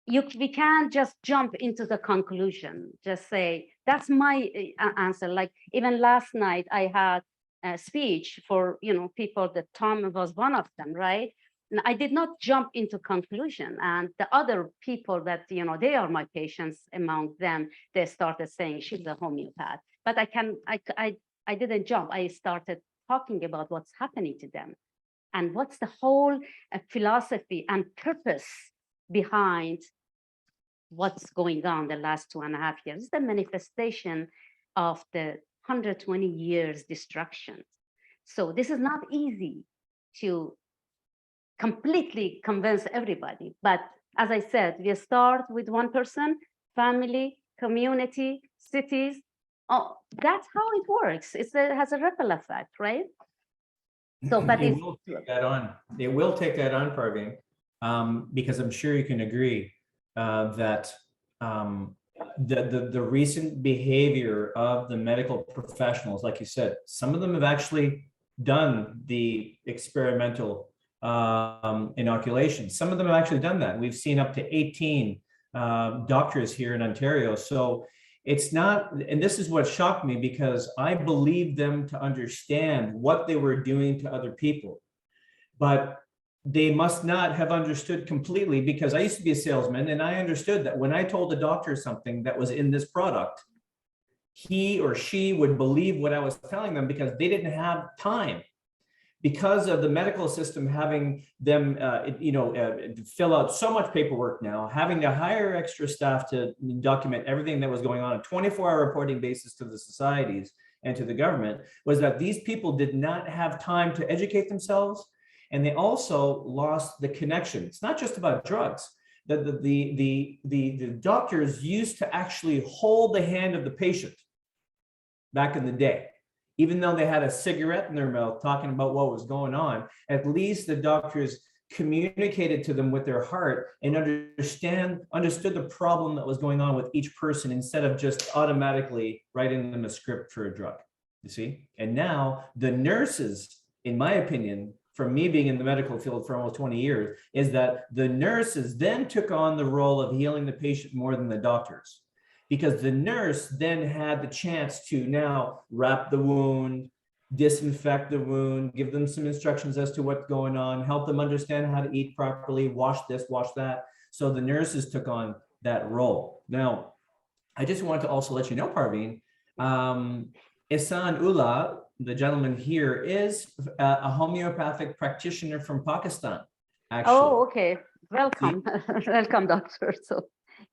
we can't just jump into the conclusion, just say, that's my answer. Like even last night, I had a speech for, people, that Tom was one of them, right? And I did not jump into conclusion. And the other people that, they are my patients, among them, they started saying she's a homeopath. But I didn't jump. I started talking about what's happening to them and what's the whole philosophy and purpose behind what's going on the last 2.5 years. It's the manifestation of the 120 years destruction. So this is not easy to completely convince everybody. But as I said, we start with one person, family, community, cities. Oh, that's how it works. It has a ripple effect, right? So, but it will take that on. It will take that on, Parveen, because I'm sure you can agree that the recent behavior of the medical professionals, like you said, some of them have actually done the experimental inoculation. Some of them have actually done that. We've seen up to 18 doctors here in Ontario. So it's not, and this is what shocked me, because I believed them to understand what they were doing to other people, but they must not have understood completely, because I used to be a salesman and I understood that when I told the doctor something that was in this product, he or she would believe what I was telling them, because they didn't have time. Because of the medical system having them, fill out so much paperwork now, having to hire extra staff to document everything that was going on, a 24-hour reporting basis to the societies and to the government, was that these people did not have time to educate themselves, and they also lost the connection. It's not just about drugs. The doctors used to actually hold the hand of the patient back in the day. Even though they had a cigarette in their mouth talking about what was going on, at least the doctors communicated to them with their heart and understood the problem that was going on with each person, instead of just automatically writing them a script for a drug, you see? And now the nurses, in my opinion, from me being in the medical field for almost 20 years, is that the nurses then took on the role of healing the patient more than the doctors. Because the nurse then had the chance to now wrap the wound, disinfect the wound, give them some instructions as to what's going on, help them understand how to eat properly, wash this, wash that. So the nurses took on that role. Now, I just want to also let you know, Parveen, Ihsan Ullah, the gentleman here, is a homeopathic practitioner from Pakistan, actually. Oh, okay. Welcome. Welcome, doctor. So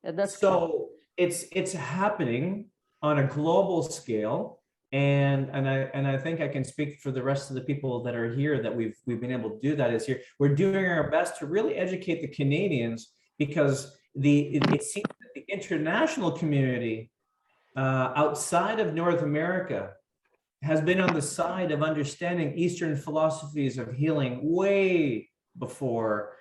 that's so it's happening on a global scale, and I think I can speak for the rest of the people that are here that we've been able to do that. Is here we're doing our best to really educate the Canadians, because it seems that the international community outside of North America has been on the side of understanding Eastern philosophies of healing way before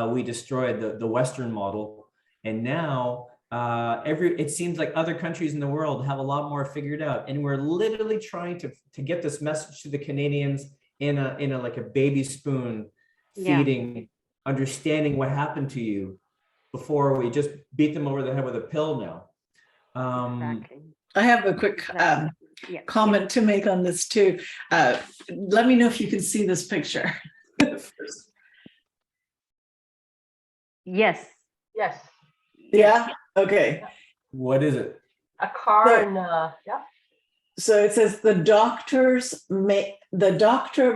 we destroyed the Western model, and now it seems like other countries in the world have a lot more figured out, and we're literally trying to get this message to the Canadians in a like a baby spoon feeding, understanding what happened to you before we just beat them over the head with a pill now. exactly. I have a quick comment to make on this too. Let me know if you can see this picture. Yes. Yes, Yeah. Okay. What is it? a car So- and yeah. So it says the doctor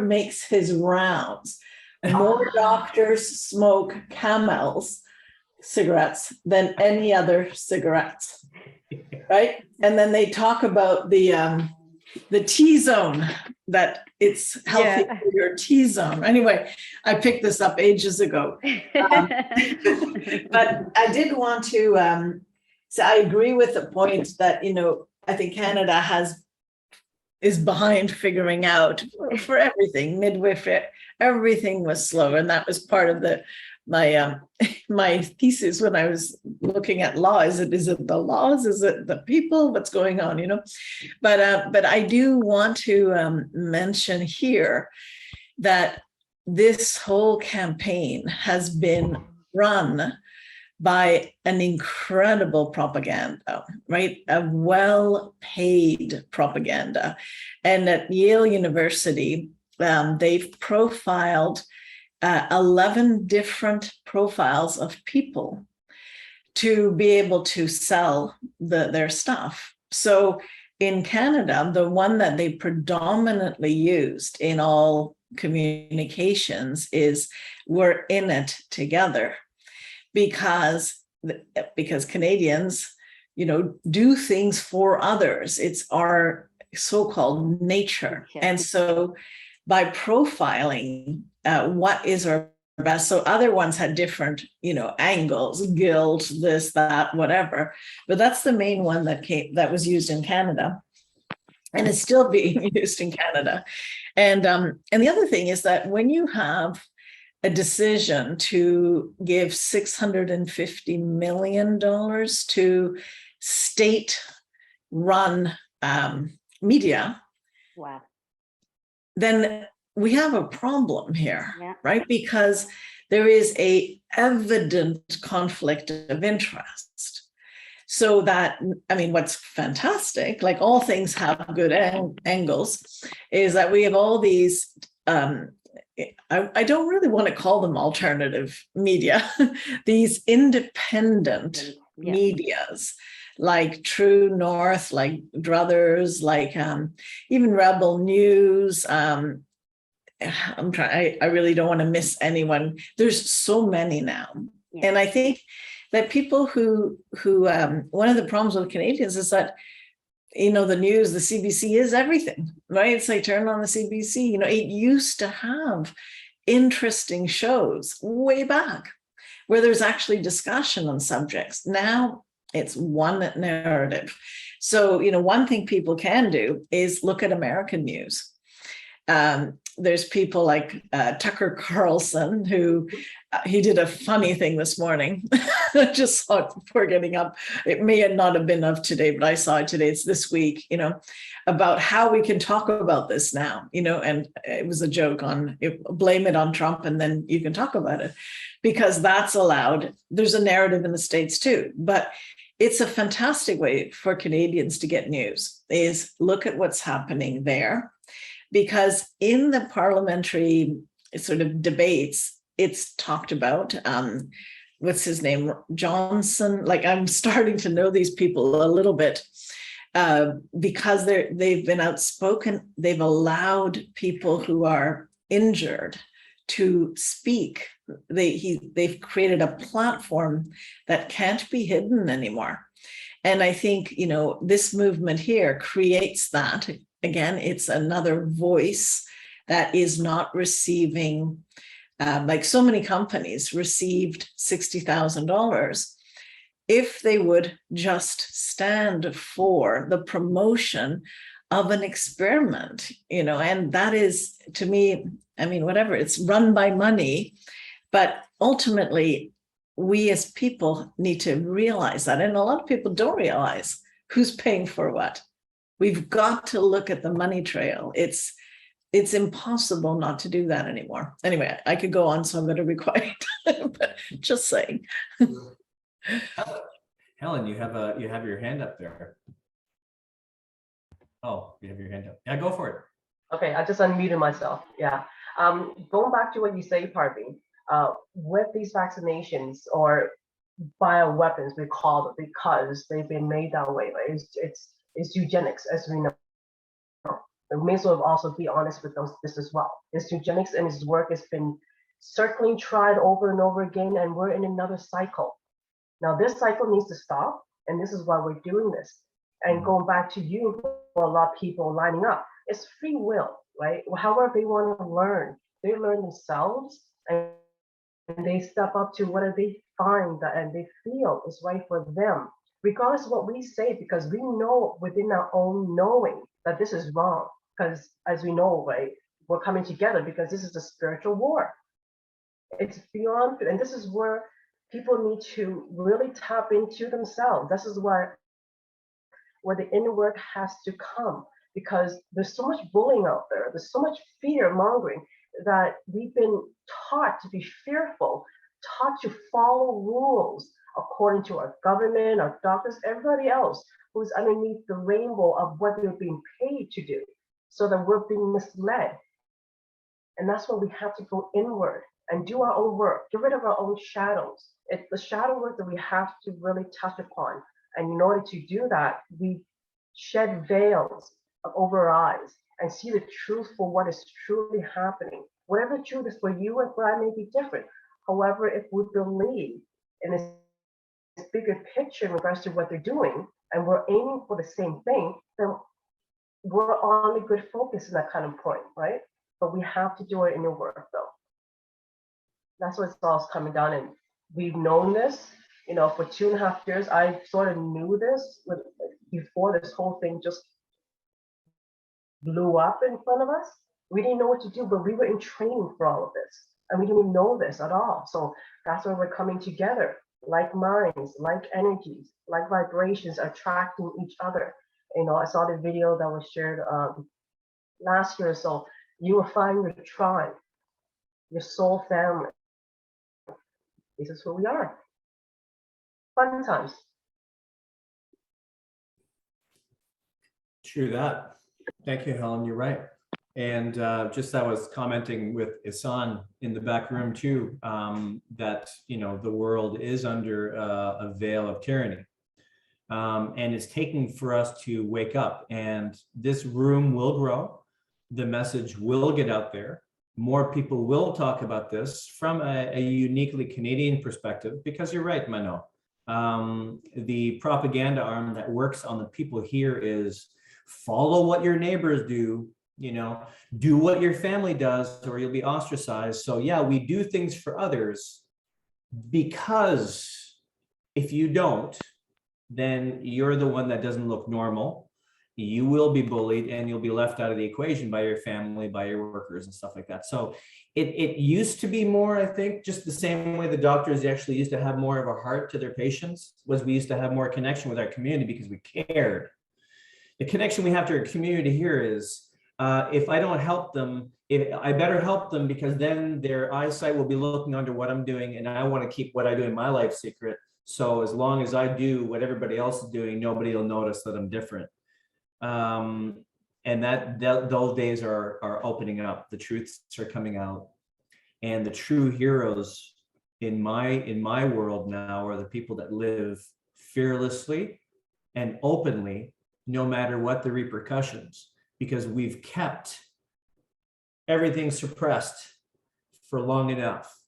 makes his rounds. More doctors smoke Camels cigarettes than any other cigarettes, right? And then they talk about the T-zone, that it's healthy for your T-zone. Anyway, I picked this up ages ago. But I did want to so I agree with the point that, I think Canada is behind figuring out for everything. Midwifery, everything was slow, and that was part of my thesis when I was looking at law. Is it the laws? Is it the people? What's going on? But I do want to mention here that this whole campaign has been run by an incredible propaganda, right? A well-paid propaganda. And at Yale University, they've profiled 11 different profiles of people to be able to sell their stuff. So in Canada, the one that they predominantly used in all communications is "we're in it together." because Canadians, do things for others. It's our so-called nature. Yeah. And so by profiling what is our best, so other ones had different, angles, guilt, this, that, whatever, but that's the main one that was used in Canada and is still being used in Canada. And the other thing is that when you have a decision to give $650 million to state-run media, Wow. then we have a problem here, Yeah. right? Because there is a evident conflict of interest. So that, what's fantastic, like all things have good angles, is that we have all these, I don't really want to call them alternative media, these independent medias, like True North, like Druthers, like even Rebel News. I really don't want to miss anyone. There's so many now. Yeah. And I think that people who one of the problems with Canadians is that, the news, the CBC is everything, right? It's like turn on the CBC. It used to have interesting shows way back where there's actually discussion on subjects. Now it's one narrative. So, one thing people can do is look at American news. There's people like Tucker Carlson, who he did a funny thing this morning. I just saw it before getting up. It may not have been of today, but I saw it today. It's this week, about how we can talk about this now, and it was a joke on blame it on Trump and then you can talk about it, because that's allowed. There's a narrative in the States too, but it's a fantastic way for Canadians to get news, is look at what's happening there. Because in the parliamentary sort of debates, it's talked about, what's his name, Johnson, like I'm starting to know these people a little bit because they've been outspoken. They've allowed people who are injured to speak. They've created a platform that can't be hidden anymore. And I think, this movement here creates that. Again, it's another voice that is not receiving, like so many companies received $60,000. If they would just stand for the promotion of an experiment, and that is, to me, whatever, it's run by money, but ultimately we as people need to realize that. And a lot of people don't realize who's paying for what. We've got to look at the money trail. It's impossible not to do that anymore. Anyway, I could go on, so I'm going to be quiet. But just saying. Helen, you have your hand up there. Oh, you have your hand up. Yeah, go for it. Okay, I just unmuted myself. Yeah. Going back to what you say, Parveen, with these vaccinations or bioweapons, we call it, because they've been made that way. Right? It's eugenics, as we know. We may as well also be honest with this as well. It's eugenics, and its work has been circling, tried over and over again, and we're in another cycle. Now, this cycle needs to stop, and this is why we're doing this. And going back to you, for a lot of people lining up, it's free will, right? However they want to learn, they learn themselves, and they step up to whatever they find that and they feel is right for them, regardless of what we say, because we know within our own knowing that this is wrong. Because as we know, right, we're coming together because this is a spiritual war. It's beyond, and this is where people need to really tap into themselves. This is where the inner work has to come, because there's so much bullying out there. There's so much fear mongering that we've been taught to be fearful, taught to follow rules according to our government, our doctors, everybody else who's underneath the rainbow of what they're being paid to do, so that we're being misled. And that's why we have to go inward and do our own work, get rid of our own shadows. It's the shadow work that we have to really touch upon. And in order to do that, we shed veils over our eyes and see the truth for what is truly happening. Whatever the truth is for you and for I may be different. However, if we believe in this bigger picture in regards to what they're doing, and we're aiming for the same thing, then we're on a good focus in that kind of point, right? But we have to do it in the work, though. That's what it's all coming down. And we've known this, for 2.5 years. I sort of knew this before this whole thing just blew up in front of us. We didn't know what to do, but we were in training for all of this, and we didn't know this at all. So that's why we're coming together, like minds, like energies, like vibrations, attracting each other. I saw the video that was shared last year. So you will find your tribe, your soul family. This is who we are. Fun times. True that. Thank you, Helen. You're right. And just I was commenting with C.H.N.C in the back room too, that the world is under a veil of tyranny, and it's taking for us to wake up. And this room will grow. The message will get out there. More people will talk about this from a uniquely Canadian perspective, because you're right, Mano. The propaganda arm that works on the people here is follow what your neighbors do, do what your family does, or you'll be ostracized. So yeah, we do things for others, because if you don't, then you're the one that doesn't look normal. You will be bullied, and you'll be left out of the equation by your family, by your workers and stuff like that. So it used to be more, I think, just the same way the doctors actually used to have more of a heart to their patients, was we used to have more connection with our community because we cared. The connection we have to our community here is, if I don't help them, I better help them, because then their eyesight will be looking under what I'm doing, and I want to keep what I do in my life secret. So as long as I do what everybody else is doing, nobody will notice that I'm different. And those days are opening up. The truths are coming out, and the true heroes in my world now are the people that live fearlessly and openly, no matter what the repercussions, because we've kept everything suppressed for long enough.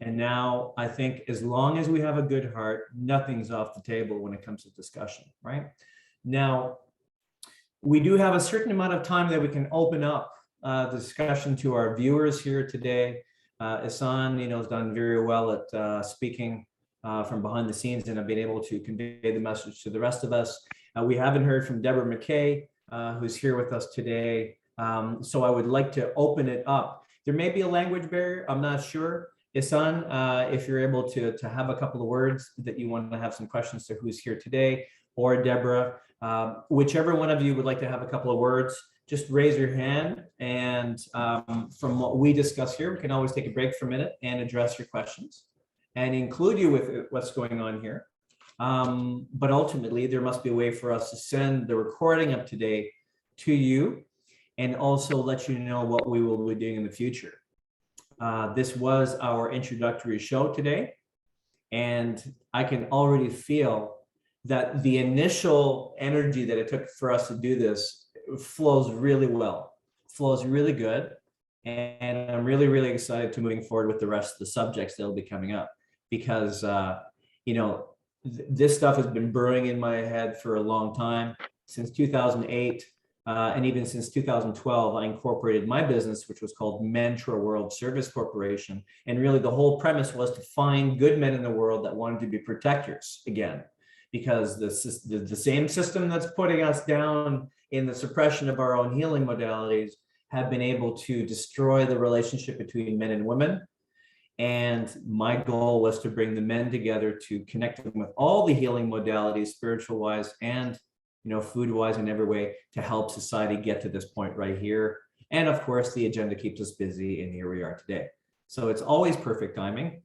And now I think as long as we have a good heart, nothing's off the table when it comes to discussion, right? Now, we do have a certain amount of time that we can open up the discussion to our viewers here today. C.H.N.C, has done very well at speaking from behind the scenes, and have been able to convey the message to the rest of us. We haven't heard from Deborah McKay, who's here with us today. So I would like to open it up. There may be a language barrier, I'm not sure. C.H.N.C, if you're able to have a couple of words that you want to have some questions to who's here today, or Deborah, whichever one of you would like to have a couple of words, just raise your hand. And from what we discuss here, we can always take a break for a minute and address your questions and include you with what's going on here. But ultimately, there must be a way for us to send the recording of today to you, and also let you know what we will be doing in the future. This was our introductory show today, and I can already feel that the initial energy that it took for us to do this flows really well, flows really good. And I'm really, really excited to moving forward with the rest of the subjects that will be coming up, because, this stuff has been brewing in my head for a long time, since 2008. And even since 2012, I incorporated my business, which was called Mantra World Service Corporation. And really the whole premise was to find good men in the world that wanted to be protectors again, because the same system that's putting us down in the suppression of our own healing modalities have been able to destroy the relationship between men and women. And my goal was to bring the men together to connect them with all the healing modalities, spiritual wise and food wise, in every way, to help society get to this point right here. And of course, the agenda keeps us busy, and here we are today. So it's always perfect timing.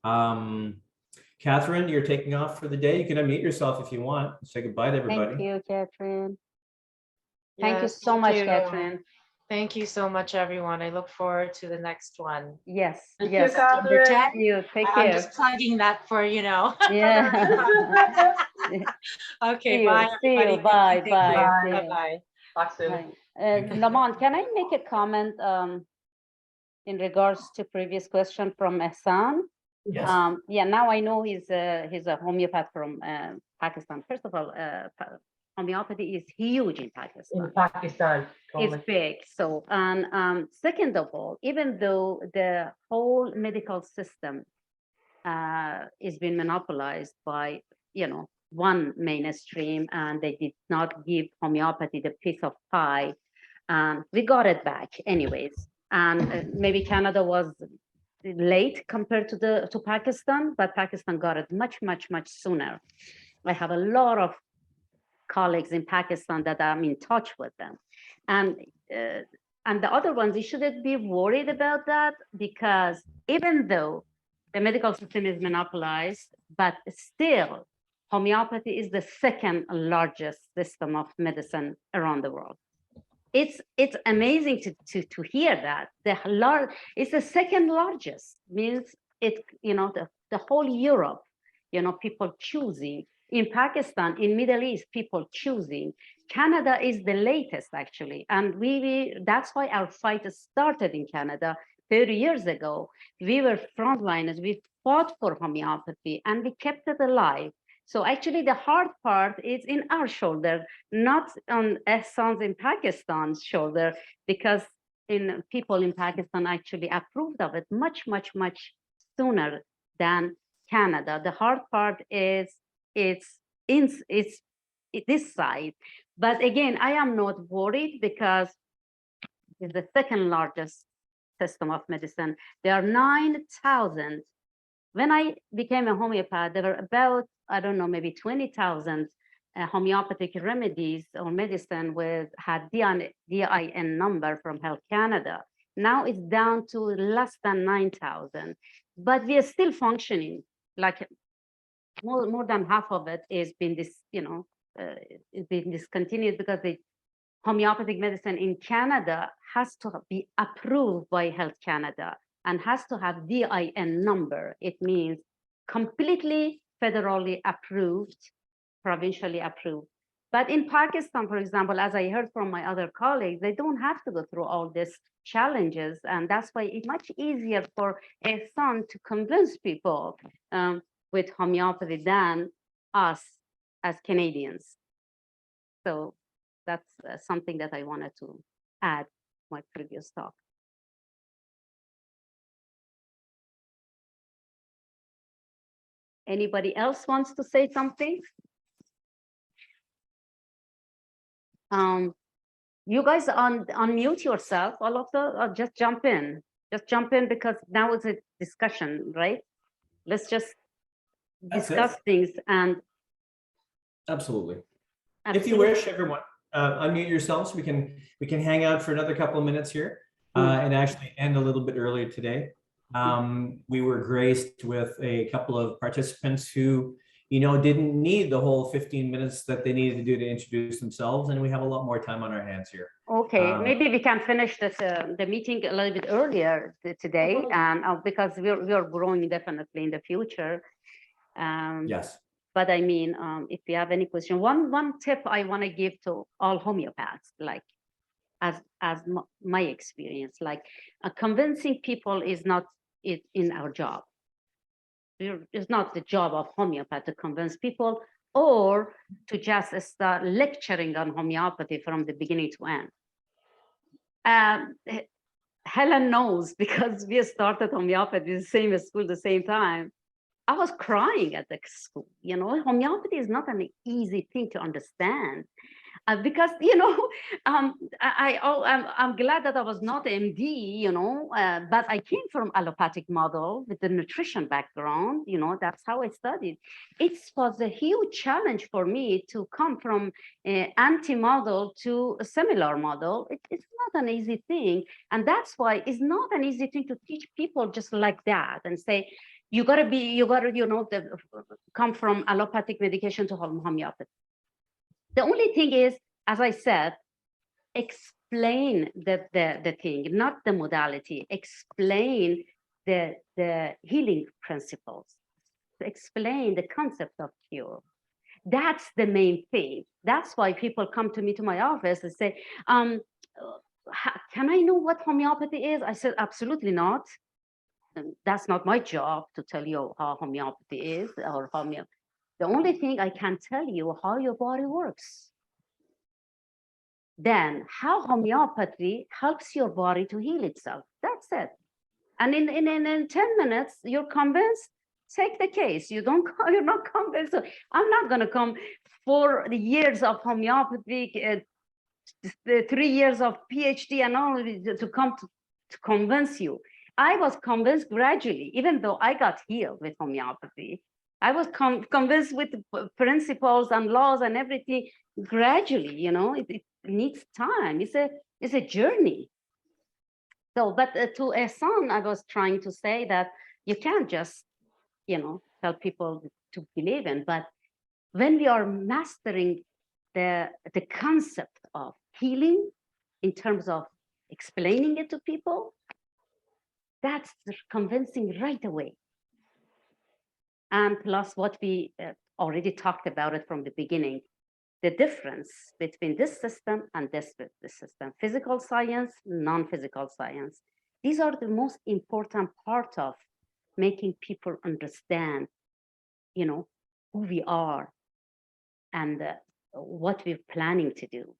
Catherine, you're taking off for the day. You can unmute yourself if you want. Say goodbye to everybody. Thank you, Catherine. Thank you Yes, so thank much, you. Catherine. Thank you so much, everyone. I look forward to the next one. Yes, Thank yes. you, Catherine. Thank you. Take I'm care. just plugging that for, Yeah. Okay, See you. bye, See you. everybody. Bye. Thank you. Bye. Bye. See you. Bye-bye. Talk soon. Bye. Lamont, can I make a comment in regards to previous question from C.H.N.C? Yes. Yeah, now I know he's a homeopath from Pakistan. First of all, homeopathy is huge in Pakistan. In Pakistan. It's big. So, and second of all, even though the whole medical system is being monopolized by, one mainstream, and they did not give homeopathy the piece of pie, we got it back anyways. And maybe Canada was late compared to Pakistan, but Pakistan got it much, much, much sooner. I have a lot of colleagues in Pakistan that I'm in touch with them. And the other ones, you shouldn't be worried about that, because even though the medical system is monopolized, but still homeopathy is the second largest system of medicine around the world. It's amazing to hear that. It's the second largest, means it, the whole Europe, people choosing. In Pakistan, in Middle East, people choosing. Canada is the latest, actually. And that's why our fight started in Canada 30 years ago. We were frontliners. We fought for homeopathy and we kept it alive. So actually the hard part is in our shoulder, not on C.H.N.C in Pakistan's shoulder, because people in Pakistan actually approved of it much, much, much sooner than Canada. The hard part is it's this side. But again, I am not worried, because it's the second largest system of medicine. There are 9,000. When I became a homeopath, there were about, I don't know, maybe 20,000 homeopathic remedies or medicine had DIN number from Health Canada. Now it's down to less than 9,000, but we are still functioning. Like more than half of it is been it's been discontinued, because the homeopathic medicine in Canada has to be approved by Health Canada and has to have DIN number. It means completely federally approved, provincially approved. But in Pakistan, for example, as I heard from my other colleagues, they don't have to go through all these challenges. And that's why it's much easier for C.H.N.C to convince people with homeopathy than us as Canadians. So that's something that I wanted to add to my previous talk. Anybody else wants to say something? You guys unmute yourself, all of the, just jump in. Just jump in, because now it's a discussion, right? Let's just discuss things and. Absolutely. If you wish, everyone, unmute yourselves. We can hang out for another couple of minutes here and actually end a little bit earlier today. We were graced with a couple of participants who, didn't need the whole 15 minutes that they needed to do to introduce themselves, and we have a lot more time on our hands here. Okay, maybe we can finish this the meeting a little bit earlier today, because we're growing definitely in the future. Yes. But I mean, if you have any question, one tip I want to give to all homeopaths, like as my experience, like convincing people is not in our job. It's not the job of homeopath to convince people or to just start lecturing on homeopathy from the beginning to end. Helen knows, because we started homeopathy the same school, the same time. I was crying at the school. Homeopathy is not an easy thing to understand, because I'm glad that I was not MD, but I came from allopathic model with the nutrition background. That's how I studied. It was a huge challenge for me to come from anti-model to a similar model. It's not an easy thing, and that's why it's not an easy thing to teach people just like that and say, you gotta come from allopathic medication to homeopathy. The only thing is, as I said, explain the thing, not the modality. Explain the healing principles. Explain the concept of cure. That's the main thing. That's why people come to me to my office and say, can I know what homeopathy is? I said, absolutely not. that's not my job to tell you how homeopathy is or the only thing I can tell you how your body works. Then how homeopathy helps your body to heal itself. That's it. And in 10 minutes, you're convinced, take the case. You're not convinced. So I'm not going to come for the years of homeopathic, the 3 years of PhD and all to come to convince you. I was convinced gradually, even though I got healed with homeopathy. I was convinced with the principles and laws and everything gradually, you know, it needs time. It's a journey. So, but to a son, I was trying to say that you can't just, you know, tell people to believe in, but when we are mastering the concept of healing in terms of explaining it to people, that's convincing right away. And plus what we already talked about it from the beginning, the difference between this system and this system, physical science, non-physical science. These are the most important part of making people understand, you know, who we are and what we're planning to do.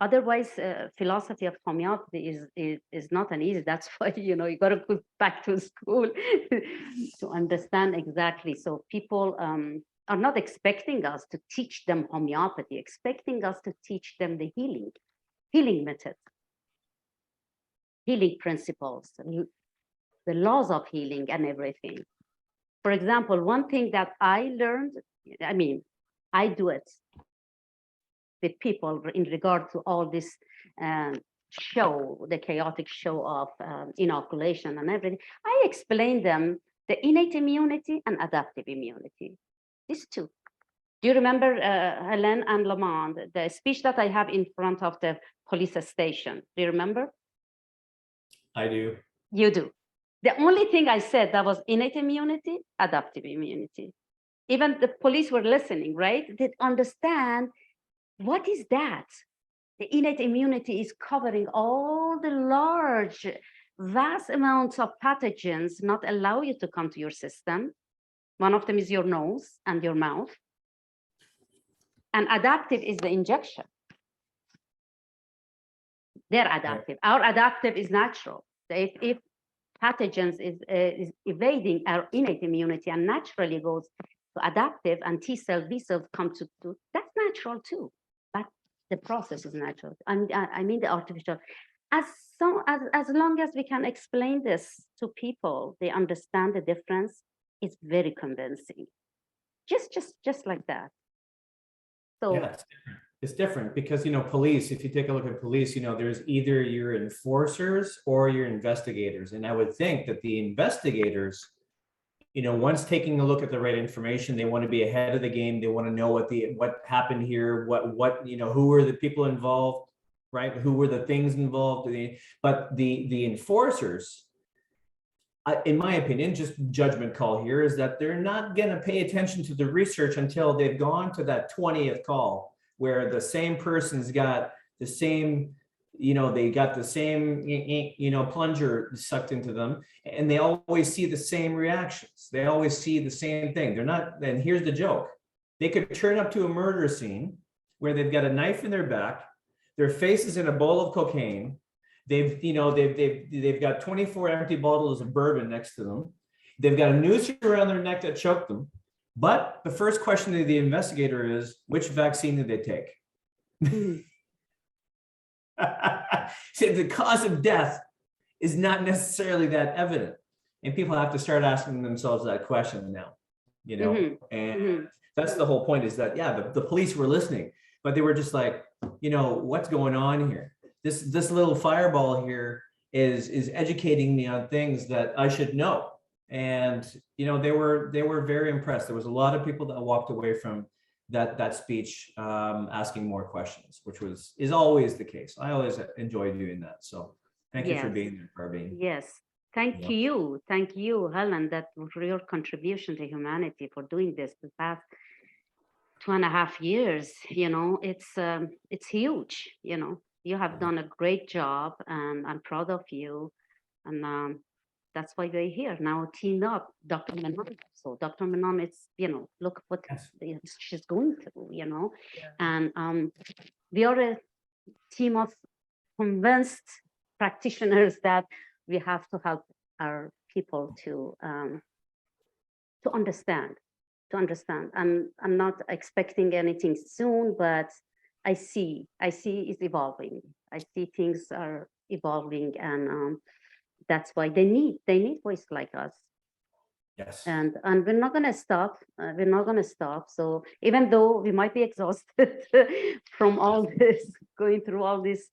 Otherwise, philosophy of homeopathy is not an easy. That's why, you know, you got to go back to school to understand exactly. So people are not expecting us to teach them homeopathy, expecting us to teach them the healing methods, healing principles, the laws of healing and everything. For example, one thing that I learned, I mean, I do it with people in regard to all this show, the chaotic show of inoculation and everything. I explain them the innate immunity and adaptive immunity. These two. Do you remember Helen and Lamont, the speech that I have in front of the police station? Do you remember? I do. You do. The only thing I said that was innate immunity, adaptive immunity. Even the police were listening, right? They understand what is that? The innate immunity is covering all the large, vast amounts of pathogens not allow you to come to your system. One of them is your nose and your mouth. And adaptive is the injection. They're adaptive. Our adaptive is natural. So if pathogens is evading our innate immunity and naturally goes to adaptive and T cell, B cells come to that's natural too. But the process is natural. I mean the artificial. As long as we can explain this to people, they understand the difference. It's very convincing. Just like that. So yeah, it's different because, you know, police, if you take a look at police, you know, there's either your enforcers or your investigators. And I would think that the investigators, you know, once taking a look at the right information, they want to be ahead of the game. They want to know what happened here, what, you know, who were the people involved, right? Who were the things involved? But the enforcers, in my opinion, just judgment call here, is that they're not going to pay attention to the research until they've gone to that 20th call where the same person's got the same, you know, they got the same, you know, plunger sucked into them, and they always see the same reactions. They always see the same thing. They're not, and here's the joke. They could turn up to a murder scene where they've got a knife in their back, their face is in a bowl of cocaine, they've got 24 empty bottles of bourbon next to them. They've got a noose around their neck that choked them. But the first question to the investigator is, which vaccine did they take? So the cause of death is not necessarily that evident. And people have to start asking themselves that question now, you know, and that's the whole point, is that, yeah, the police were listening, but they were just like, you know, what's going on here? This little fireball here is educating me on things that I should know. And, you know, they were very impressed. There was a lot of people that walked away from that speech asking more questions, which is always the case. I always enjoy doing that. So thank you for being there, Parveen. Yes. Thank you, Helen, that for your contribution to humanity, for doing this the past 2.5 years. You know, it's huge. You know, you have done a great job, and I'm proud of you. And That's why we're here now, teamed up. Dr. Menon. So Dr. Menon is, look what Yes. she's going through, Yeah. and we are a team of convinced practitioners that we have to help our people to understand. And I'm not expecting anything soon, but I see it's evolving. I see things are evolving, and that's why they need voice like us. Yes. And we're not going to stop. We're not going to stop. So even though we might be exhausted from all this, going through all this,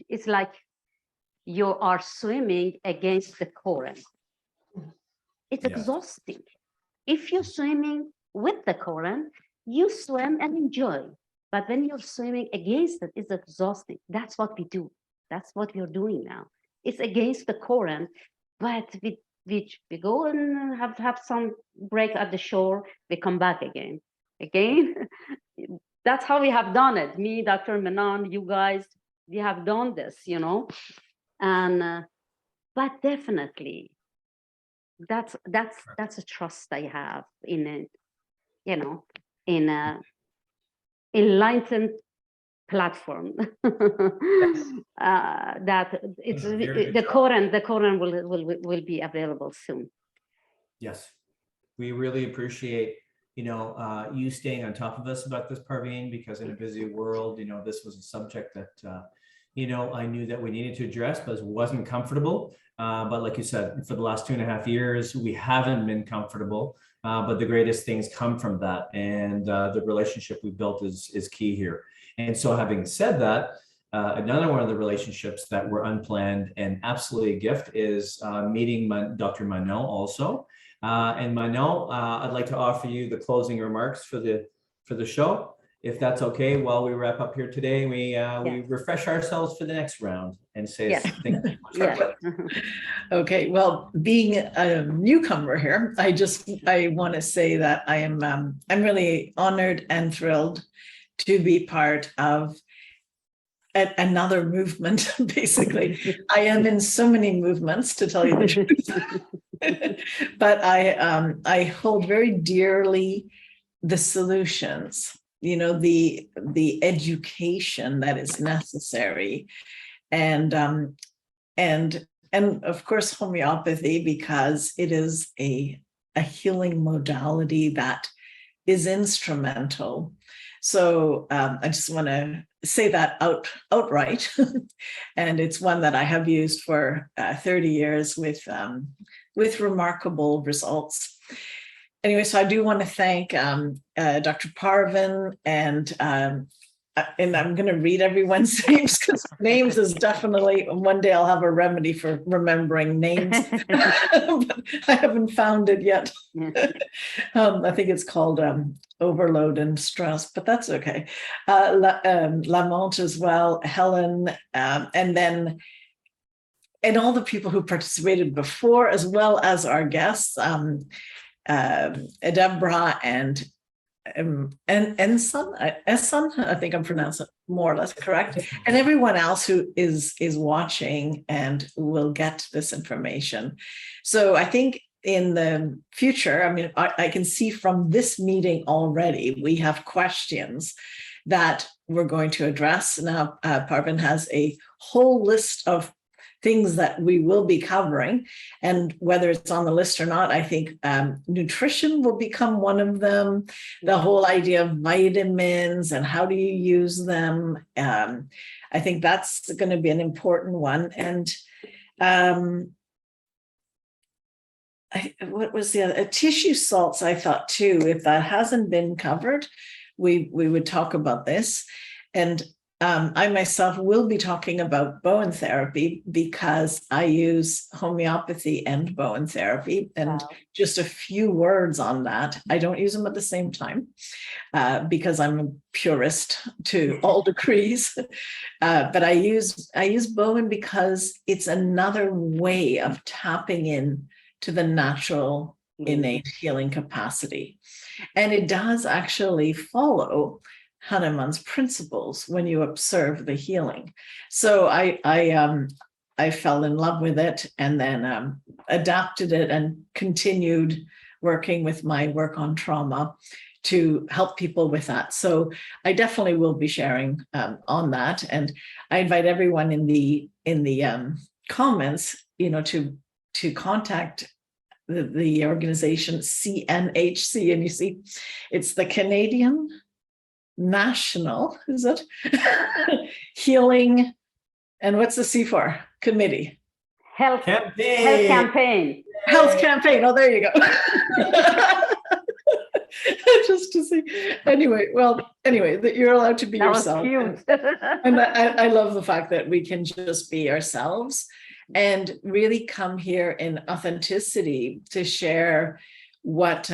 it's like you are swimming against the current. It's Yes. exhausting. If you're swimming with the current, you swim and enjoy. But when you're swimming against it, it's exhausting. That's what we do. That's what we're doing now. It's against the current, but we go and have some break at the shore. We come back again. That's how we have done it. Me, Dr. Menon, you guys, we have done this, and but definitely that's a trust I have in it, in a enlightened platform. That it's Very good the job. current will be available soon. Yes, we really appreciate, you staying on top of us about this, Parveen, because in a busy world, this was a subject that, I knew that we needed to address, but wasn't comfortable. But like you said, for the last 2.5 years, we haven't been comfortable, but the greatest things come from that. And the relationship we built is key here. And so having said that, another one of the relationships that were unplanned and absolutely a gift is meeting Dr. Manel also. And Manel, I'd like to offer you the closing remarks for the show, if that's okay. While we wrap up here today, we refresh ourselves for the next round and say thank you. Yeah. Okay, well, being a newcomer here, I want to say that I'm really honored and thrilled to be part of another movement. Basically, I am in so many movements, to tell you the truth. But I hold very dearly the solutions, the education that is necessary, and of course homeopathy, because it is a healing modality that is instrumental. So I just want to say that outright, and it's one that I have used for 30 years with remarkable results. Anyway, so I do want to thank Dr. Parvin, and I'm going to read everyone's names, because names is definitely, one day I'll have a remedy for remembering names, but I haven't found it yet. I think it's called overload and stress, but that's okay. Lamont as well, Helen, and all the people who participated before, as well as our guests, Deborah and Esson, I think I'm pronouncing it more or less correct, and everyone else who is watching and will get this information. So I think in the future, I can see from this meeting already, we have questions that we're going to address. Now, Parvin has a whole list of things that we will be covering, and whether it's on the list or not, I think nutrition will become one of them. The whole idea of vitamins and how do you use them, I think that's going to be an important one. And what was the other? Tissue salts, I thought too, if that hasn't been covered, we would talk about this. And I myself will be talking about Bowen therapy, because I use homeopathy and Bowen therapy. And just a few words on that. I don't use them at the same time because I'm a purist to all degrees. But I use Bowen because it's another way of tapping in to the natural innate healing capacity. And it does actually follow Hahnemann's principles when you observe the healing. So I I fell in love with it and then adapted it and continued working with my work on trauma to help people with that. So I definitely will be sharing on that. And I invite everyone in the comments, to contact the organization C.N.C. And you see, it's the Canadian National, is it? Healing, and what's the C for? Committee. Health Campaign. campaign. Health campaign. Oh, there you go. Just to see. Anyway, that you're allowed to be That was yourself. cute. And I love the fact that we can just be ourselves and really come here in authenticity to share what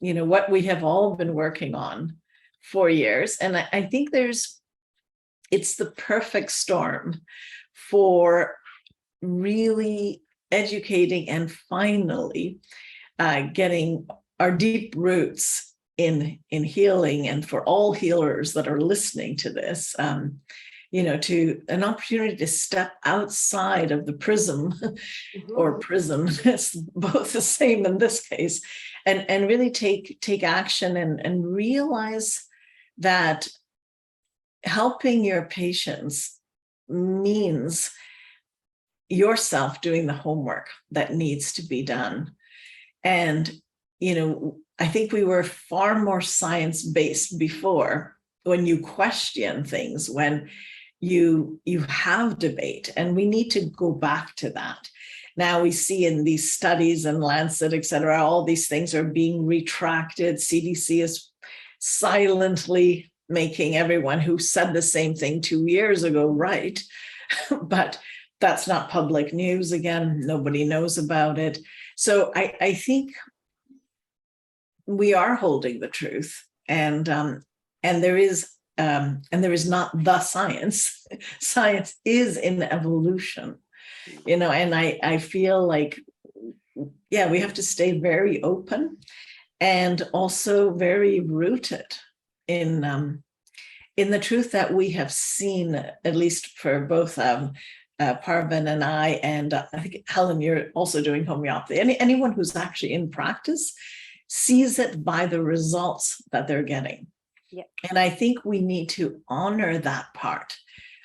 we have all been working on for years. And I think it's the perfect storm for really educating and finally getting our deep roots in healing, and for all healers that are listening to this, to an opportunity to step outside of the prism or prison, it's both the same in this case, and really take action and realize that helping your patients means yourself doing the homework that needs to be done. And, I think we were far more science-based before, when you question things, when you have debate, and we need to go back to that. Now we see in these studies and Lancet, et cetera, all these things are being retracted. CDC is silently making everyone who said the same thing 2 years ago right, but that's not public news. Again, nobody knows about it. So I think we are holding the truth, and there is not the science. Science is in evolution, and I feel like, we have to stay very open and also very rooted in the truth that we have seen, at least for both Parvin and I, and I think Helen, you're also doing homeopathy. Anyone who's actually in practice sees it by the results that they're getting. Yeah. And I think we need to honor that part.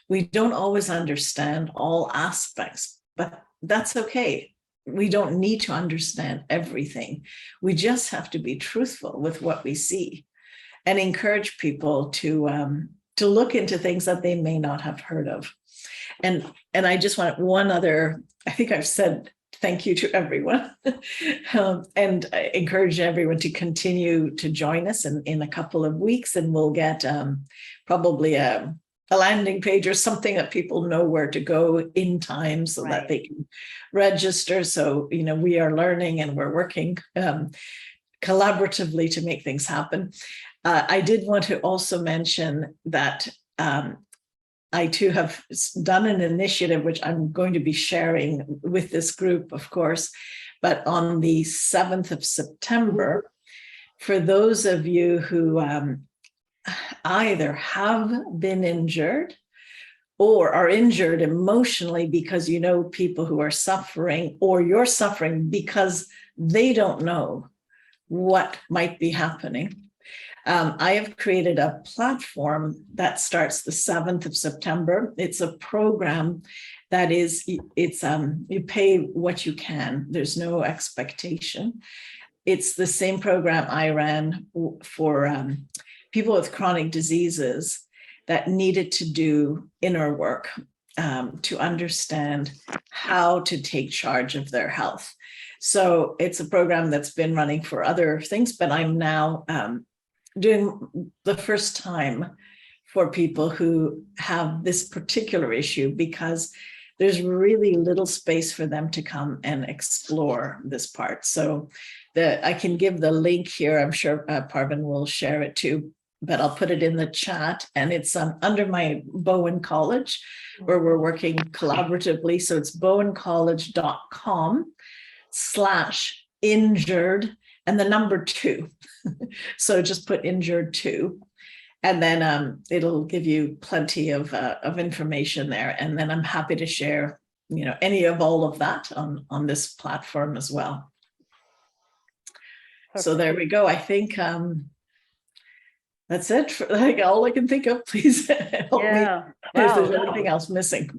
We don't always understand all aspects, but that's okay. We don't need to understand everything. We just have to be truthful with what we see and encourage people to look into things that they may not have heard of. And I just want one other, I think I've said thank you to everyone, and I encourage everyone to continue to join us in a couple of weeks, and we'll get probably a landing page or something that people know where to go in time so that they can register. So, we are learning and we're working collaboratively to make things happen. I did want to also mention that I too have done an initiative, which I'm going to be sharing with this group, of course, but on the 7th of September, for those of you who either have been injured or are injured emotionally because people who are suffering, or you're suffering because they don't know what might be happening. I have created a platform that starts the 7th of September. It's a program that is, you pay what you can. There's no expectation. It's the same program I ran for people with chronic diseases that needed to do inner work to understand how to take charge of their health. So it's a program that's been running for other things, but I'm now doing the first time for people who have this particular issue, because there's really little space for them to come and explore this part. So I can give the link here. I'm sure Parvin will share it too, but I'll put it in the chat, and it's under my Bowen College, where we're working collaboratively. So it's bowencollege.com/injured and the number 2. So just put injured 2, and then it'll give you plenty of information there. And then I'm happy to share any of all of that on this platform as well. So there we go. I think that's it. For, like, all I can think of. Please help me if there's anything else missing.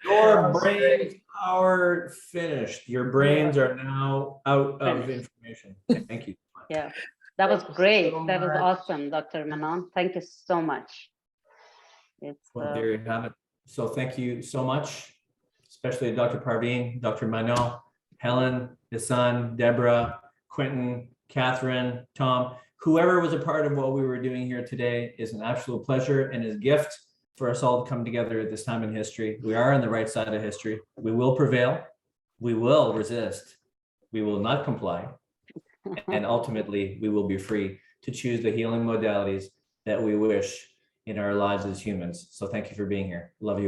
Your brain power finished. Your brains are now out of information. Thank you. Yeah, that was great. so That was much. awesome, Dr. Manon. Thank you so much. It's Well, there you have it. So thank you so much, especially Dr. Parveen, Dr. Manon, Helen, Hassan, Deborah, Quentin, Catherine, Tom, whoever was a part of what we were doing here today. Is an absolute pleasure and is a gift for us all to come together at this time in history. We are on the right side of history. We will prevail. We will resist. We will not comply. And ultimately, we will be free to choose the healing modalities that we wish in our lives as humans. So thank you for being here. Love you.